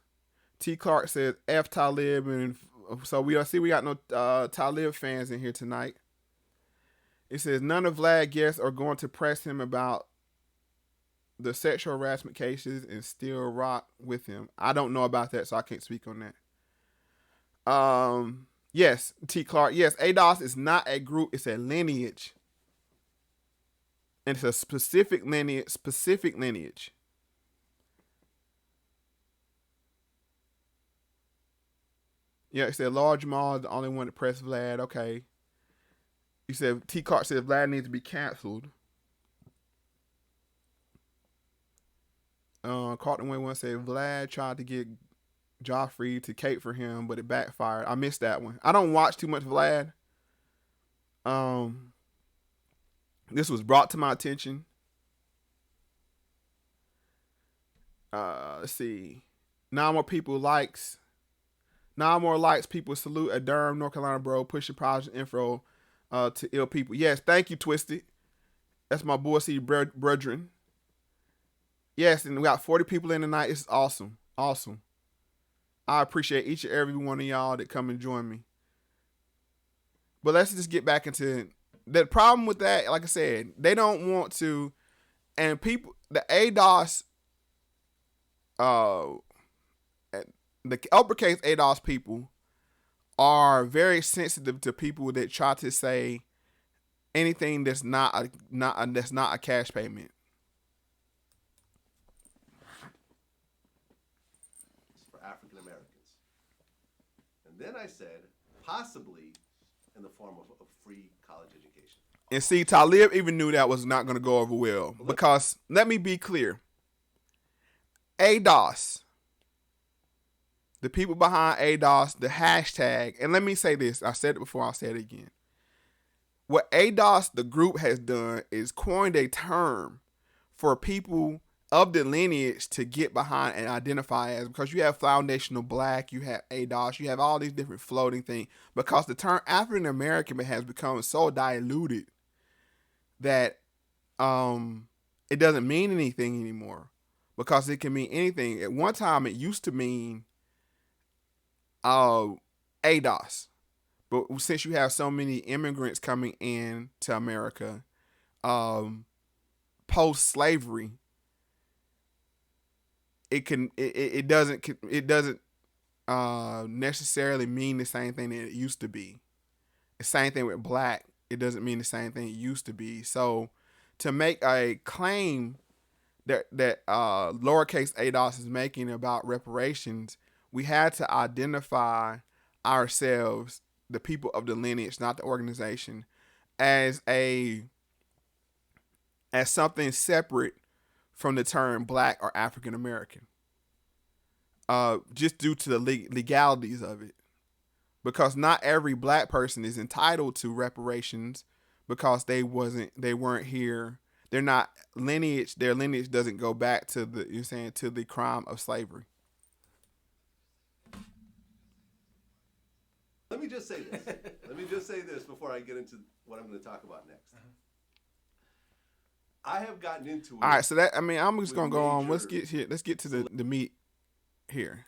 T. Clark says F Talib. And so we got no Talib fans in here tonight. It says none of Vlad guests are going to press him about the sexual harassment cases and still rock with him. I don't know about that, so I can't speak on that. Yes, T. Clark. Yes, ADOS is not a group. It's a lineage. And it's a specific lineage. Yeah, it said Large Jamal is the only one to press Vlad. Okay. He said, T. Clark said Vlad needs to be canceled. Carlton Way one said Vlad tried to get Joffrey to cape for him, but it backfired. I missed that one. I don't watch too much Vlad. This was brought to my attention. Let's see. 9 more likes. People salute a Durham, North Carolina bro. Pushing project info to ill people. Yes, thank you, Twisted. That's my boy, C. Brethren. Yes, and we got 40 people in tonight. It's awesome. Awesome. I appreciate each and every one of y'all that come and join me. But let's just get back into the problem with that. Like I said, they don't want to, and people, the ADOS the uppercase ADOS people are very sensitive to people that try to say anything that's not a cash payment. It's for African Americans. And then I said, possibly in the form of a free college education. And see, Talib even knew that was not going to go over well. Because, let me be clear. ADOS, the people behind ADOS, the hashtag, and let me say this. I said it before, I'll say it again. What ADOS, the group, has done is coined a term for people of the lineage to get behind and identify as, because you have foundational black, you have ADOS, you have all these different floating things, because the term African American has become so diluted that it doesn't mean anything anymore, because it can mean anything. At one time, it used to mean ADOS, but since you have so many immigrants coming in to America, post-slavery, it doesn't necessarily mean the same thing that it used to be. The same thing with black. It doesn't mean the same thing it used to be. So to make a claim that lowercase ADOS is making about reparations, we had to identify ourselves, the people of the lineage, not the organization, as something separate from the term black or African American, just due to the legalities of it. Because not every black person is entitled to reparations because they weren't here. They're not lineage. Their lineage doesn't go back to the crime of slavery. Let me just say this before I get into what I'm going to talk about next. I have gotten into it. All right, so I'm just gonna go on. Let's get to the meat here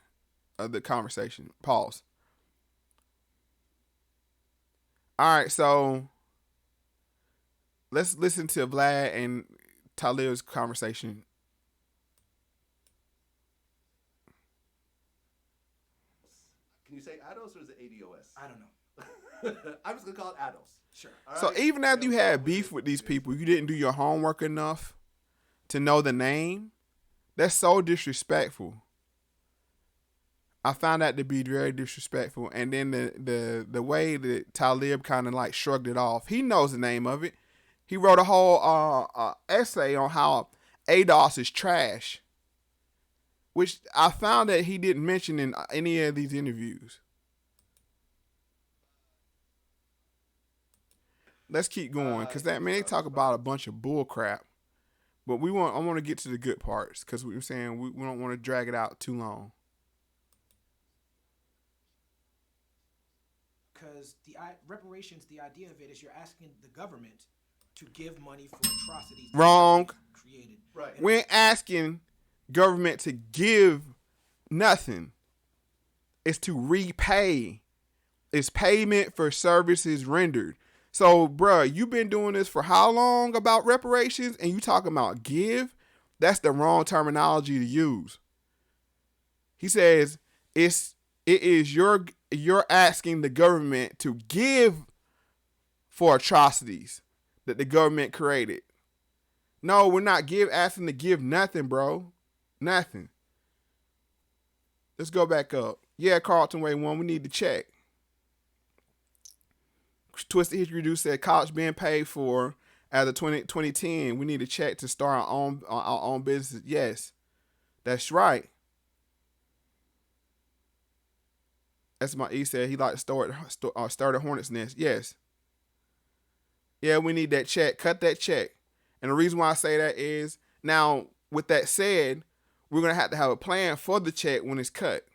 of the conversation. Pause. All right, so let's listen to Vlad and Talib's conversation. Can you say ADOS or is it ADOS? I don't know. I'm just gonna call it ADOS. Sure. So even after you had beef with these people, you didn't do your homework enough to know the name. That's so disrespectful. I found that to be very disrespectful. And then the way that Talib kind of like shrugged it off. He knows the name of it. He wrote a whole essay on how ADOS is trash, which I found that he didn't mention in any of these interviews. Let's keep going, because they talk about a bunch of bull crap, but I want to get to the good parts, because we were saying we don't want to drag it out too long. Because reparations, the idea of it is you're asking the government to give money for atrocities. Wrong. Created. Right. We ain't asking government to give nothing. It's to repay. It's payment for services rendered. So, bruh, you been doing this for how long about reparations, and you talking about give? That's the wrong terminology to use. He says you're asking the government to give for atrocities that the government created. No, we're not asking to give nothing, bro. Nothing. Let's go back up. Yeah, Carlton Way 1, we need to check. Twisted History Dude said college being paid for as of 2010. We need to check to start our own business. Yes, that's right. That's my E said he like to start a hornet's nest. Yes. Yeah, we need that check. Cut that check. And the reason why I say that is, now with that said, we're gonna have to have a plan for the check when it's cut.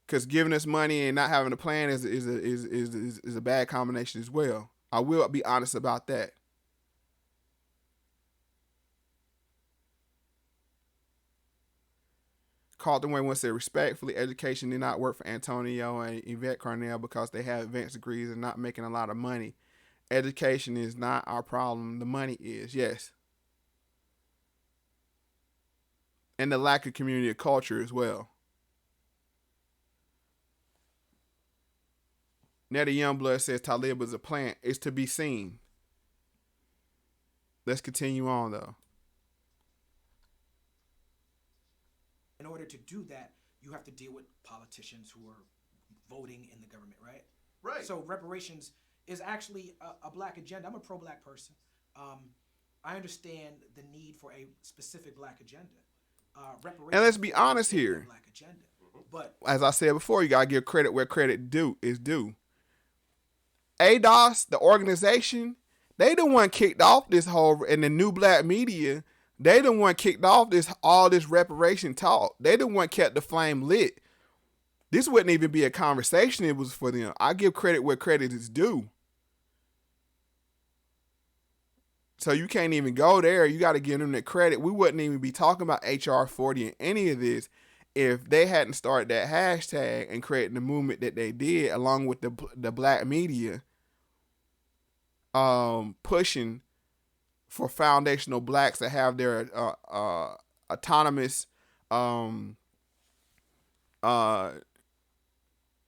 Because giving us money and not having a plan is a bad combination as well. I will be honest about that. Carlton Way once said, respectfully, education did not work for Antonio and Yvette Carnell because they have advanced degrees and not making a lot of money. Education is not our problem. The money is, yes. And the lack of community culture as well. Nettie Youngblood says Talib is a plant. It's to be seen. Let's continue on, though. In order to do that, you have to deal with politicians who are voting in the government, right? Right. So reparations is actually a black agenda. I'm a pro-black person. I understand the need for a specific black agenda. Reparations And let's be honest here. Black agenda. But as I said before, you gotta give credit where credit is due. ADOS, the organization, they the one kicked off this whole, and the new black media, they the one kicked off all this reparation talk. They the one kept the flame lit. This wouldn't even be a conversation. It was for them. I give credit where credit is due. So you can't even go there. You got to give them the credit. We wouldn't even be talking about HR 40 and any of this if they hadn't started that hashtag and created the movement that they did, along with the black media, pushing for foundational blacks to have their autonomous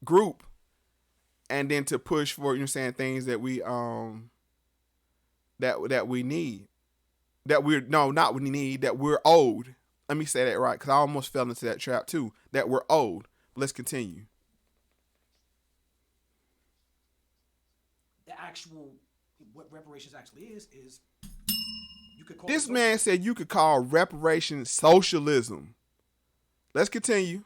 group, and then to push for, things that we that we need, that we're owed. Let me say that right, because I almost fell into that trap too, that we're owed. Let's continue. The actual, what reparations actually is you could call this man said you could call reparations socialism. Let's continue.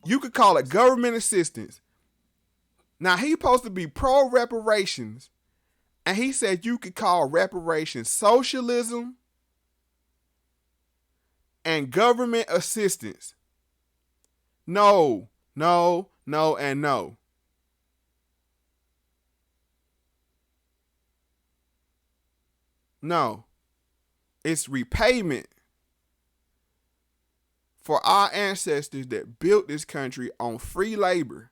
You could call it government assistance. Now, he's supposed to be pro-reparations, and he said you could call reparations socialism and government assistance. No, no, no, and no. No. It's repayment for our ancestors that built this country on free labor.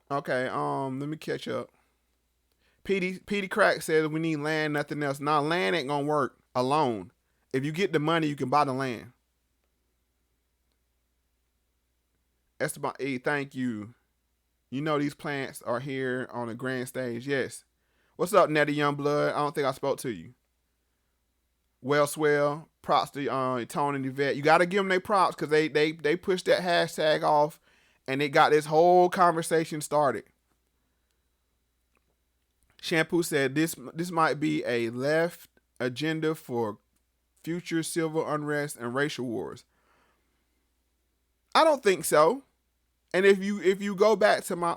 Okay, let me catch up. Petey Crack says we need land, nothing else. Now, land ain't gonna work alone. If you get the money, you can buy the land. Esteban E, thank you. You know these plants are here on the grand stage. Yes. What's up, Nettie Youngblood? I don't think I spoke to you. Well, swell. Props to Tony and Yvette. You got to give them their props because they pushed that hashtag off and they got this whole conversation started. Shampoo said this might be a left agenda for future civil unrest and racial wars. I don't think so. And if you go back to my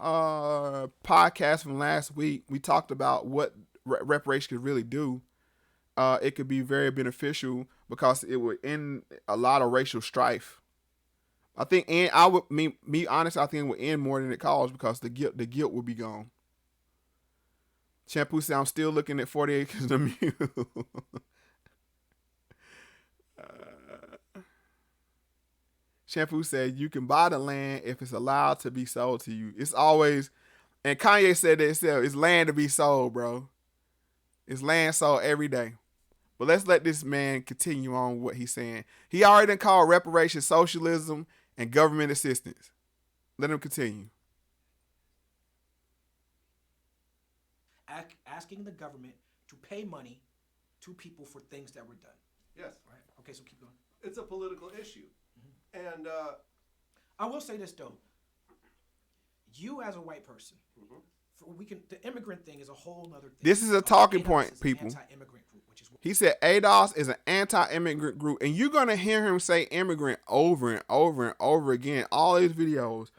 podcast from last week, we talked about what reparations could really do. It could be very beneficial because it would end a lot of racial strife. I think, and I would me honest, I think it would end more than it caused because the guilt would be gone. Shampoo said, I'm still looking at 40 acres of mule. Shampoo said, you can buy the land if it's allowed to be sold to you. It's always, and Kanye said that himself, it's land to be sold, bro. It's land sold every day. But let's let this man continue on what he's saying. He already done called reparations socialism and government assistance. Let him continue. Asking the government to pay money to people for things that were done. Yes. Right. Okay, so keep going. It's a political issue. And I will say this though. You as a white person, the immigrant thing is a whole nother thing. This is a talking point, is people. Anti-immigrant group, which is he said ADOS is an anti-immigrant group, and you're gonna hear him say immigrant over and over and over again. All his videos,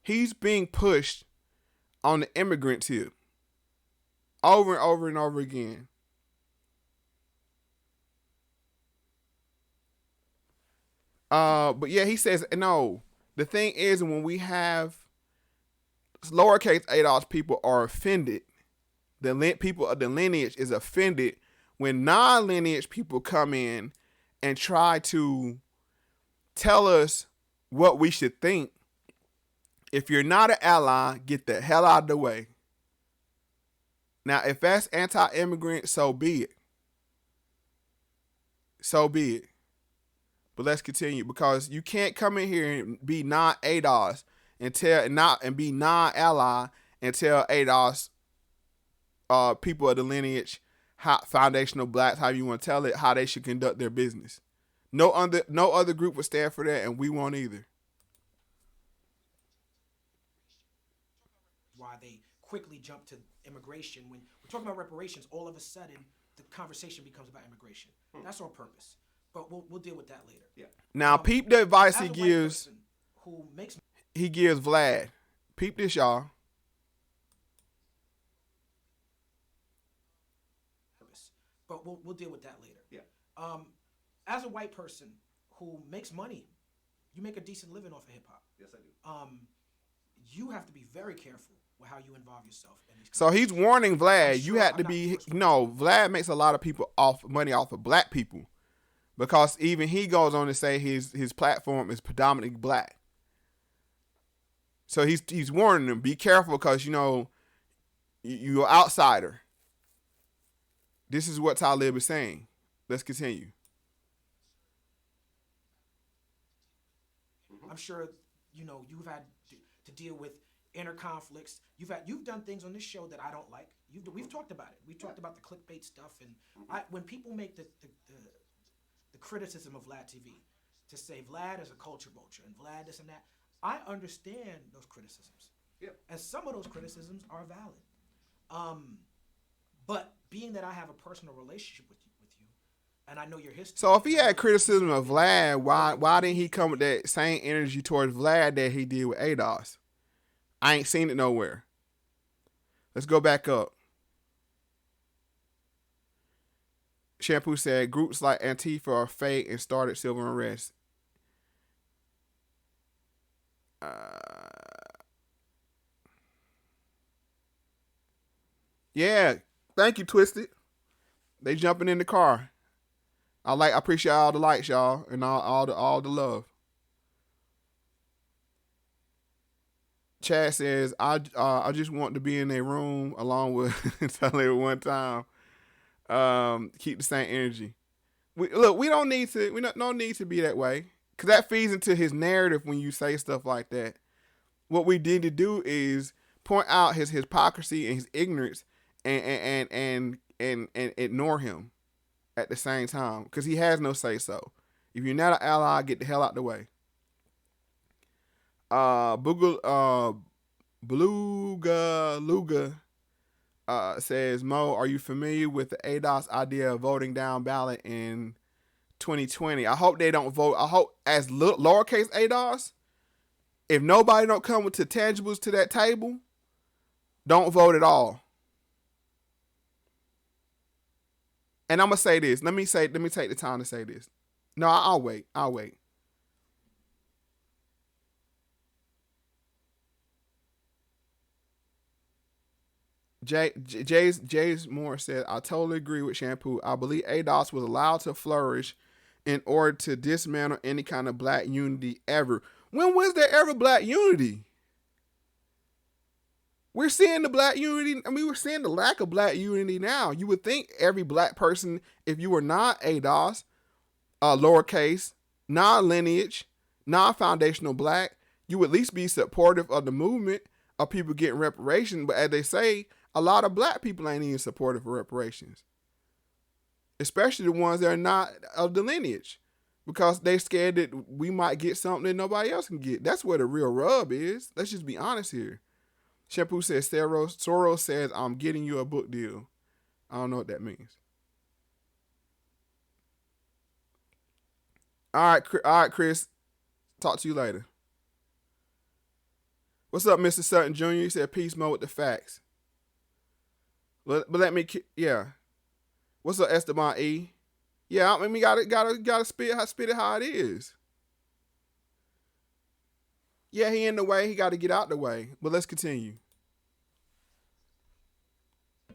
he's being pushed on the immigrant tip, over and over and over again. But yeah, he says, no, the thing is when we have lowercase ADOS, people are offended. The people of the lineage is offended when non-lineage people come in and try to tell us what we should think. If you're not an ally, get the hell out of the way. Now, if that's anti-immigrant, so be it. So be it. But let's continue, because you can't come in here and be non-ADOS and be non-ally and tell ADOS people of the lineage, foundational blacks, how you want to tell it, how they should conduct their business. No other group would stand for that, and we won't either. Why they quickly jump to immigration when we're talking about reparations? All of a sudden, the conversation becomes about immigration. That's on purpose, but we'll deal with that later. Yeah. Now, peep the advice as he a white gives. person who makes He gives Vlad. Peep this, y'all. but we'll deal with that later. Yeah. As a white person who makes money, you make a decent living off of hip hop. Yes, I do. You have to be very careful with how you involve yourself in these. So he's warning Vlad, you have to be, Vlad makes a lot of people money off of black people, because even he goes on to say his platform is predominantly black. So he's warning them, be careful, because you're an outsider. This is what Talib is saying. Let's continue. I'm sure you've had to deal with inner conflicts. You've done things on this show that I don't like. We've talked about it. We've talked about the clickbait stuff, and when people make the criticism of VladTV to say Vlad is a culture vulture and Vlad this and that, I understand those criticisms. Yeah. And some of those criticisms are valid. But being that I have a personal relationship with you, and I know your history. So if he had criticism of Vlad, why didn't he come with that same energy towards Vlad that he did with ADOS? I ain't seen it nowhere. Let's go back up. Shampoo said groups like Antifa are fake and started civil unrest. Yeah, thank you, Twisted. They jumping in the car. I appreciate all the likes, y'all, and all the love. Chad says, I just want to be in a room along with Talib one time. Keep the same energy. We don't need to. We don't need to be that way, because that feeds into his narrative when you say stuff like that. What we need to do is point out his hypocrisy and his ignorance, and ignore him at the same time, because he has no say so. If you're not an ally, get the hell out the way. Beluga Luga says, Mo, are you familiar with the ADOS idea of voting down ballot in 2020? I hope they don't vote. I hope as lowercase ADOS, if nobody don't come with the tangibles to that table, don't vote at all. And I'm gonna say this. Let me take the time to say this. No, I'll wait. Jays Moore said, I totally agree with Shampoo. I believe ADOS was allowed to flourish in order to dismantle any kind of black unity ever. When was there ever black unity? We're seeing the black unity. I mean, we're seeing the lack of black unity now. You would think every black person, if you were not ADOS, lowercase, non-lineage, non-foundational black, you would at least be supportive of the movement of people getting reparations. But as they say, a lot of black people ain't even supportive of reparations, especially the ones that are not of the lineage, because they're scared that we might get something that nobody else can get. That's where the real rub is. Let's just be honest here. Shampoo says, Soros says, I'm getting you a book deal. I don't know what that means. All right, Chris. Talk to you later. What's up, Mr. Sutton Jr.? He said, peace, Mo, with the facts. But let me, yeah. What's up, Esteban E? Yeah, I mean, we gotta spit it how it is. Yeah, he in the way. He got to get out the way. But let's continue. The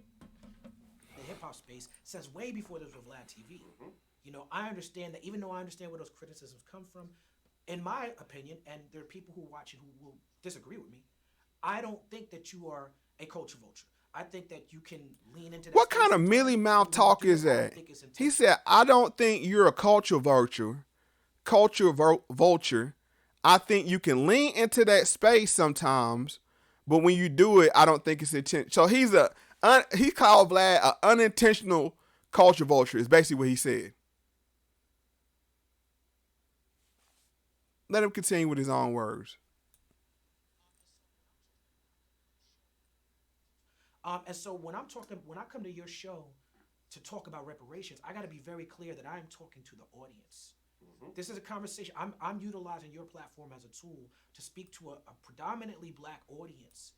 hip hop space says way before this was VladTV. I understand that, even though I understand where those criticisms come from, in my opinion, and there are people who watch it who will disagree with me, I don't think that you are a culture vulture. I think that you can lean into that. What kind of mealy mouth talk is that? He said, I don't think you're a culture vulture. Vulture. I think you can lean into that space sometimes, but when you do it, I don't think it's intentional. So he called Vlad an unintentional culture vulture is basically what he said. Let him continue with his own words. And so when I come to your show to talk about reparations, I got to be very clear that I'm talking to the audience. This is a conversation. I'm utilizing your platform as a tool to speak to a predominantly black audience,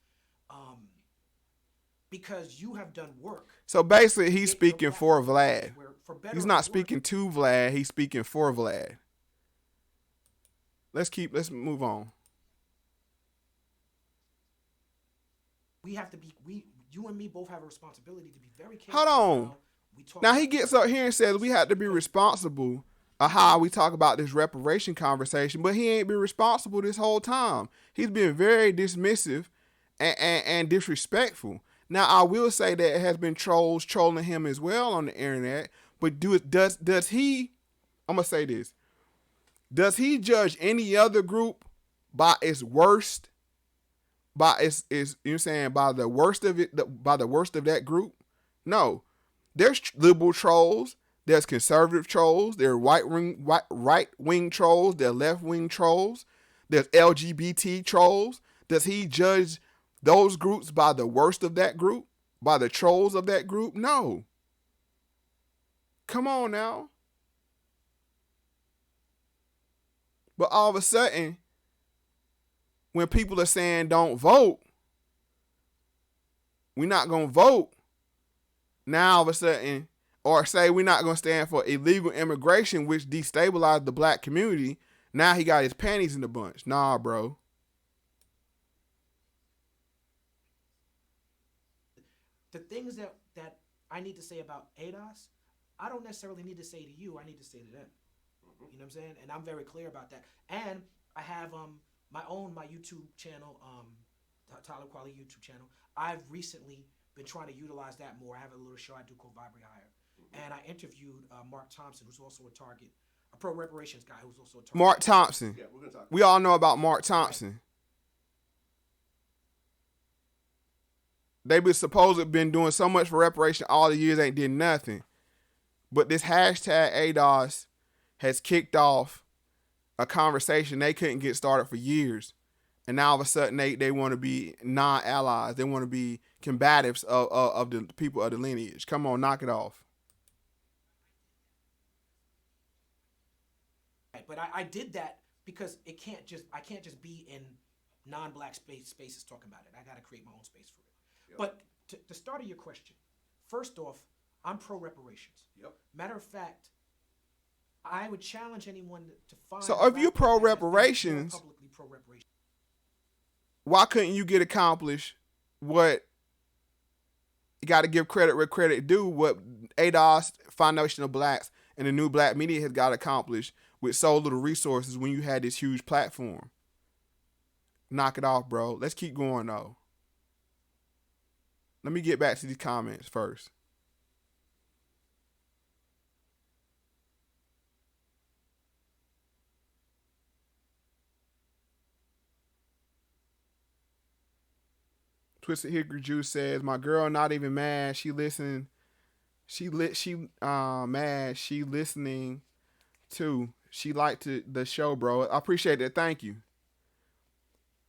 because you have done work. So basically, he's speaking for Vlad. He's not speaking to Vlad. He's speaking for Vlad. Let's move on. We have to be you and me both have a responsibility to be very careful. Hold on. Now he gets up here and says we have to be responsible of how we talk about this reparation conversation, but he ain't been responsible this whole time. He's been very dismissive and disrespectful. Now I will say that it has been trolls trolling him as well on the internet, but does he? I'm gonna say this. Does he judge any other group by its worst? By its you know what I'm saying, by the worst of it, by the worst of that group? No. There's liberal trolls, there's conservative trolls, there are right wing trolls, there are left wing trolls, there's LGBT trolls. Does he judge those groups by the worst of that group? By the trolls of that group? No. Come on now. But all of a sudden, when people are saying don't vote, we're not going to vote. Now all of a sudden, or say we're not going to stand for illegal immigration, which destabilized the black community. Now he got his panties in the bunch. Nah, bro. The things that I need to say about ADOS, I don't necessarily need to say to you, I need to say to them. You know what I'm saying? And I'm very clear about that. And I have my YouTube channel, Talib Kweli YouTube channel. I've recently been trying to utilize that more. I have a little show I do called Vibrate Higher. And I interviewed Mark Thompson, who's also a pro reparations guy who's also a target. Mark Thompson. Yeah, we're gonna talk. We all know about Mark Thompson. They been supposed to have been doing so much for reparation all the years, ain't did nothing. But this hashtag ADOS has kicked off a conversation they couldn't get started for years. And now all of a sudden they want to be non-allies. They want to be combatives of the people of the lineage. Come on, knock it off. But I did that because I can't just be in non-black spaces talking about it. I got to create my own space for it. Yep. But to start your question, first off, I'm pro reparations. Yep. Matter of fact, I would challenge anyone to find. So if you pro reparations, publicly pro reparations, why couldn't you get accomplished what you got to give credit where credit due? What ADOS, Foundation of Blacks, and the New Black Media has got accomplished with so little resources when you had this huge platform. Knock it off, bro. Let's keep going though. Let me get back to these comments first. Twisted Hickory Juice says, my girl not even mad. She listening. Mad. She listening too. She liked the show, bro. I appreciate that. Thank you.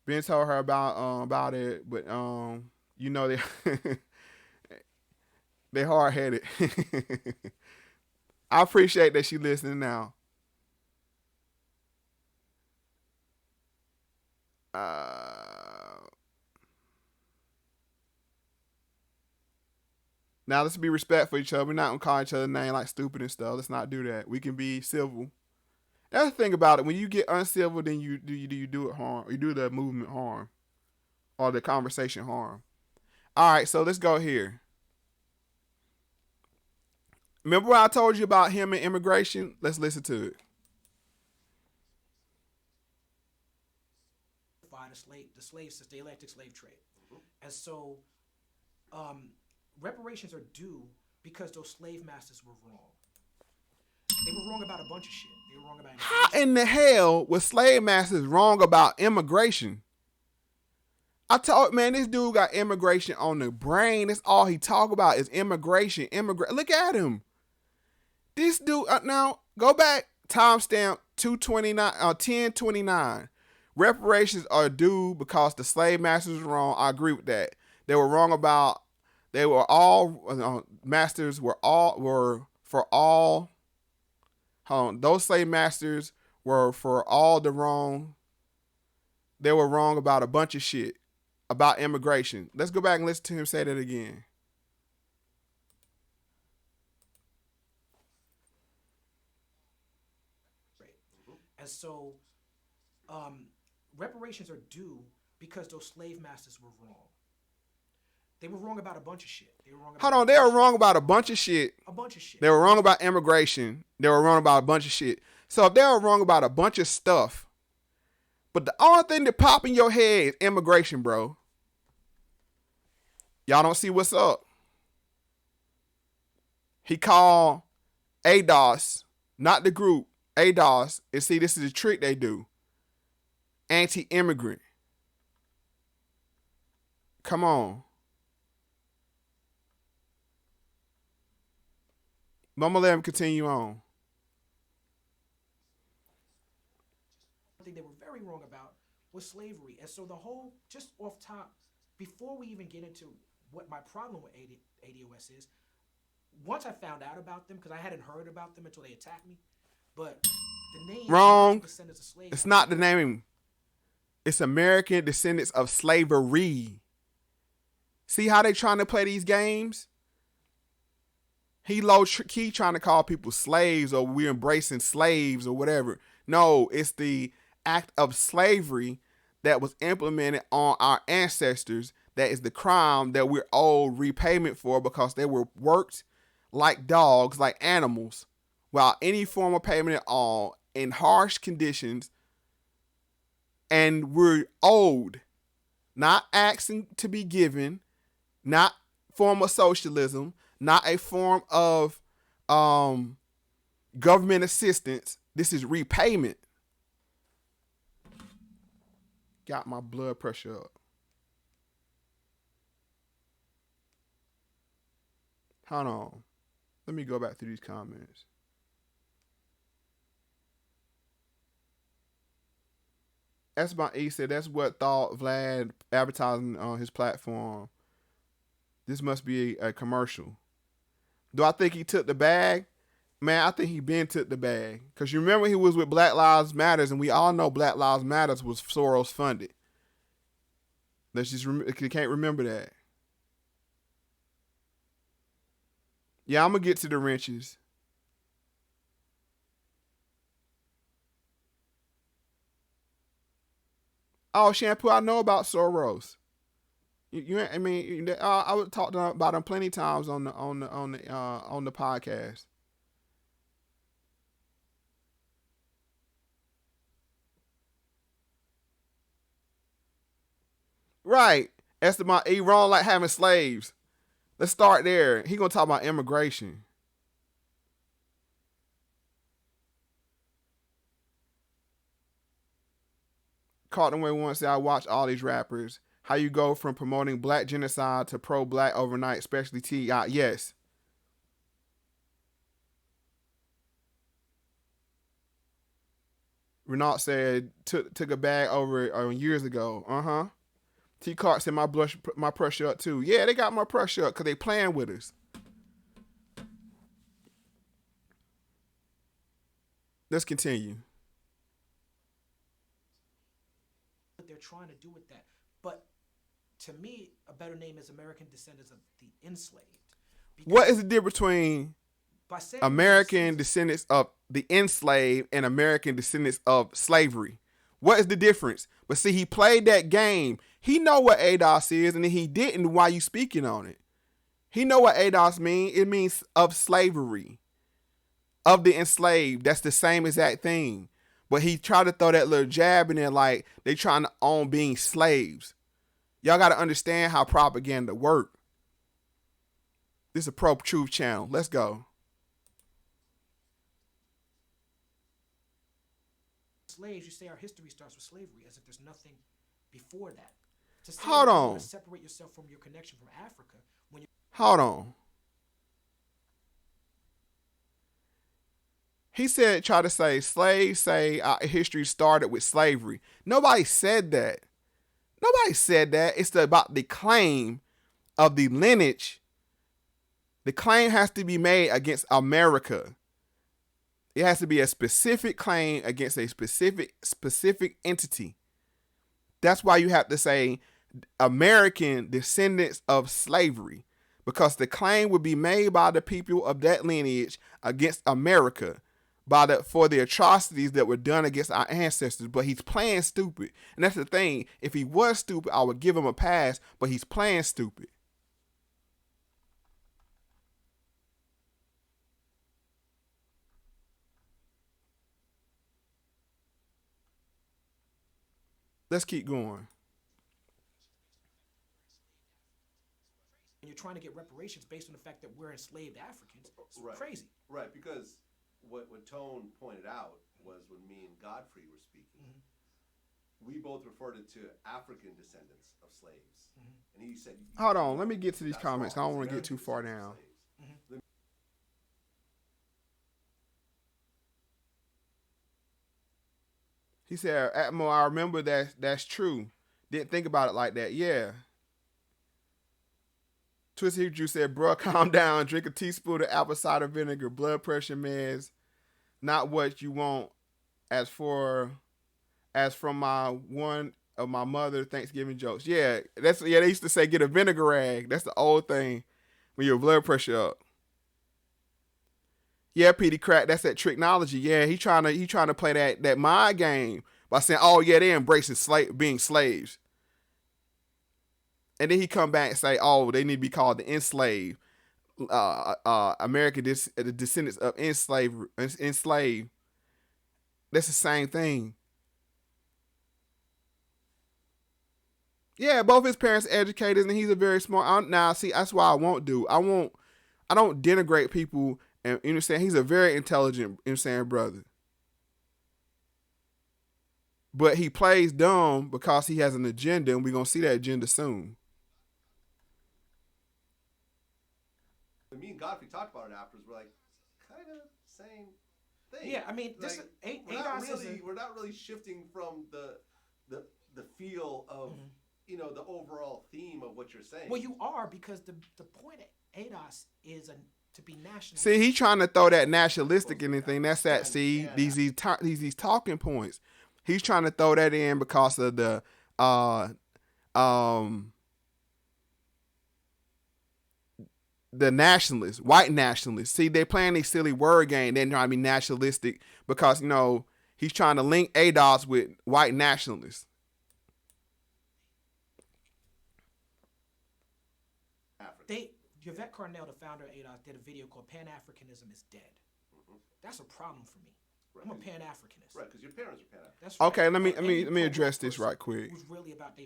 Ben told her about it, but you know they hard headed. I appreciate that she listening now. Now let's be respectful of each other. We're not gonna call each other names like stupid and stuff. Let's not do that. We can be civil. That's the thing about it. When you get uncivil, then you do it harm. You do the movement harm, or the conversation harm. All right, so let's go here. Remember what I told you about him and immigration? Let's listen to it. the Atlantic slave trade. And so reparations are due because those slave masters were wrong. They were wrong about a bunch of shit. They were wrong about How in the hell was slave masters wrong about immigration? I told, man, this dude got immigration on the brain. That's all he talk about is immigration. Look at him. This dude, now go back, timestamp 1029. Reparations are due because the slave masters were wrong. I agree with that. They were wrong about, masters were for all, those slave masters were for all the wrong. They were wrong about a bunch of shit about immigration. Let's go back and listen to him say that again. And so reparations are due because those slave masters were wrong. They were wrong about a bunch of shit. They were wrong about They were wrong about a bunch of shit. A bunch of shit. They were wrong about immigration. They were wrong about a bunch of shit. So if they were wrong about a bunch of stuff, but the only thing that pop in your head is immigration, bro. Y'all don't see what's up. He called ADOS, not the group, ADOS, and see, this is a trick they do. Anti-immigrant. Come on. But I'm going to let him continue on. One thing they were very wrong about was slavery. And so the whole, just off top, before we even get into what my problem with ADOS is, once I found out about them, because I hadn't heard about them until they attacked me, but the name... Wrong. Descendants of slavery. It's not the name. It's American Descendants of Slavery. See how they trying to play these games? He low-key trying to call people slaves, or we're embracing slaves or whatever. No, it's the act of slavery that was implemented on our ancestors. That is the crime that we're owed repayment for because they were worked like dogs, like animals, without any form of payment at all, in harsh conditions, and we're owed, not asking to be given, not form of socialism, not a form of government assistance. This is repayment. Got my blood pressure up. Hold on. Let me go back through these comments. Esteban E said that's what thought Vlad advertising on his platform. This must be a commercial. Do I think he took the bag? Man, I think he been took the bag. Because you remember he was with Black Lives Matters, and we all know Black Lives Matters was Soros funded. Let's just you can't remember that. Yeah, I'm going to get to the wrenches. Oh, Shampoo, I know about Soros. I would talk about him plenty of times on the podcast. Right. Esteban E. wrong like having slaves. Let's start there. He gonna talk about immigration. Carlton Way once said, I watch all these rappers. How you go from promoting black genocide to pro-black overnight, especially T.I. Yes. Renault said, took a bag over years ago. Uh-huh. T. Clark said, my pressure up too. Yeah, they got my pressure up because they playing with us. Let's continue. What they're trying to do with that. But to me, a better name is American Descendants of the Enslaved. What is the difference between American descendants of the enslaved and American descendants of slavery? What is the difference? But see, he played that game. He know what ADOS is, and if he didn't, why you speaking on it? He know what ADOS means. It means of slavery, of the enslaved. That's the same exact thing. But he tried to throw that little jab in there like they trying to own being slaves. Y'all got to understand how propaganda work. This is a pro-truth channel. Let's go. Slaves, you say our history starts with slavery, as if there's nothing before that. To say Hold that you on. wanna separate yourself from your connection from Africa when you Hold on. He said, try to say slaves say our history started with slavery. Nobody said that. Nobody said that. It's about the claim of the lineage. The claim has to be made against America. It has to be a specific claim against a specific entity. That's why you have to say American descendants of slavery, because the claim would be made by the people of that lineage against America for the atrocities that were done against our ancestors. But he's playing stupid. And that's the thing. If he was stupid, I would give him a pass, but he's playing stupid. Let's keep going. and you're trying to get reparations based on the fact that we're enslaved Africans, it's crazy. Right, because what Tone pointed out was when me and Godfrey were speaking, we both referred it to African descendants of slaves. And he said, hold on, let me get to these comments. I don't want to get too far down. He said, Atmo, I remember that's true. Didn't think about it like that. Yeah. Twisted Juice said, bro, calm down. Drink a teaspoon of apple cider vinegar. Blood pressure meds. Not what you want. As from my one of my mother Thanksgiving jokes. Yeah, they used to say get a vinegar rag. That's the old thing when your blood pressure up. Yeah, Petey Crack, that's that tricknology. Yeah, he trying to play that mind game by saying, oh yeah, they embracing being slaves. And then he come back and say, oh, they need to be called the enslaved. American the descendants of enslaved. That's the same thing. Yeah, both his parents educated, and he's a very smart. Now, see, that's why I won't do. I don't denigrate people. And you understand, he's a very intelligent, brother. But he plays dumb because he has an agenda, and we're gonna see that agenda soon. Me and Godfrey talked about it afterwards. We're like, kind of same thing. Yeah, I mean, this we're not really shifting from the feel of the overall theme of what you're saying. Well, you are, because the point of ADOS is to be national. See, he trying to throw that nationalistic anything. That's that. See, these talking points. He's trying to throw that in because of the nationalists, white nationalists. See, they playing a silly word game. They're trying to be nationalistic because he's trying to link ADOS with white nationalists. Yvette Carnell, the founder of ADOS, did a video called Pan-Africanism is Dead. That's a problem for me. Right. I'm a Pan-Africanist. Right, because your parents are Pan-African. That's right. Okay, let me address this right quick. Who's really about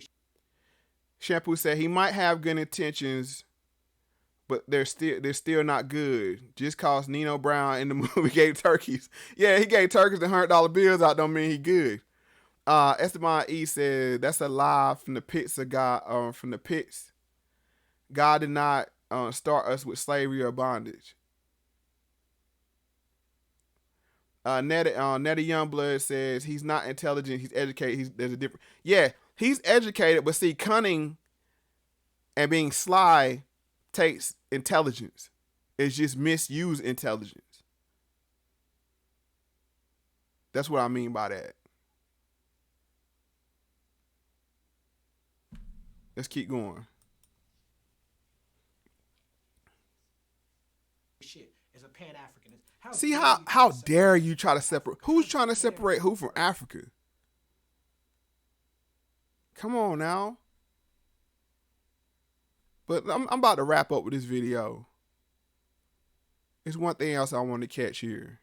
Shampoo said he might have good intentions, but they're still not good. Just cause Nino Brown in the movie gave turkeys. Yeah, he gave turkeys and $100 bills out, don't mean he good. Esteban E said that's a lie from the pits of God, from the pits. God did not start us with slavery or bondage. Nettie Youngblood says he's not intelligent, he's educated. There's a difference. Yeah, he's educated, but see, cunning and being sly takes intelligence. It's just misused intelligence. That's what I mean by that. Let's keep going. Shit, as a Pan-Africanist. See how dare you try to separate? Who's trying to separate who from Africa? Come on now. But I'm about to wrap up with this video. There's one thing else I want to catch here.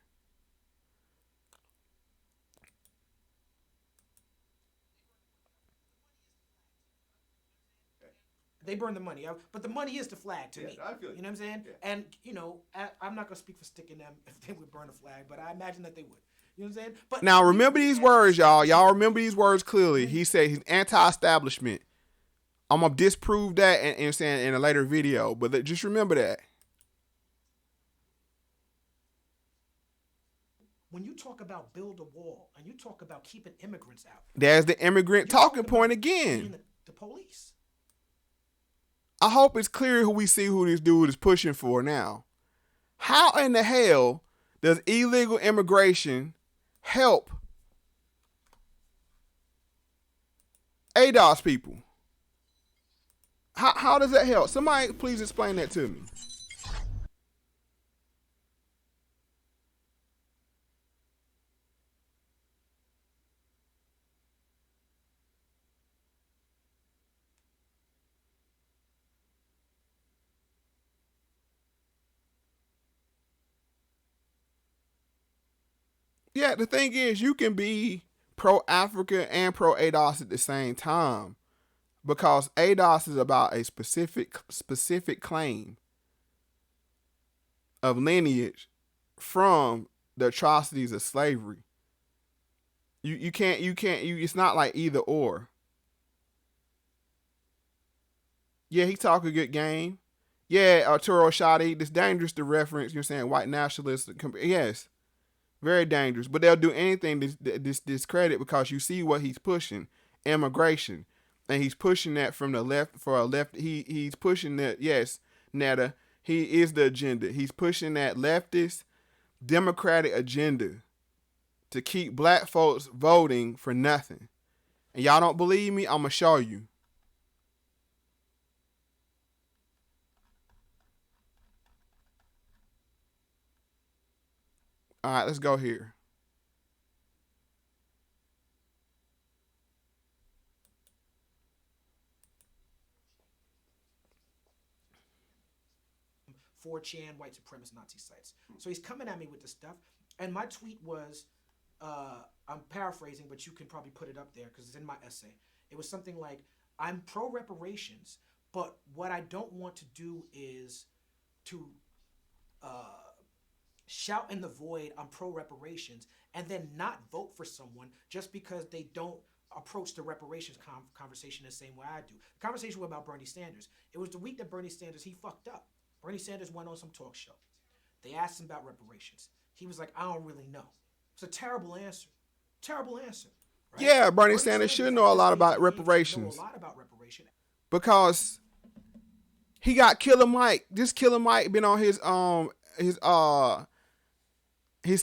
They burn the money. But the money is the flag to me. I feel you know what I'm saying? Yeah. And, you know, I'm not going to speak for sticking them if they would burn the flag, but I imagine that they would. You know what I'm saying? But Now, remember these words, y'all. Y'all remember these words clearly. He said he's anti-establishment. I'm going to disprove that and saying in a later video, but just remember that. When you talk about build a wall and you talk about keeping immigrants out, There's the immigrant talking point again. The police. I hope it's clear who this dude is pushing for now. How in the hell does illegal immigration help ADOS people? How does that help? Somebody please explain that to me. Yeah, the thing is, you can be pro-Africa and pro-ADOS at the same time, because ADOS is about a specific claim of lineage from the atrocities of slavery. You can't, it's not like either or. Yeah, he talk a good game. Yeah, Arturo Shadi, it's dangerous to reference, you're saying, white nationalists. Yes. Very dangerous, but they'll do anything to discredit because you see what he's pushing, immigration, and he's pushing that from the left for a left. He's pushing that. Yes, Netta, he is the agenda. He's pushing that leftist, democratic agenda to keep black folks voting for nothing. And y'all don't believe me? I'm gonna show you. All right, let's go here. .4chan, white supremacist Nazi sites. So he's coming at me with this stuff. And my tweet was, I'm paraphrasing, but you can probably put it up there because it's in my essay. It was something like, I'm pro reparations, but what I don't want to do is to shout in the void, I'm pro reparations, and then not vote for someone just because they don't approach the reparations conversation the same way I do. The conversation was about Bernie Sanders. It was the week that Bernie Sanders, he fucked up. Bernie Sanders went on some talk show. They asked him about reparations. He was like, I don't really know. It's a terrible answer. Terrible answer. Right? Yeah, Bernie Sanders should know a lot about reparations. Know a lot about reparation. Because he got Killer Mike. This Killer Mike been on his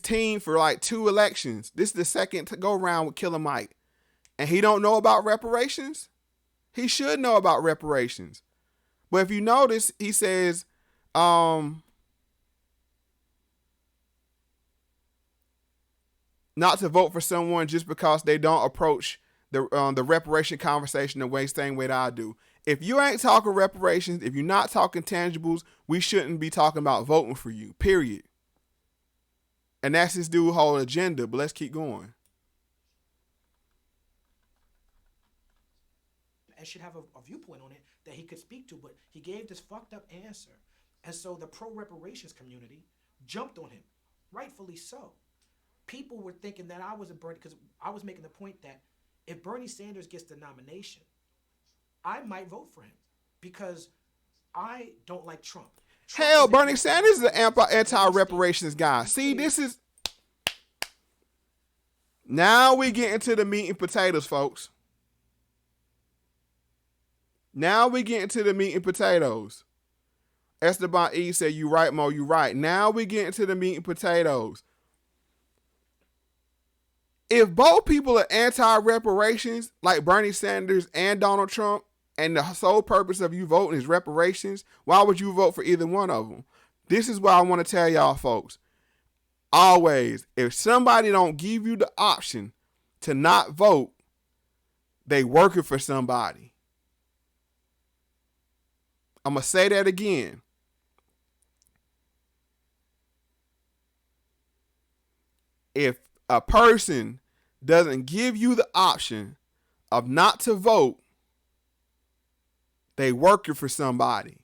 team for like 2 elections. This is the second to go around with Killer Mike. And he don't know about reparations? He should know about reparations. But if you notice, he says, not to vote for someone just because they don't approach the reparation conversation the same way that I do. If you ain't talking reparations, if you're not talking tangibles, we shouldn't be talking about voting for you, period. And that's his dude's whole agenda, but let's keep going. And should have a viewpoint on it that he could speak to, but he gave this fucked up answer. And so the pro-reparations community jumped on him, rightfully so. People were thinking that I was a Bernie, because I was making the point that if Bernie Sanders gets the nomination, I might vote for him because I don't like Trump. Hell, Bernie Sanders is an anti-reparations guy. See, this is... Now we get into the meat and potatoes, folks. Now we get into the meat and potatoes. Esteban E said, you right, Mo, you right. Now we get into the meat and potatoes. If both people are anti-reparations, like Bernie Sanders and Donald Trump, and the sole purpose of you voting is reparations, why would you vote for either one of them? This is what I want to tell y'all, folks. Always, if somebody don't give you the option to not vote, they working for somebody. I'm going to say that again. If a person doesn't give you the option of not to vote, They working for somebody.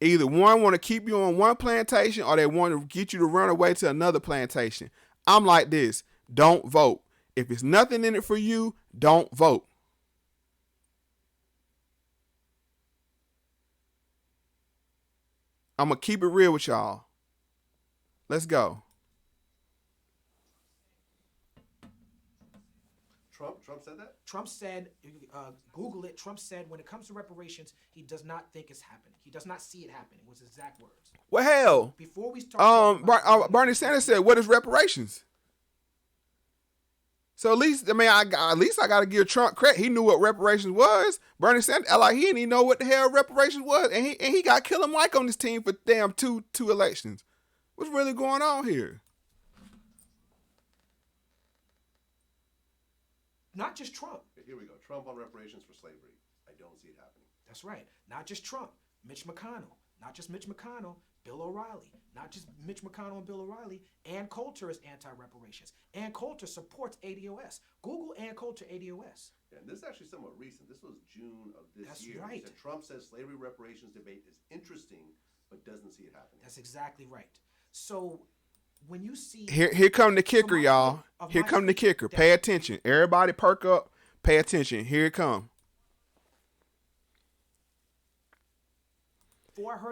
Either one want to keep you on one plantation or they want to get you to run away to another plantation. I'm like this. Don't vote. If it's nothing in it for you, don't vote. I'm going to keep it real with y'all. Let's go. Trump said that? Trump said, Google it, Trump said when it comes to reparations, he does not think it's happening. He does not see it happening, was his exact words. Well, hell. Before we start Bernie Sanders said, what is reparations? So at least, I got to give Trump credit. He knew what reparations was. Bernie Sanders, like he didn't even know what the hell reparations was. And he got Killer Mike on this team for damn two elections. What's really going on here? Not just Trump. Here we go. Trump on reparations for slavery. I don't see it happening. That's right. Not just Trump. Mitch McConnell. Not just Mitch McConnell. Bill O'Reilly. Not just Mitch McConnell and Bill O'Reilly. Ann Coulter is anti-reparations. Ann Coulter supports ADOS. Google Ann Coulter ADOS. Yeah, and this is actually somewhat recent. This was June of this That's year. right. He said Trump says slavery reparations debate is interesting, but doesn't see it happening. That's exactly right. So when you see here come the kicker, y'all. Here come the kicker. Pay attention. Everybody perk up. Pay attention. Here it come.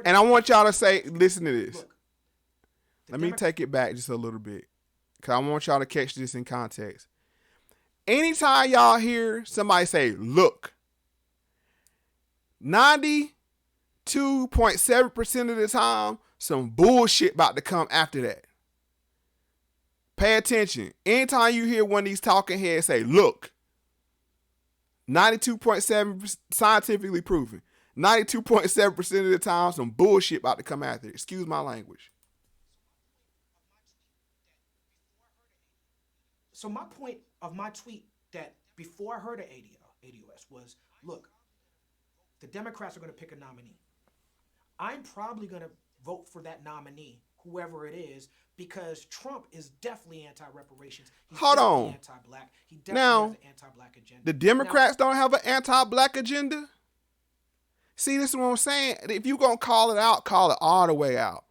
And I want y'all to say, listen to this. Let me take it back just a little bit, because I want y'all to catch this in context. Anytime y'all hear somebody say, look, 92.7% of the time, some bullshit about to come after that. Pay attention. Anytime you hear one of these talking heads say, look, 92.7% scientifically proven. 92.7% of the time, some bullshit about to come after it. Excuse my language. So my point of my tweet that before I heard of ADOS was, look, the Democrats are going to pick a nominee. I'm probably going to vote for that nominee, whoever it is, because Trump is definitely anti-reparations. He's Hold on. Anti-black. He definitely Now, has an anti-black agenda. The Democrats don't have an anti-black agenda? See, this is what I'm saying. If you're going to call it out, call it all the way out.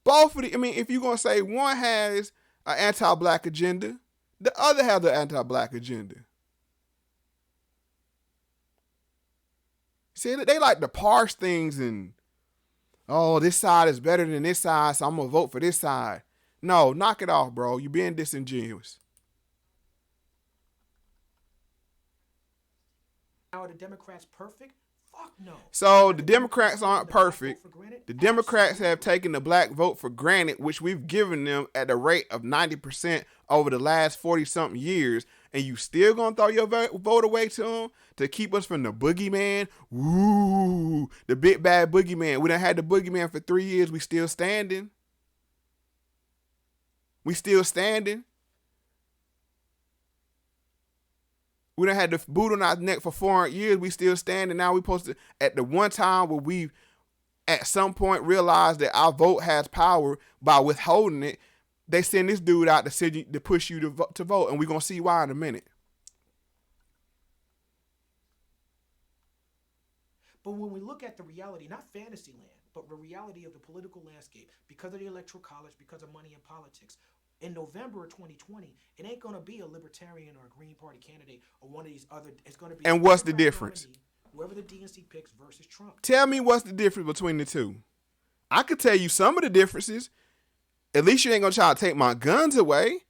Both of the, if you're going to say one has an anti-black agenda, the other has an anti-black agenda. See, they like to parse things and, oh, this side is better than this side, so I'm going to vote for this side. No, knock it off, bro. You're being disingenuous. Now, are the Democrats perfect? Fuck no. So the Democrats aren't perfect. The Democrats have taken the black vote for granted, which we've given them at a rate of 90% over the last 40-something years, and you still gonna throw your vote away to them to keep us from the boogeyman? Woo, the big bad boogeyman. We done had the boogeyman for 3 years. We still standing. We still standing. We done had the boot on our neck for 400 years. We still standing. Now we supposed to, at the one time where we at some point realized that our vote has power by withholding it, they send this dude out to city to push you to vote, and we're going to see why in a minute. But when we look at the reality, not fantasy land, but the reality of the political landscape, because of the Electoral College, because of money in politics, in November of 2020, it ain't going to be a Libertarian or a Green Party candidate or one of these other. It's going to be. And what's the difference? Whoever the DNC picks versus Trump. Tell me what's the difference between the two. I could tell you some of the differences. At least you ain't going to try to take my guns away.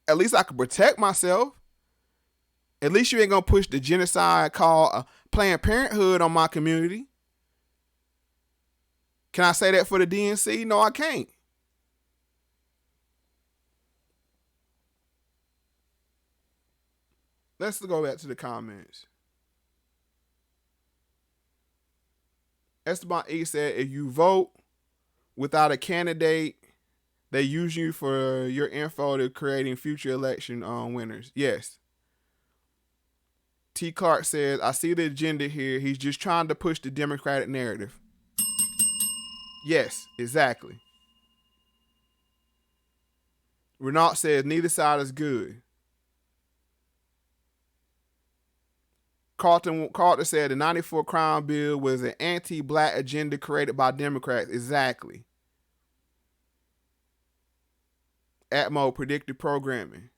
At least I can protect myself. At least you ain't going to push the genocide called Planned Parenthood on my community. Can I say that for the DNC? No, I can't. Let's go back to the comments. Esteban E said, if you vote without a candidate, they use you for your info to creating future election winners. Yes. T. Clark says, I see the agenda here. He's just trying to push the Democratic narrative. Yes, exactly. Renault says, neither side is good. Carlton said the 94 crime bill was an anti-black agenda created by Democrats. Exactly. Atmo predictive programming.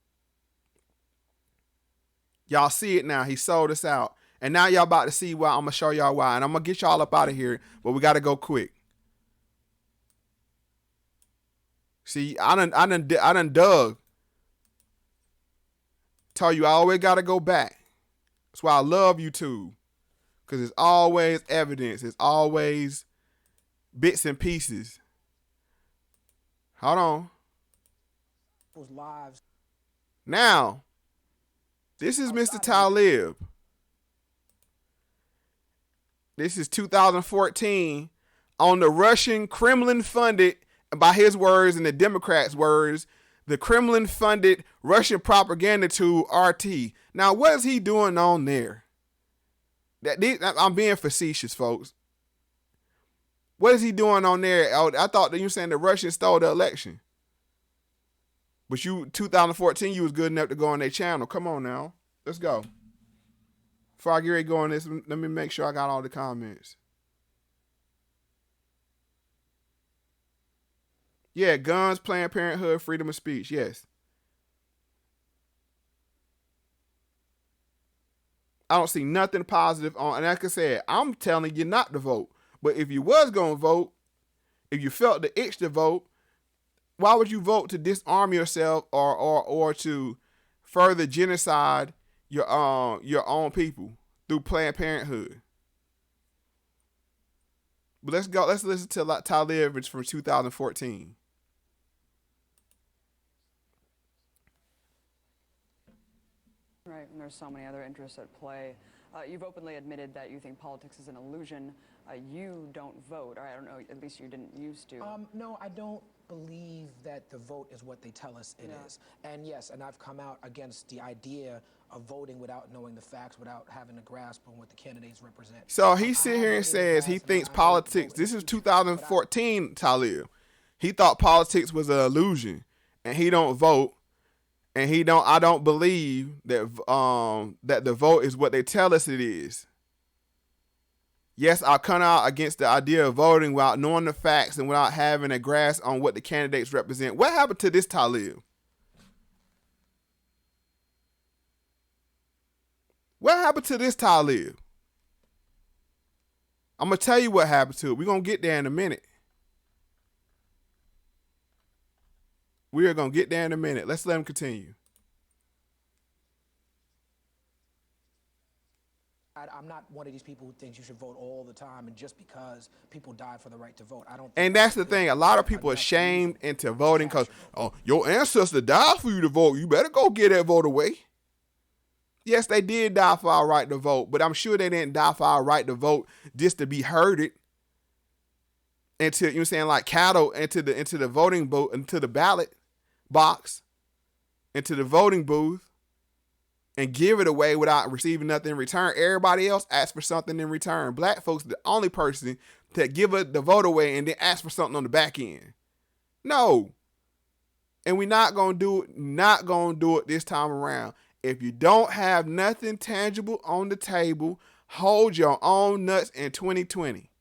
Y'all see it now. He sold us out. And now y'all about to see why. I'm going to show y'all why. And I'm going to get y'all up out of here, but we got to go quick. See, I done dug. Tell you I always got to go back. That's why I love YouTube. Because it's always evidence. It's always bits and pieces. Hold on. Lives. Now, this is Mr. Talib. This is 2014 on the Russian Kremlin-funded, by his words and the Democrats' words, the Kremlin-funded Russian propaganda tool RT. Now, what is he doing on there? I'm being facetious, folks. What is he doing on there? I thought that you were saying the Russians stole the election. But 2014, you was good enough to go on their channel. Come on now. Let's go. Before I get ready to go on this, let me make sure I got all the comments. Yeah, guns, Planned Parenthood, freedom of speech. Yes. I don't see nothing positive on, and like I said, I'm telling you not to vote. But if you was going to vote, if you felt the itch to vote, why would you vote to disarm yourself or to further genocide your own people through Planned Parenthood? But let's go. Let's listen to Talib. It's from 2014. Right, and there's so many other interests at play. You've openly admitted that you think politics is an illusion. You don't vote, or I don't know, at least you didn't used to. No, I don't believe that the vote is what they tell us it is. And yes, and I've come out against the idea of voting without knowing the facts, without having a grasp on what the candidates represent. So he sit here and says he thinks politics, this is 2014 Talib. He thought politics was an illusion, and he don't vote. And I don't believe that that the vote is what they tell us it is. Yes, I come out against the idea of voting without knowing the facts and without having a grasp on what the candidates represent. What happened to this Talib? What happened to this Talib? I'm going to tell you what happened to it. We're going to get there in a minute. We are going to get there in a minute. Let's let him continue. I'm not one of these people who thinks you should vote all the time and just because people died for the right to vote. I don't. And that's the thing. A lot of people are shamed into voting because, oh, your ancestor died for you to vote. You better go get that vote away. Yes, they did die for our right to vote, but I'm sure they didn't die for our right to vote just to be herded into, you know what I'm saying, like cattle into the voting booth, into the ballot box, into the voting booth, and give it away without receiving nothing in return. Everybody else asks for something in return. Black folks are the only person that give the vote away and then ask for something on the back end. No. And we're not going to do it this time around. If you don't have nothing tangible on the table, hold your own nuts in 2020.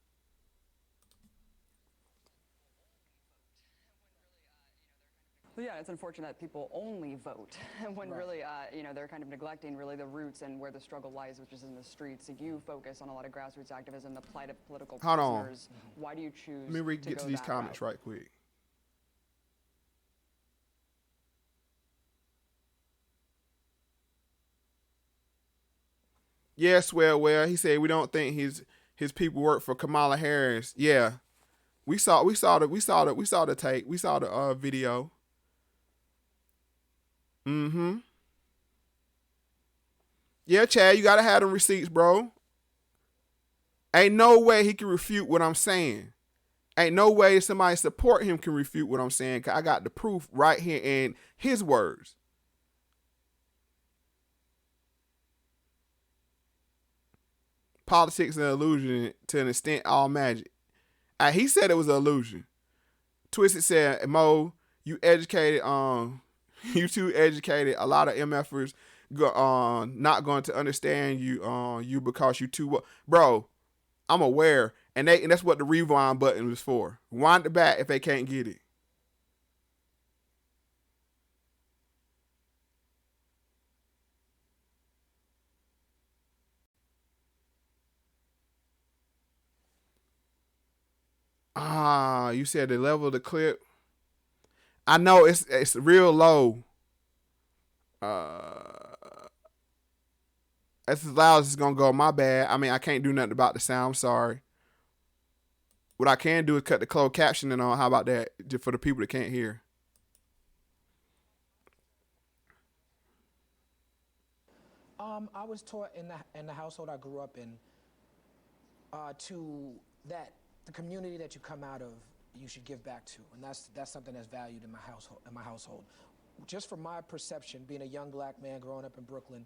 Well, yeah, it's unfortunate that people only vote when really, they're kind of neglecting really the roots and where the struggle lies, which is in the streets. So you focus on a lot of grassroots activism, the plight of political prisoners. Why do you choose Let me get to these comments right quick. Yes, well, he said we don't think his people work for Kamala Harris. Yeah, we saw the tape. We saw the video. Mm-hmm. Yeah, Chad, you gotta have them receipts, bro. Ain't no way he can refute what I'm saying. Ain't no way somebody support him can refute what I'm saying. 'Cause I got the proof right here in his words. Politics is an illusion to an extent, all magic. He said it was an illusion. Twisted said, Mo, you educated, you too educated. A lot of MFers not going to understand you because you too bro. I'm aware, and that's what the rewind button was for. Wind it back if they can't get it. You said the level of the clip. I know it's real low. That's as loud as it's gonna go. My bad. I mean, I can't do nothing about the sound. I'm sorry. What I can do is cut the closed captioning on. How about that? Just for the people that can't hear. I was taught in the household I grew up in that the community that you come out of, you should give back to, and that's something that's valued in my household. Just from my perception, being a young black man growing up in Brooklyn,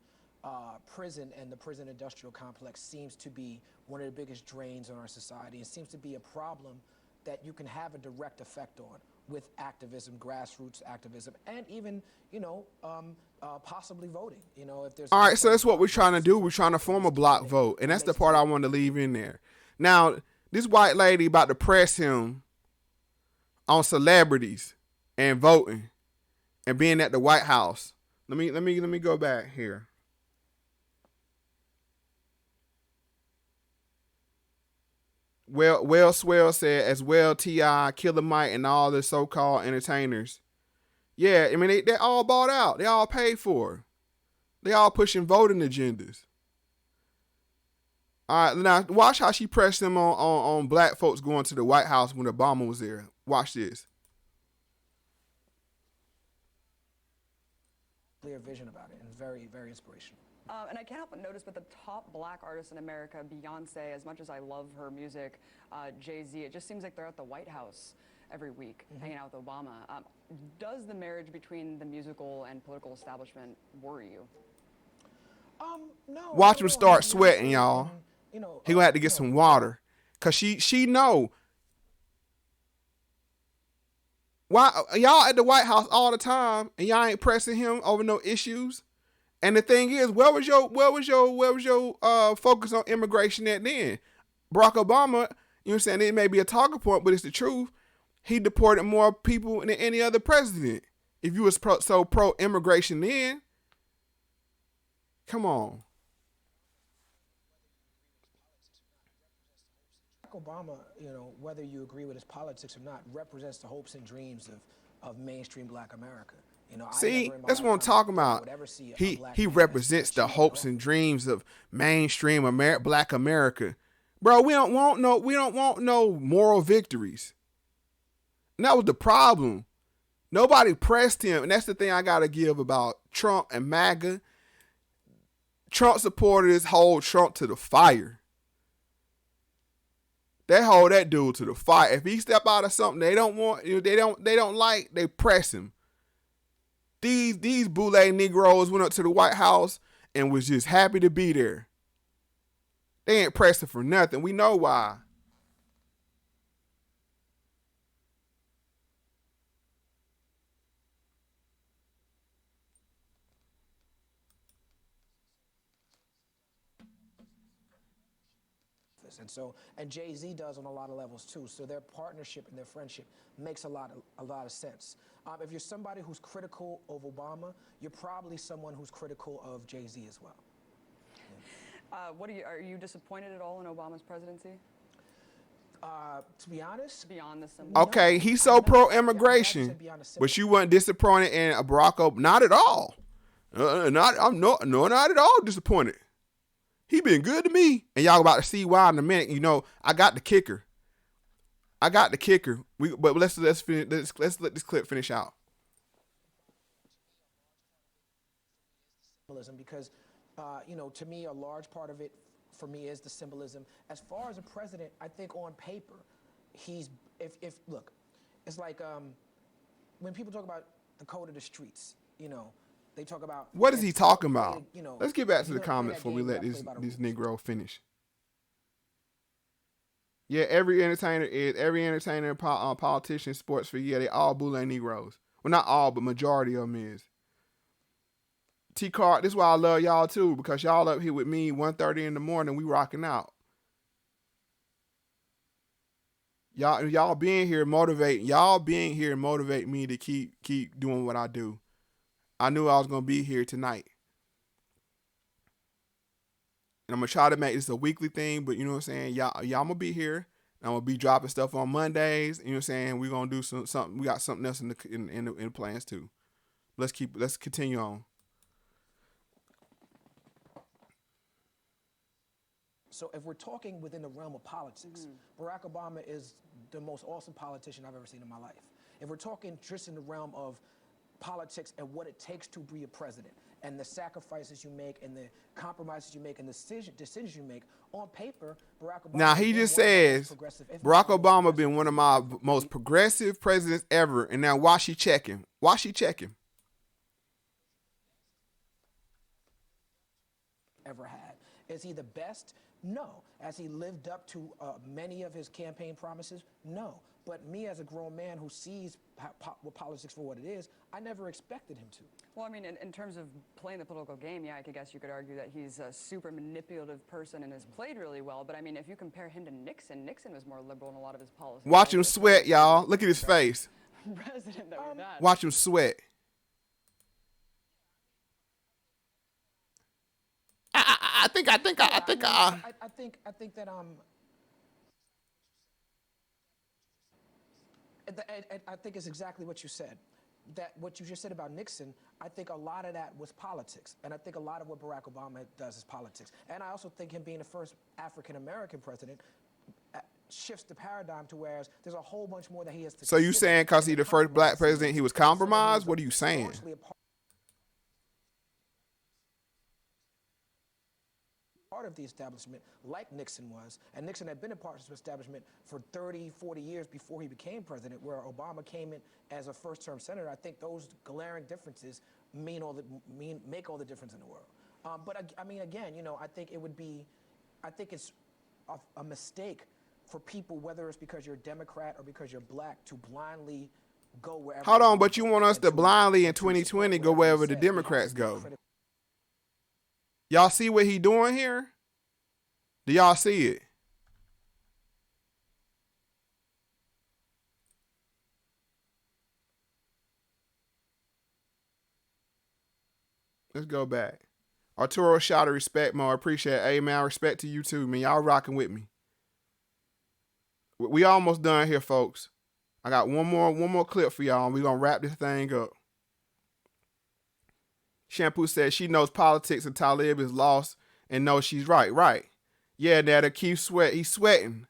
prison and the prison industrial complex seems to be one of the biggest drains on our society. It seems to be a problem that you can have a direct effect on with activism, grassroots activism, and even, possibly voting. If there's all right, so that's what we're trying to do. We're trying to form a block vote, and that's the part I want to leave in there. Now, this white lady about to press him on celebrities and voting and being at the White House. Let me go back here. Well, Swell said, as well, T.I., Killer Mike, and all the so-called entertainers. Yeah, I mean, they're all bought out. They all paid for. They all pushing voting agendas. All right, now watch how she pressed them on black folks going to the White House when Obama was there. Watch this. Clear vision about it, and very, very inspirational. And I can't help but notice, but the top black artist in America, Beyonce, as much as I love her music, Jay-Z, it just seems like they're at the White House every week, hanging out with Obama. Does the marriage between the musical and political establishment worry you? No. Watch him start sweating, y'all. He gonna have to get some water, cause she know. Why y'all at the White House all the time and y'all ain't pressing him over no issues? And the thing is, where was your focus on immigration at then? Barack Obama, you know what I'm saying? It may be a talking point, but it's the truth. He deported more people than any other president. If you was so pro immigration then, come on. Obama, whether you agree with his politics or not, represents the hopes and dreams of mainstream black America. See, that's what I'm talking about. He represents the hopes and dreams of mainstream black America. Bro, we don't want no moral victories. And that was the problem. Nobody pressed him, and that's the thing I gotta give about Trump and MAGA. Trump supporters hold Trump to the fire. They hold that dude to the fire. If he step out of something they don't want, they don't like, they press him. These boule Negroes went up to the White House and was just happy to be there. They ain't pressing for nothing. We know why. And Jay-Z does on a lot of levels too. So their partnership and their friendship makes a lot of sense. If you're somebody who's critical of Obama, you're probably someone who's critical of Jay-Z as well. Are you disappointed at all in Obama's presidency? To be honest, beyond the symbol. Okay, he's so pro-immigration, but you weren't disappointed in a Barack Obama? Not at all. Not at all disappointed. He been good to me, and y'all about to see why in a minute. I got the kicker. But let's let this clip finish out. Symbolism, because to me, a large part of it for me is the symbolism. As far as a president, I think on paper, look, it's like when people talk about the code of the streets, they talk about... What is he talking about? Let's get back to the comments before we let this Negro finish. Yeah, every entertainer, politician, sports figure, they all boule Negroes. Well, not all, but majority of them is. T-Card, this is why I love y'all too, because y'all up here with me 1:30 in the morning, we rocking out. Y'all being here motivate me to keep doing what I do. I knew I was gonna be here tonight. And I'm gonna try to make this a weekly thing, but you know what I'm saying? Y'all gonna be here. I'm gonna be dropping stuff on Mondays. You know what I'm saying? We're gonna do something. We got something else in the plans too. Let's continue on. So if we're talking within the realm of politics, Barack Obama is the most awesome politician I've ever seen in my life. If we're talking just in the realm of politics and what it takes to be a president and the sacrifices you make and the compromises you make and the decisions you make, on paper, Barack Obama... Now, he just says Barack Obama been one of my most progressive presidents ever, and now why she checking? Why she checking? Ever had. Is he the best? No. Has he lived up to many of his campaign promises? No. But me as a grown man who sees politics for what it is, I never expected him to. Well, I mean, in terms of playing the political game, yeah, I guess you could argue that he's a super manipulative person and has played really well. But I mean, if you compare him to Nixon was more liberal in a lot of his policies. Watch him sweat, y'all. Look at his face. President that we've had. Watch him sweat. I think that I think it's exactly what you said. That what you just said about Nixon, I think a lot of that was politics. And I think a lot of what Barack Obama does is politics. And I also think him being the first African-American president shifts the paradigm to whereas there's a whole bunch more that he has to... So you saying because he's the first black president, he was compromised? What are you saying? Part of the establishment like Nixon was, and Nixon had been a part of the establishment for 30, 40 years before he became president, where Obama came in as a first-term senator. I think those glaring differences make all the difference in the world. But I mean, again, you know, I think it's a mistake for people, whether it's because you're a Democrat or because you're black, to blindly go wherever. Hold on, but you want us to blindly in 2020 go wherever the Democrats go? Y'all see what he doing here? Do y'all see it? Let's go back. Arturo shot of respect, Mo. I appreciate it. Hey, man, respect to you too, man. Y'all rocking with me. We almost done here, folks. I got one more clip for y'all, and we're going to wrap this thing up. Shampoo says she knows politics and Talib is lost and knows she's right. Right. Yeah, Netta, keep sweating. He's sweating.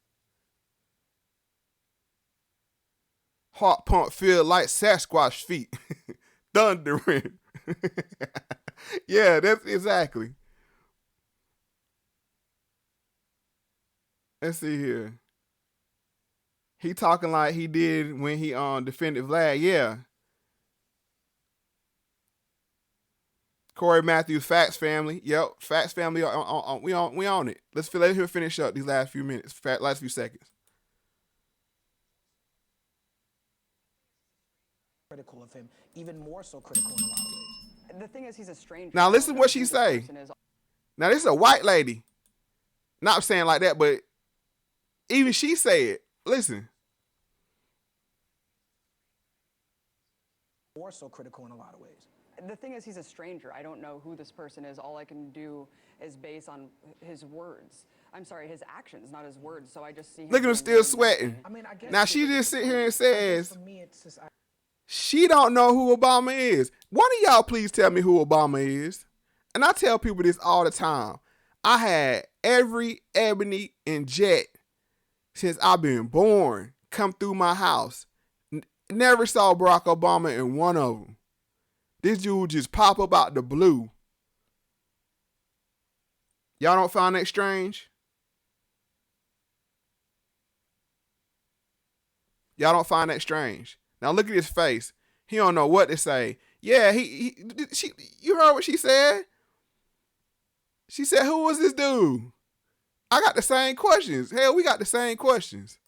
Heart pump feel like Sasquatch feet. Thundering. Yeah, that's exactly. Let's see here. He talking like he did when he defended Vlad. Yeah. Corey Matthews, Factz family. Yep, Factz family. We on it. Let him finish up these last few minutes, last few seconds. Critical of him, even more so critical in a lot of ways. The thing is, he's a stranger. Now listen to what she say. Now this is a white lady. Not saying like that, but even she say it. Listen. More so critical in a lot of ways. The thing is, he's a stranger. I don't know who this person is. All I can do is base on his words. I'm sorry, his actions, not his words. So I just see him. Look at him still sweating. I mean, I guess now she just sit here and says for me, it's just, she don't know who Obama is. One of y'all please tell me who Obama is. And I tell people this all the time. I had every ebony and jet since I've been born come through my house. Never saw Barack Obama in one of them. This dude just pop up out the blue. Y'all don't find that strange? Y'all don't find that strange? Now look at his face. He don't know what to say. Yeah, you heard what she said? She said, who was this dude? I got the same questions. Hell, we got the same questions.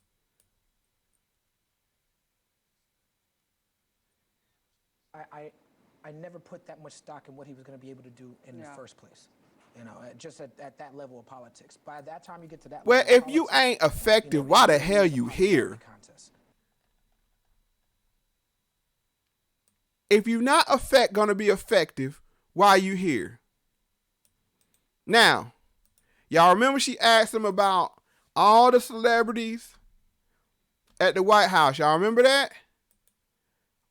I I never put that much stock in what he was going to be able to do in the first place. You know, just at that level of politics. By that time you get to that Well, level of if you politics, ain't effective, why the hell you here? If you're not gonna be effective, why are you here? Now, y'all remember she asked him about all the celebrities at the White House. Y'all remember that?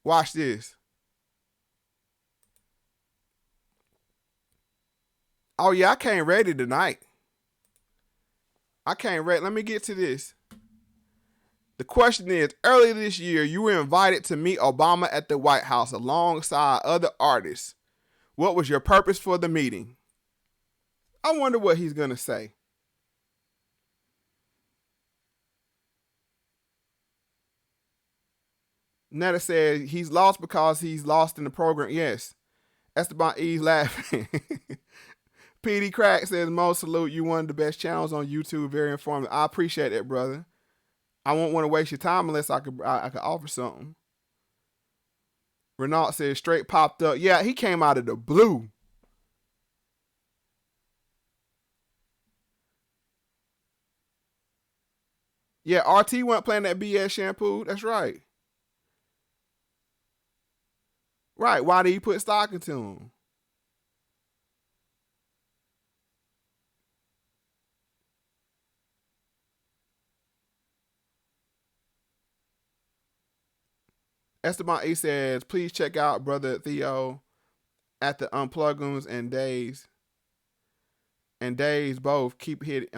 Watch this. Oh, yeah, I came ready tonight. I came ready. Let me get to this. The question is, earlier this year, you were invited to meet Obama at the White House alongside other artists. What was your purpose for the meeting? I wonder what he's going to say. Netta said he's lost because he's lost in the program. Yes. Esteban E's laughing. PD Crack says, Mo, salute you, one of the best channels on YouTube. Very informative. I appreciate that, brother. I won't want to waste your time unless I could offer something. Renault says, straight popped up. Yeah, he came out of the blue. Yeah, RT wasn't playing that BS shampoo. That's right. Right. Why did he put stock into him? Esteban E says, please check out Brother Theo at the Unpluggums and Days. And Days both keep it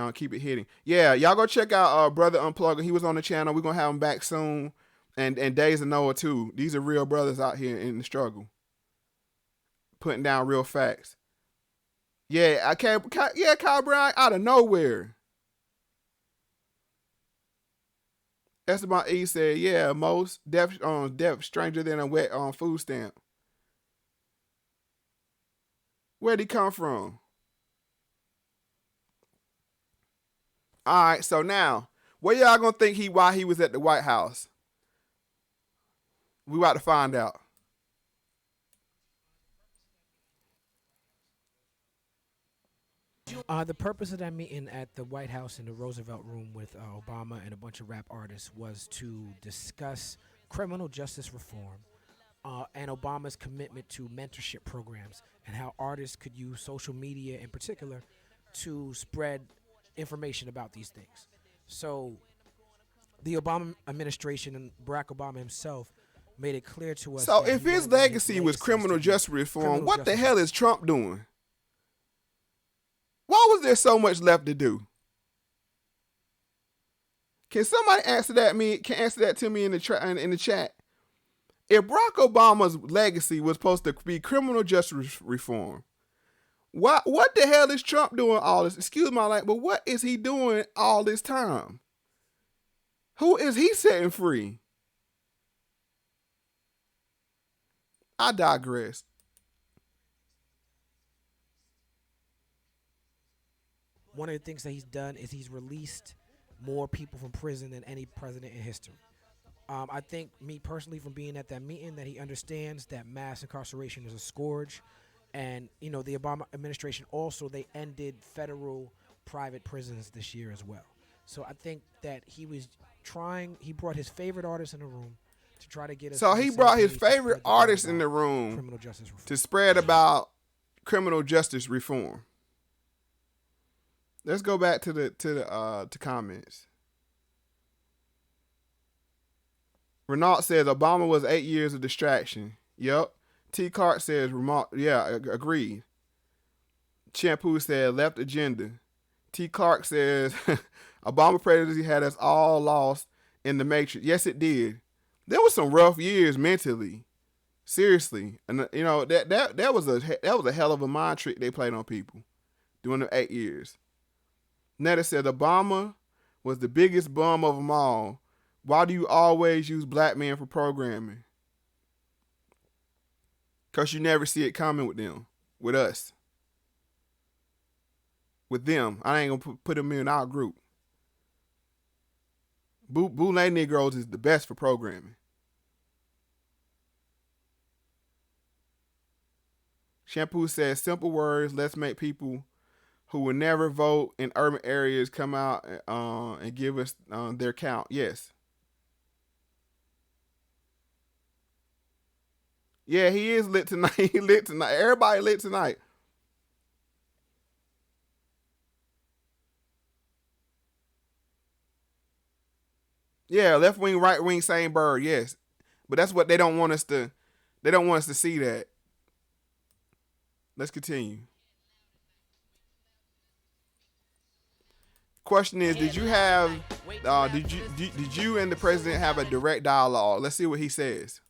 hitting. Yeah, y'all go check out Brother Unplugged. He was on the channel. We're gonna have him back soon. And Days and Noah too. These are real brothers out here in the struggle. Putting down real facts. Yeah, Kyle Brown out of nowhere. Esteban E said, yeah, most deaf stranger than a wet food stamp. Where'd he come from? All right, so now, where y'all gonna think why he was at the White House? We about to find out. The purpose of that meeting at the White House in the Roosevelt Room with Obama and a bunch of rap artists was to discuss criminal justice reform and Obama's commitment to mentorship programs and how artists could use social media in particular to spread information about these things. So the Obama administration and Barack Obama himself made it clear to us. So if his legacy was criminal justice reform, what the hell is Trump doing? Why was there so much left to do? Can somebody answer that to me in the chat? If Barack Obama's legacy was supposed to be criminal justice reform, what the hell is Trump doing all this? Excuse my language, but what is he doing all this time? Who is he setting free? I digress. One of the things that he's done is he's released more people from prison than any president in history. I think, me personally, from being at that meeting, that he understands that mass incarceration is a scourge. And, you know, the Obama administration also, they ended federal private prisons this year as well. So I think that he brought his favorite artists in the room to try to get us. So he brought his favorite artists in the room to spread about criminal justice reform. Let's go back to the comments. Renault says Obama was 8 years of distraction. Yep. T. Clark says agreed. Shampoo said left agenda. T. Clark says Obama presidency had us all lost in the matrix. Yes, it did. There was some rough years mentally. Seriously. And you know, that was a hell of a mind trick they played on people during the 8 years. Netta said Obama was the biggest bum of them all. Why do you always use black men for programming? Because you never see it coming with them, with us. With them. I ain't going to put them in our group. Boule Negroes is the best for programming. Shampoo says, simple words, let's make people who will never vote in urban areas come out and give us their count. Yes. Yeah, he is lit tonight. He lit tonight. Everybody lit tonight. Yeah, left wing, right wing, same bird. Yes, but that's what they don't want us to. They don't want us to see that. Let's continue. Question is, did you have, did you and the president have a direct dialogue? Let's see what he says.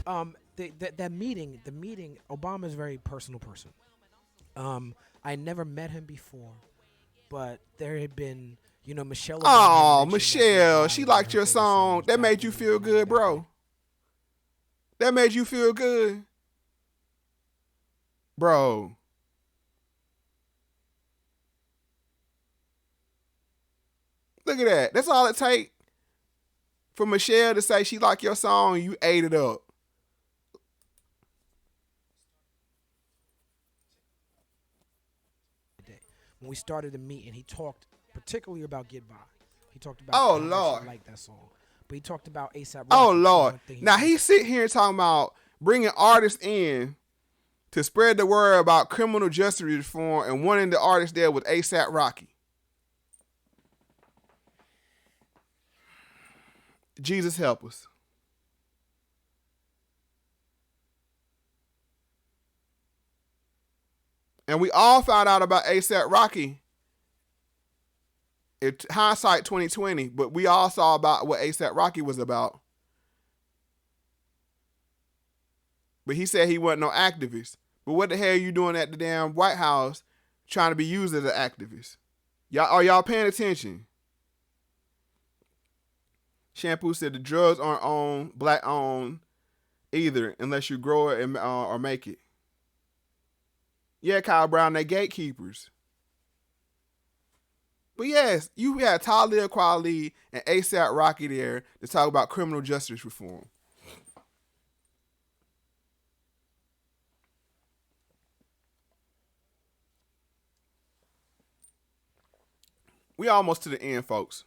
That meeting, Obama's a very personal person. I never met him before, but there had been, Michelle. Oh, Michelle, she liked your song. That made you feel good, bro. That made you feel good, bro. Look at that. That's all it takes for Michelle to say she liked your song and you ate it up. When we started the meeting, he talked particularly about Get By. He talked about Oh Lord, like that song, but he talked about ASAP. Oh Lord. Now he sit here talking about bringing artists in to spread the word about criminal justice reform, and one of the artists there was ASAP Rocky. Jesus help us. And we all found out about ASAP Rocky. It hindsight 2020, but we all saw about what ASAP Rocky was about. But he said he wasn't no activist. But what the hell are you doing at the damn White House trying to be used as an activist? Are y'all paying attention? Shampoo said the drugs aren't owned, black owned either, unless you grow it and, or make it. Yeah, Kyle Brown, they gatekeepers. But yes, you had Talib, Kweli, and ASAP Rocky there to talk about criminal justice reform. We almost to the end, folks.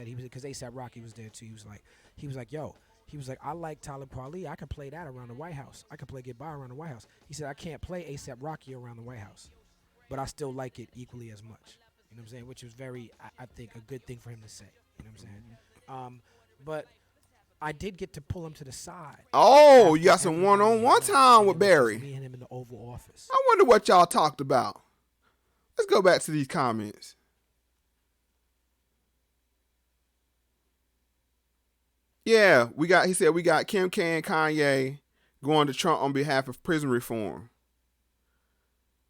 Because ASAP Rocky was there too. He was like, yo, I like Talib Kweli. I can play that around the White House. I can play Get By around the White House. He said, I can't play ASAP Rocky around the White House, but I still like it equally as much. You know what I'm saying? Which was very, I think, a good thing for him to say. You know what I'm saying? But I did get to pull him to the side. Oh, you got some one-on-one time with Barry. Me and him in the Oval Office. I wonder what y'all talked about. Let's go back to these comments. Yeah, he said we got Kim K and Kanye going to Trump on behalf of prison reform.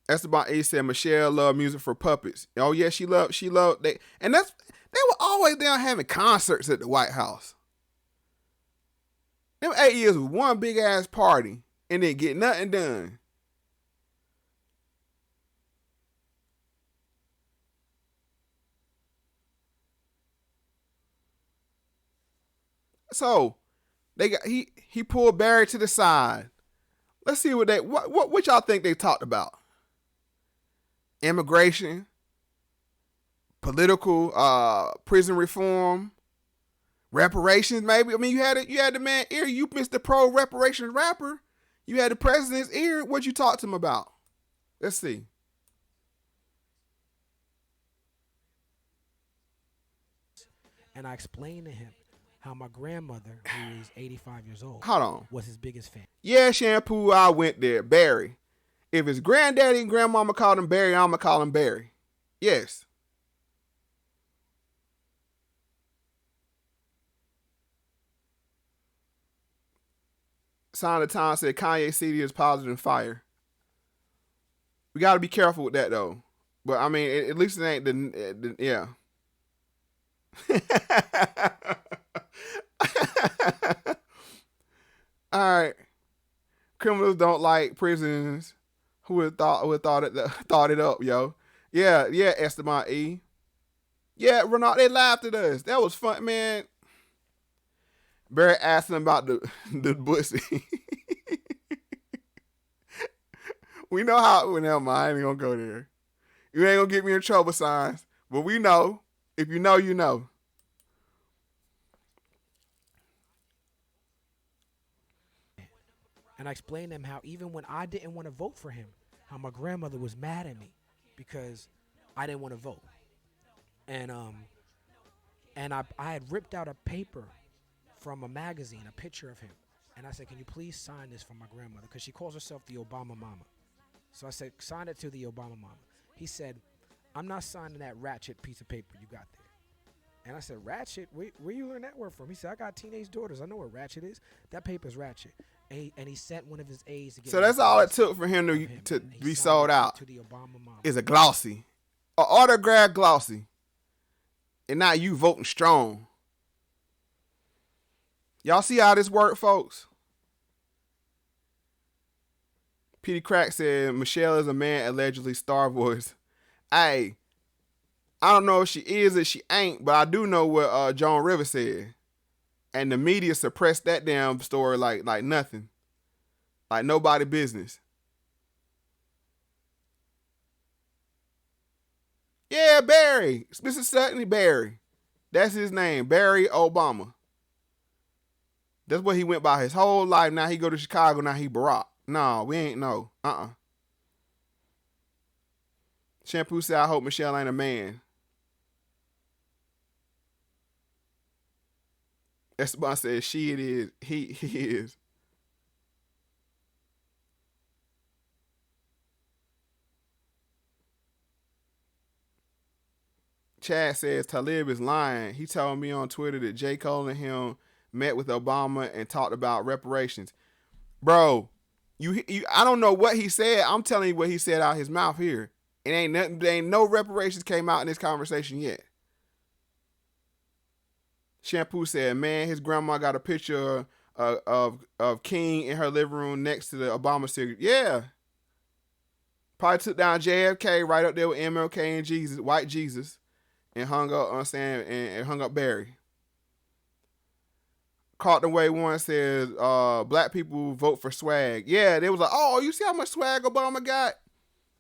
Esteban A said Michelle loved music for puppets. Oh yeah, she loved they were always down having concerts at the White House. Them 8 years was one big ass party and then get nothing done. So he pulled Barry to the side. Let's see what y'all think they talked about. Immigration, political prison reform, reparations, maybe. I mean, you had the man ear. You missed the pro reparations rapper. You had the president's ear. What'd you talk to him about? Let's see. And I explained to him how my grandmother, who is 85 years old, Hold on. was his biggest fan. Yeah, Shampoo, I went there. Barry. If his granddaddy and grandmama called him Barry, I'm going to call him Barry. Yes. Sign of the Time said Kanye CD is positive fire. We got to be careful with that, though. But, I mean, at least it ain't the yeah. All right. Criminals don't like prisons, Who would thought it up, yo? Yeah, Esteban E. Yeah, Renard, they laughed at us. That was fun, man. Barry asking about the pussy. We know how. Well, never mind. I ain't gonna go there. You ain't gonna get me in trouble, signs. But we know. If you know, you know. And I explained to him how even when I didn't want to vote for him, how my grandmother was mad at me because I didn't want to vote. And I had ripped out a paper from a magazine, a picture of him. And I said, can you please sign this for my grandmother? Because she calls herself the Obama mama. So I said, sign it to the Obama mama. He said, I'm not signing that ratchet piece of paper you got there. And I said, ratchet? Where you learn that word from? He said, I got teenage daughters. I know what ratchet is. That paper's ratchet. And he sent one of his aides to get. So that's all it took for him to be sold out. To the Obama mama. Is a glossy, an autographed glossy, and now you voting strong. Y'all see how this work, folks? Petey Crack said Michelle is a man allegedly Star Wars. Hey, I don't know if she is or she ain't, but I do know what Joan Rivers said. And the media suppressed that damn story like nothing. Like nobody business. Yeah, Barry. Mr. Sutton Barry. That's his name. Barry Obama. That's what he went by his whole life. Now he go to Chicago. Now he Barack. No, we ain't no. Shampoo said, I hope Michelle ain't a man. Esteban said, she it is. He is. Chad says, Talib is lying. He told me on Twitter that J. Cole and him met with Obama and talked about reparations. Bro, I don't know what he said. I'm telling you what he said out his mouth here. It ain't nothing. There ain't no reparations came out in this conversation yet. Shampoo said, man, his grandma got a picture of King in her living room next to the Obama cigarette. Yeah. Probably took down JFK right up there with MLK and Jesus, white Jesus, and hung up, and hung up Barry. Caught the Way one says, black people vote for swag. Yeah, they was like, oh, you see how much swag Obama got?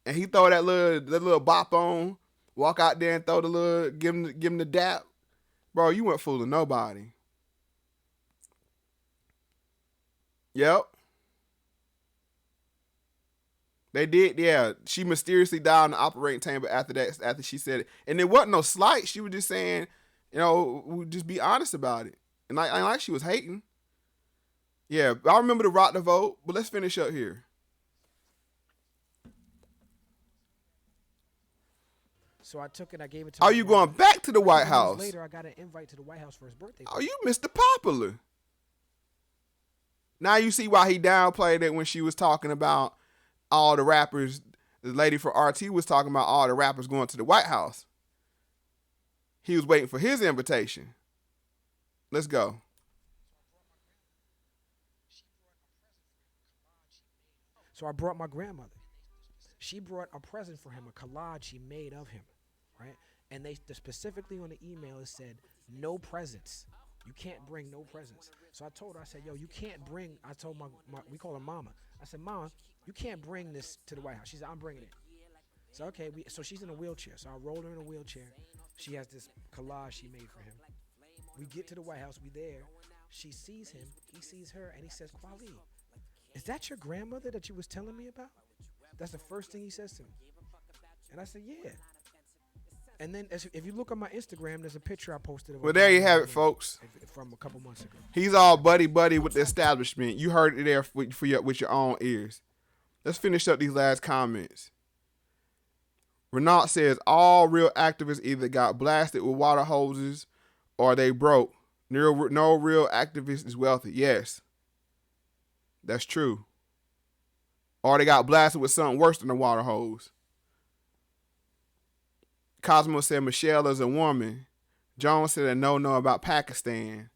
And he throw that little bop on, walk out there and throw the little, give him the dap. Bro, you weren't fooling nobody. Yep. They did, yeah. She mysteriously died in the operating chamber after she said it. And it wasn't no slight. She was just saying, just be honest about it. And I like she was hating. Yeah, I remember to rock the vote, but let's finish up here. So I took it, I gave it to Are you going back to the White House? Later, I got an invite to the White House for his birthday. Oh, you Mr. Popular. Now you see why he downplayed it when she was talking about all the rappers. The lady for RT was talking about all the rappers going to the White House. He was waiting for his invitation. Let's go. So I brought my grandmother. She brought a present for him, a collage she made of him, right? And they specifically on the email it said, no presents. You can't bring no presents. So I told her, I said, yo, you can't bring, I told my we call her Mama. I said, Mama, you can't bring this to the White House. She said, I'm bringing it. So, okay, so she's in a wheelchair. So I rolled her in a wheelchair. She has this collage she made for him. We get to the White House, we there. She sees him, he sees her, and he says, Kweli, is that your grandmother that you was telling me about? That's the first thing he says to me. And I said, yeah. And then if you look on my Instagram, there's a picture I posted of. Well, there you have it, folks. From a couple months ago. He's all buddy with the establishment. You heard it there with your own ears. Let's finish up these last comments. Renault says, all real activists either got blasted with water hoses or they broke. No real activist is wealthy. Yes. That's true. Or they got blasted with something worse than a water hose. Cosmo said Michelle is a woman. Jones said a no about Pakistan.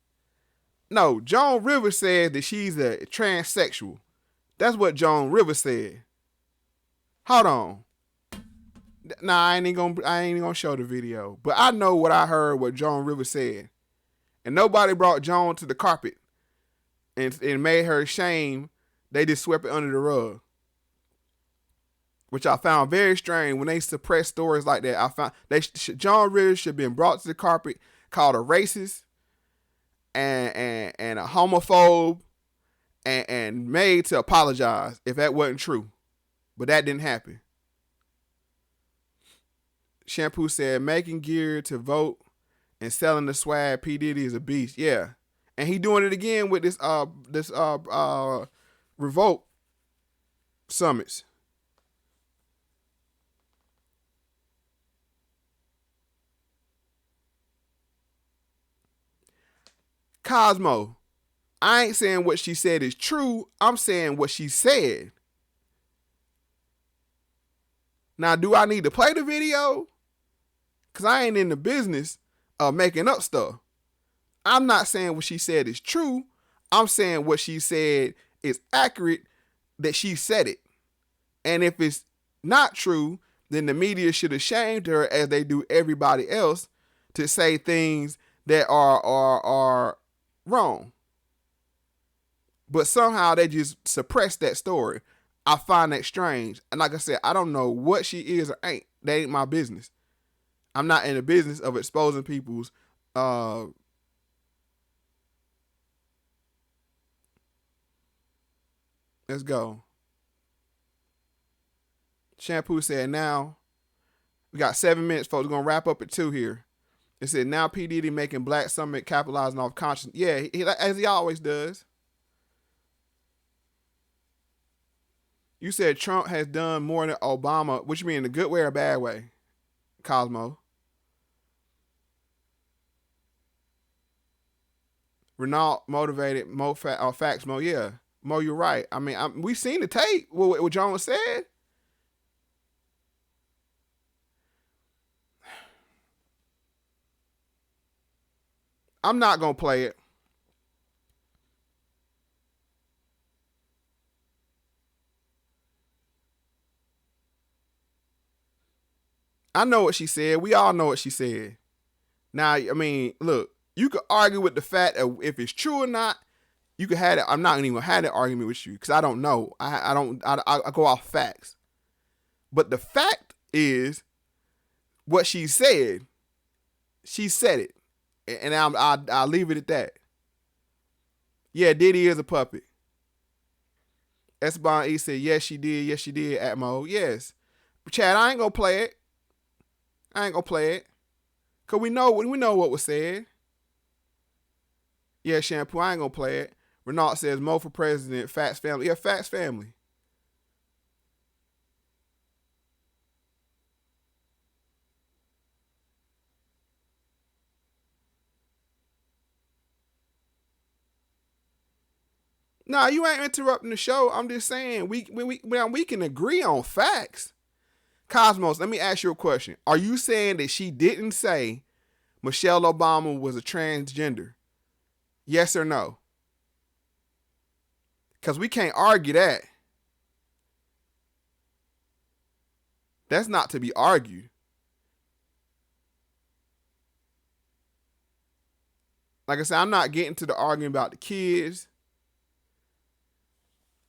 No, Joan Rivers said that she's a transsexual. That's what Joan Rivers said. Hold on. Nah, I ain't gonna show the video. But I know what I heard what Joan Rivers said. And nobody brought Joan to the carpet and made her shame. They just swept it under the rug. Which I found very strange when they suppress stories like that. I found Joan Rivers should have been brought to the carpet, called a racist and a homophobe and made to apologize if that wasn't true. But that didn't happen. Shampoo said making gear to vote and selling the swag. P. Diddy is a beast. Yeah. And he doing it again with this revolt summits. Cosmo, I ain't saying what she said is true. I'm saying what she said. Now, do I need to play the video? Because I ain't in the business of making up stuff. I'm not saying what she said is true. I'm saying what she said is accurate, that she said it. And if it's not true, then the media should have shamed her as they do everybody else to say things that are wrong. But somehow they just suppress that story. I find that strange. And like I said, I don't know what she is or ain't. That ain't my business. I'm not in the business of exposing people's let's go. Shampoo said now we got 7 minutes, folks. We're gonna wrap up at 2 here. It said now P. Diddy making Black Summit capitalizing off conscience. Yeah, as he always does. You said Trump has done more than Obama. What you mean, in a good way or a bad way? Cosmo. Renault motivated Moe Factz. Mo, yeah. Mo, you're right. I mean, we seen the tape, what Jones said. I'm not going to play it. I know what she said. We all know what she said. Now, I mean, look, you could argue with the fact of if it's true or not. You could have it. I'm not even gonna have that argument with you because I don't know. I go off facts. But the fact is, what she said. She said it, and I'll leave it at that. Yeah, Diddy is a puppet. Esteban E said, yes, she did. Yes, she did. Atmo, yes. Chad, I ain't gonna play it. Cause we know what was said. Yeah, Shampoo, I ain't gonna play it. Renault says Mo for president, Factz family. Yeah, Factz family. Nah, you ain't interrupting the show. I'm just saying we can agree on facts. Cosmos, let me ask you a question. Are you saying that she didn't say Michelle Obama was a transgender? Yes or no? Because we can't argue that. That's not to be argued. Like I said, I'm not getting to the argument about the kids.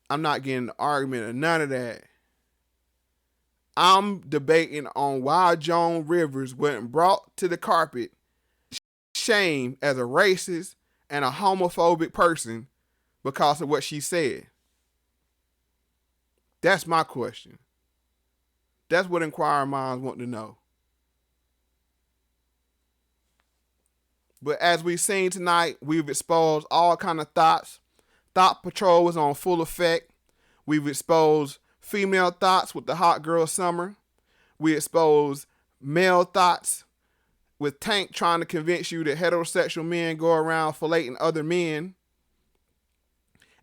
I'm not getting the argument of none of that. I'm debating on why Joan Rivers wasn't brought to the carpet, shamed as a racist and a homophobic person because of what she said. That's my question. That's what inquiring minds want to know. But as we've seen tonight, we've exposed all kind of thoughts. Thought Patrol was on full effect. We've exposed female thoughts with the Hot Girl Summer. We exposed male thoughts with Tank trying to convince you that heterosexual men go around filleting other men.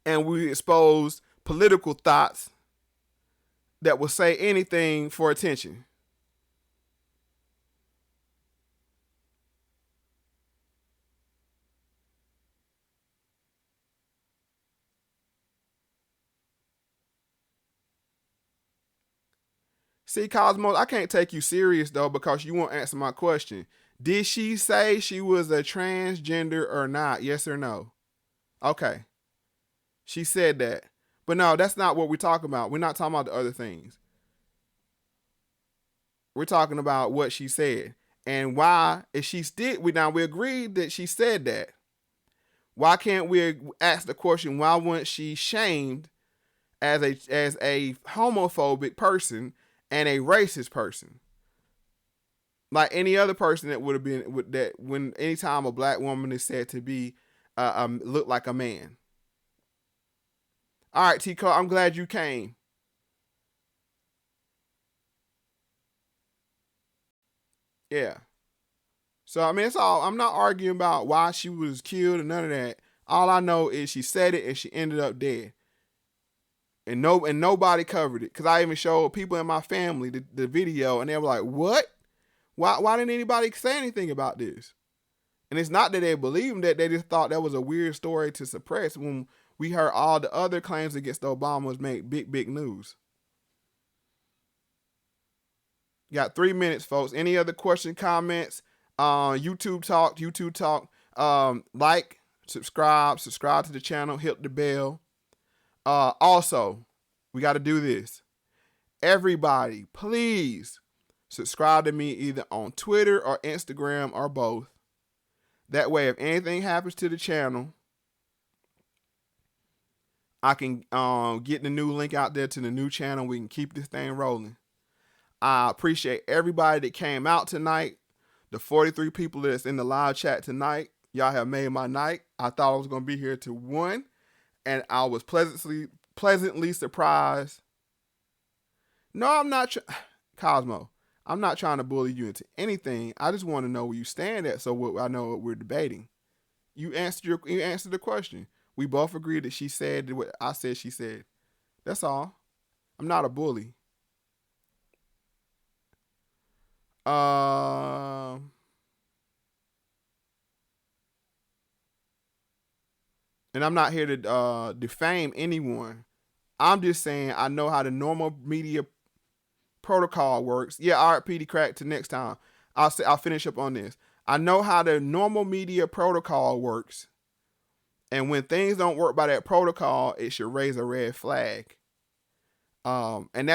And we exposed political thoughts that will say anything for attention. See, Cosmos, I can't take you serious though because you won't answer my question. Did she say she was a transgender or not? Yes or no? Okay. She said that. But no, that's not what we're talking about. We're not talking about the other things. We're talking about what she said. And why, if she did, we agreed that she said that. Why can't we ask the question, why wasn't she shamed as a homophobic person and a racist person? Like any other person that would have been with that when anytime a black woman is said to be look like a man. All right, Tico, I'm glad you came. Yeah. So I mean, it's all. I'm not arguing about why she was killed and none of that. All I know is she said it and she ended up dead. And nobody covered it because I even showed people in my family the video and they were like, "What? Why didn't anybody say anything about this?" And it's not that they believed that, they just thought that was a weird story to suppress when we heard all the other claims against the Obamas make big news. Got 3 minutes, folks. Any other question, comments? YouTube talk. Like, subscribe to the channel, hit the bell. Also, we got to do this. Everybody, please subscribe to me either on Twitter or Instagram or both. That way, if anything happens to the channel, I can get the new link out there to the new channel. We can keep this thing rolling. I appreciate everybody that came out tonight. The 43 people that's in the live chat tonight. Y'all have made my night. I thought I was going to be here to 1, and I was pleasantly surprised. No, I'm not. Cosmo, I'm not trying to bully you into anything. I just want to know where you stand at so I know what we're debating. You answered the question. We both agreed that she said what I said she said. That's all. I'm not a bully. And I'm not here to defame anyone. I'm just saying I know how the normal media protocol works. Yeah, all right, PD Crack, till next time. I'll finish up on this. I know how the normal media protocol works. And when things don't work by that protocol, it should raise a red flag. And that's